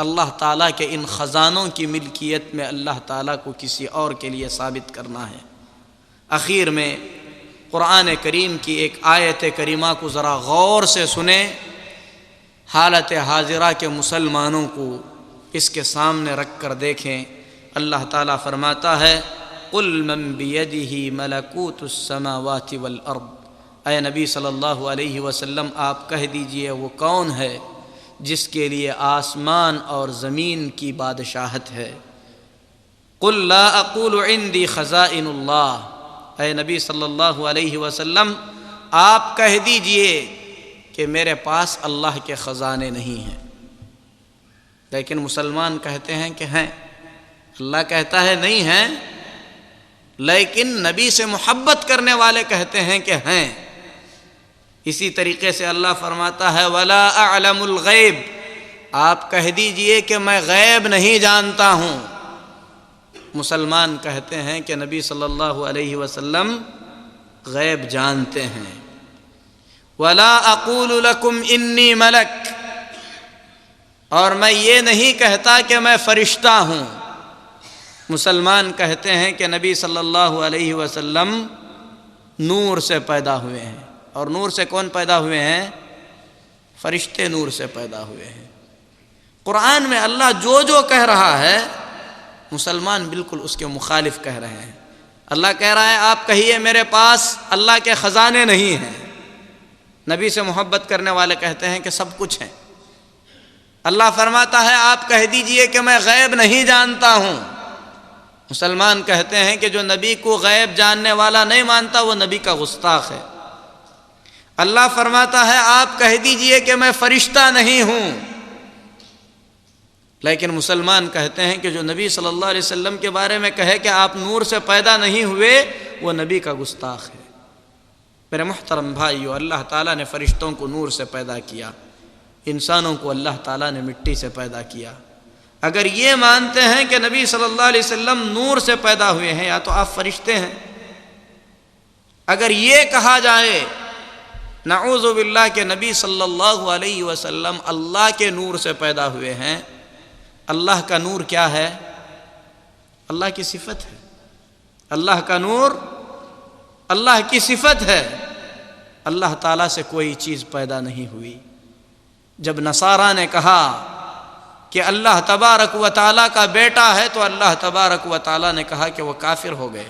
اللہ تعالیٰ کے ان خزانوں کی ملکیت میں اللہ تعالیٰ کو کسی اور کے لیے ثابت کرنا ہے۔ اخیر میں قرآن کریم کی ایک آیت کریمہ کو ذرا غور سے سنیں، حالت حاضرہ کے مسلمانوں کو اس کے سامنے رکھ کر دیکھیں۔ اللہ تعالیٰ فرماتا ہے قل من بیدہ ملکوت السماوات والارض، اے نبی صلی اللہ علیہ وسلم آپ کہہ دیجئے وہ کون ہے جس کے لیے آسمان اور زمین کی بادشاہت ہے۔ قل لا اقول عندی خزائن اللہ، اے نبی صلی اللہ علیہ وسلم آپ کہہ دیجئے کہ میرے پاس اللہ کے خزانے نہیں ہیں۔ لیکن مسلمان کہتے ہیں کہ ہیں، اللہ کہتا ہے نہیں ہیں، لیکن نبی سے محبت کرنے والے کہتے ہیں کہ ہیں۔ اسی طریقے سے اللہ فرماتا ہے وَلَا أَعْلَمُ الْغَيْبِ، آپ کہہ دیجئے کہ میں غیب نہیں جانتا ہوں۔ مسلمان کہتے ہیں کہ نبی صلی اللہ علیہ وسلم غیب جانتے ہیں۔ وَلَا أَقُولُ لَكُمْ إِنِّي مَلَكٌ، اور میں یہ نہیں کہتا کہ میں فرشتہ ہوں۔ مسلمان کہتے ہیں کہ نبی صلی اللہ علیہ وسلم نور سے پیدا ہوئے ہیں، اور نور سے کون پیدا ہوئے ہیں؟ فرشتے نور سے پیدا ہوئے ہیں۔ قرآن میں اللہ جو جو کہہ رہا ہے مسلمان بالکل اس کے مخالف کہہ رہے ہیں۔ اللہ کہہ رہا ہے آپ کہیے میرے پاس اللہ کے خزانے نہیں ہیں۔ نبی سے محبت کرنے والے کہتے ہیں کہ سب کچھ ہیں۔ اللہ فرماتا ہے آپ کہہ دیجئے کہ میں غیب نہیں جانتا ہوں۔ مسلمان کہتے ہیں کہ جو نبی کو غیب جاننے والا نہیں مانتا وہ نبی کا گستاخ ہے۔ اللہ فرماتا ہے آپ کہہ دیجئے کہ میں فرشتہ نہیں ہوں، لیکن مسلمان کہتے ہیں کہ جو نبی صلی اللہ علیہ وسلم کے بارے میں کہے کہ آپ نور سے پیدا نہیں ہوئے وہ نبی کا گستاخ ہے۔ میرے محترم بھائیو، اللہ تعالیٰ نے فرشتوں کو نور سے پیدا کیا، انسانوں کو اللہ تعالیٰ نے مٹی سے پیدا کیا۔ اگر یہ مانتے ہیں کہ نبی صلی اللہ علیہ وسلم نور سے پیدا ہوئے ہیں یا تو آپ فرشتے ہیں۔ اگر یہ کہا جائے نعوذ باللہ کہ نبی صلی اللہ علیہ وسلم اللہ کے نور سے پیدا ہوئے ہیں، اللہ کا نور کیا ہے؟ اللہ کی صفت ہے۔ اللہ کا نور اللہ کی صفت ہے۔ اللہ تعالیٰ سے کوئی چیز پیدا نہیں ہوئی۔ جب نصارہ نے کہا کہ اللہ تبارک و تعالیٰ کا بیٹا ہے تو اللہ تبارک و تعالیٰ نے کہا کہ وہ کافر ہو گئے۔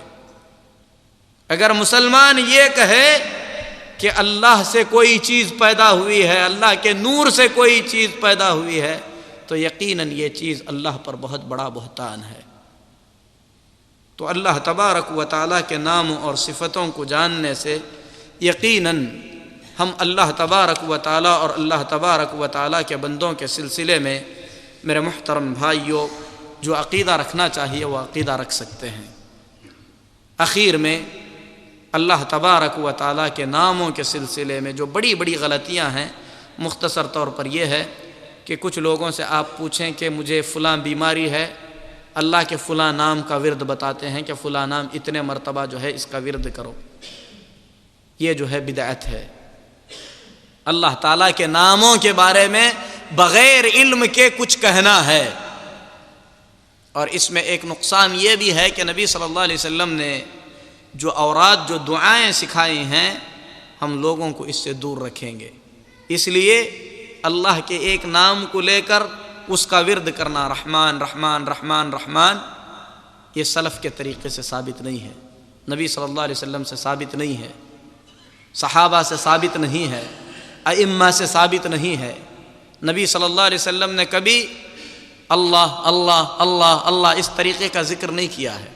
اگر مسلمان یہ کہے کہ اللہ سے کوئی چیز پیدا ہوئی ہے، اللہ کے نور سے کوئی چیز پیدا ہوئی ہے، تو یقیناً یہ چیز اللہ پر بہت بڑا بہتان ہے۔ تو اللہ تبارک و تعالیٰ کے ناموں اور صفتوں کو جاننے سے یقیناً ہم اللہ تبارک و تعالیٰ اور اللہ تبارک و تعالیٰ کے بندوں کے سلسلے میں میرے محترم بھائیوں جو عقیدہ رکھنا چاہیے وہ عقیدہ رکھ سکتے ہیں۔ اخیر میں اللہ تبارک و تعالیٰ کے ناموں کے سلسلے میں جو بڑی بڑی غلطیاں ہیں، مختصر طور پر یہ ہے کہ کچھ لوگوں سے آپ پوچھیں کہ مجھے فلاں بیماری ہے، اللہ کے فلاں نام کا ورد بتاتے ہیں کہ فلاں نام اتنے مرتبہ جو ہے اس کا ورد کرو، یہ جو ہے بدعت ہے۔ اللہ تعالیٰ کے ناموں کے بارے میں بغیر علم کے کچھ کہنا ہے، اور اس میں ایک نقصان یہ بھی ہے کہ نبی صلی اللہ علیہ وسلم نے جو اوراد جو دعائیں سکھائی ہیں ہم لوگوں کو اس سے دور رکھیں گے۔ اس لیے اللہ کے ایک نام کو لے کر اس کا ورد کرنا رحمان رحمان رحمان رحمان، یہ سلف کے طریقے سے ثابت نہیں ہے، نبی صلی اللہ علیہ وسلم سے ثابت نہیں ہے، صحابہ سے ثابت نہیں ہے، ائمہ سے ثابت نہیں ہے۔ نبی صلی اللہ علیہ وسلم نے کبھی اللہ اللہ اللہ اللہ اس طریقے کا ذکر نہیں کیا ہے۔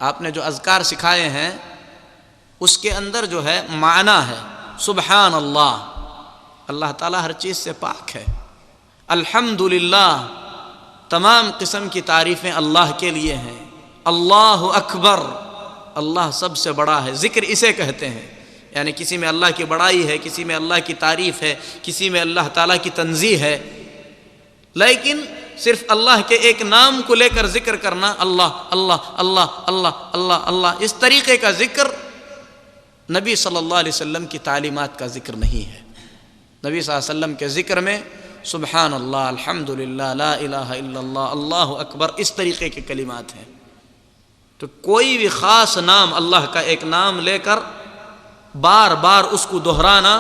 آپ نے جو اذکار سکھائے ہیں اس کے اندر جو ہے معنی ہے سبحان اللہ، اللہ تعالیٰ ہر چیز سے پاک ہے، الحمدللہ تمام قسم کی تعریفیں اللہ کے لیے ہیں، اللہ اکبر اللہ سب سے بڑا ہے، ذکر اسے کہتے ہیں، یعنی کسی میں اللہ کی بڑائی ہے، کسی میں اللہ کی تعریف ہے، کسی میں اللہ تعالیٰ کی تنزیہ ہے۔ لیکن صرف اللہ کے ایک نام کو لے کر ذکر کرنا اللہ اللہ اللہ اللہ اللہ اللہ، اس طریقے کا ذکر نبی صلی اللہ علیہ وسلم کی تعلیمات کا ذکر نہیں ہے۔ نبی صلی اللہ علیہ وسلم کے ذکر میں سبحان اللہ، الحمدللہ، لا الہ الا اللہ، اللہ اکبر، اس طریقے کے کلمات ہیں۔ تو کوئی بھی خاص نام اللہ کا ایک نام لے کر بار بار اس کو دہرانا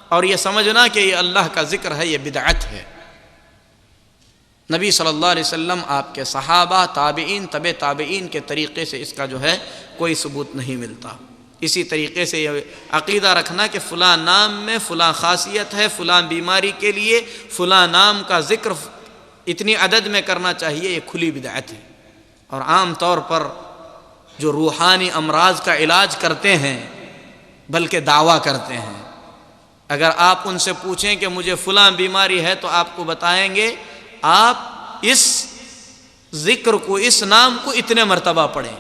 اور یہ سمجھنا کہ یہ اللہ کا ذکر ہے، یہ بدعت ہے۔ نبی صلی اللہ علیہ وسلم، آپ کے صحابہ، تابعین، تبع تابعین کے طریقے سے اس کا جو ہے کوئی ثبوت نہیں ملتا۔ اسی طریقے سے یہ عقیدہ رکھنا کہ فلاں نام میں فلاں خاصیت ہے، فلاں بیماری کے لیے فلاں نام کا ذکر اتنی عدد میں کرنا چاہیے، یہ کھلی بدعت ہے۔ اور عام طور پر جو روحانی امراض کا علاج کرتے ہیں بلکہ دعویٰ کرتے ہیں، اگر آپ ان سے پوچھیں کہ مجھے فلاں بیماری ہے تو آپ کو بتائیں گے آپ اس ذکر کو، اس نام کو اتنے مرتبہ پڑھیں۔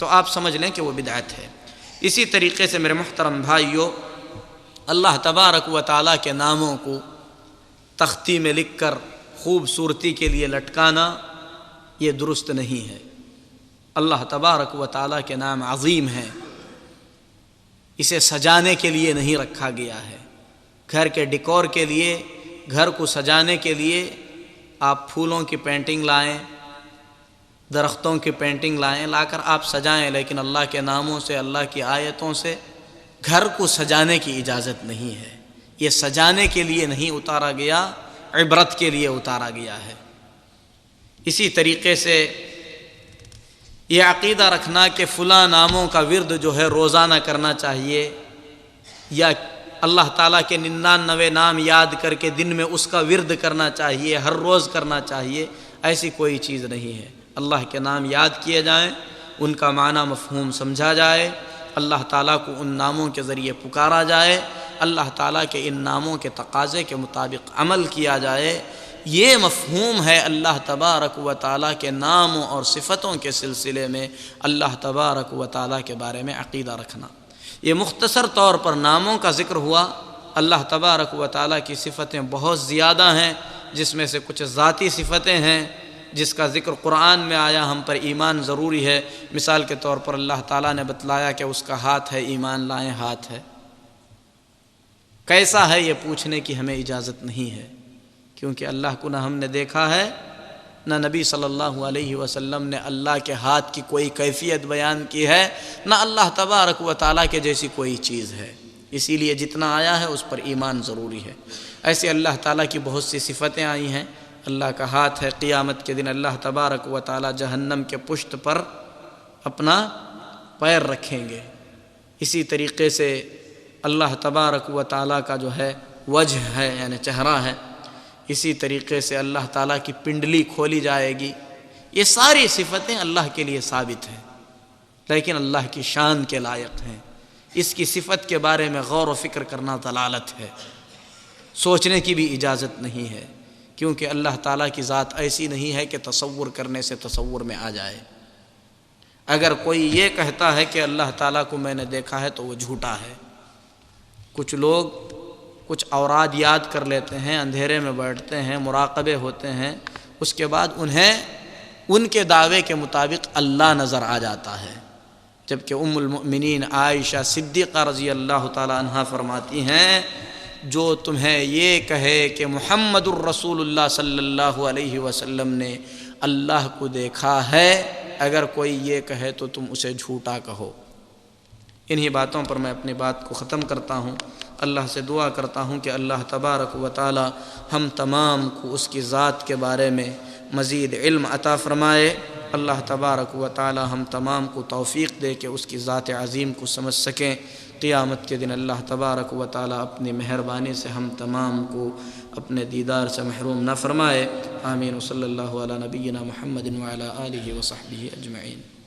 تو آپ سمجھ لیں کہ وہ بدعت ہے۔ اسی طریقے سے میرے محترم بھائیوں، اللہ تبارک و تعالیٰ کے ناموں کو تختی میں لکھ کر خوبصورتی کے لیے لٹکانا یہ درست نہیں ہے۔ اللہ تبارک و تعالیٰ کے نام عظیم ہیں، اسے سجانے کے لیے نہیں رکھا گیا ہے۔ گھر کے ڈیکور کے لیے، گھر کو سجانے کے لیے آپ پھولوں کی پینٹنگ لائیں، درختوں کی پینٹنگ لائیں، لا کر آپ سجائیں، لیکن اللہ کے ناموں سے، اللہ کی آیتوں سے گھر کو سجانے کی اجازت نہیں ہے۔ یہ سجانے کے لیے نہیں اتارا گیا، عبرت کے لیے اتارا گیا ہے۔ اسی طریقے سے یہ عقیدہ رکھنا کہ فلاں ناموں کا ورد جو ہے روزانہ کرنا چاہیے، یا اللہ تعالیٰ کے 99 نام یاد کر کے دن میں اس کا ورد کرنا چاہیے، ہر روز کرنا چاہیے، ایسی کوئی چیز نہیں ہے۔ اللہ کے نام یاد کیے جائیں، ان کا معنی مفہوم سمجھا جائے، اللہ تعالیٰ کو ان ناموں کے ذریعے پکارا جائے، اللہ تعالیٰ کے ان ناموں کے تقاضے کے مطابق عمل کیا جائے۔ یہ مفہوم ہے اللہ تبارک و تعالیٰ کے ناموں اور صفتوں کے سلسلے میں اللہ تبارک و تعالیٰ کے بارے میں عقیدہ رکھنا۔ یہ مختصر طور پر ناموں کا ذکر ہوا۔ اللہ تبارک و تعالیٰ کی صفتیں بہت زیادہ ہیں، جس میں سے کچھ ذاتی صفتیں ہیں جس کا ذکر قرآن میں آیا، ہم پر ایمان ضروری ہے۔ مثال کے طور پر اللہ تعالیٰ نے بتلایا کہ اس کا ہاتھ ہے، ایمان لائیں ہاتھ ہے۔ کیسا ہے یہ پوچھنے کی ہمیں اجازت نہیں ہے، کیونکہ اللہ کو نہ ہم نے دیکھا ہے، نہ نبی صلی اللہ علیہ وسلم نے اللہ کے ہاتھ کی کوئی کیفیت بیان کی ہے، نہ اللہ تبارک و تعالیٰ کے جیسی کوئی چیز ہے۔ اسی لیے جتنا آیا ہے اس پر ایمان ضروری ہے۔ ایسے اللہ تعالیٰ کی بہت سی صفتیں آئی ہیں۔ اللہ کا ہاتھ ہے، قیامت کے دن اللہ تبارک و تعالیٰ جہنم کے پشت پر اپنا پیر رکھیں گے۔ اسی طریقے سے اللہ تبارک و تعالیٰ کا جو ہے وجہ ہے، یعنی چہرہ ہے۔ اسی طریقے سے اللہ تعالیٰ کی پنڈلی کھولی جائے گی۔ یہ ساری صفتیں اللہ کے لیے ثابت ہیں، لیکن اللہ کی شان کے لائق ہیں۔ اس کی صفت کے بارے میں غور و فکر کرنا ضلالت ہے، سوچنے کی بھی اجازت نہیں ہے، کیونکہ اللہ تعالیٰ کی ذات ایسی نہیں ہے کہ تصور کرنے سے تصور میں آ جائے۔ اگر کوئی یہ کہتا ہے کہ اللہ تعالیٰ کو میں نے دیکھا ہے تو وہ جھوٹا ہے۔ کچھ لوگ کچھ اوراد یاد کر لیتے ہیں، اندھیرے میں بیٹھتے ہیں، مراقبے ہوتے ہیں، اس کے بعد انہیں ان کے دعوے کے مطابق اللہ نظر آ جاتا ہے، جبکہ ام المؤمنین عائشہ صدیقہ رضی اللہ تعالی عنہا فرماتی ہیں، جو تمہیں یہ کہے کہ محمد الرسول اللہ صلی اللہ علیہ وسلم نے اللہ کو دیکھا ہے، اگر کوئی یہ کہے تو تم اسے جھوٹا کہو۔ انہی باتوں پر میں اپنی بات کو ختم کرتا ہوں۔ اللہ سے دعا کرتا ہوں کہ اللہ تبارک و تعالی ہم تمام کو اس کی ذات کے بارے میں مزید علم عطا فرمائے۔ اللہ تبارک و تعالی ہم تمام کو توفیق دے کہ اس کی ذات عظیم کو سمجھ سکیں۔ قیامت کے دن اللہ تبارک و تعالی اپنی مہربانی سے ہم تمام کو اپنے دیدار سے محروم نہ فرمائے۔ آمین۔ صلی اللہ علی نبینا محمد وعلی آلہ وصحبہ اجمعین۔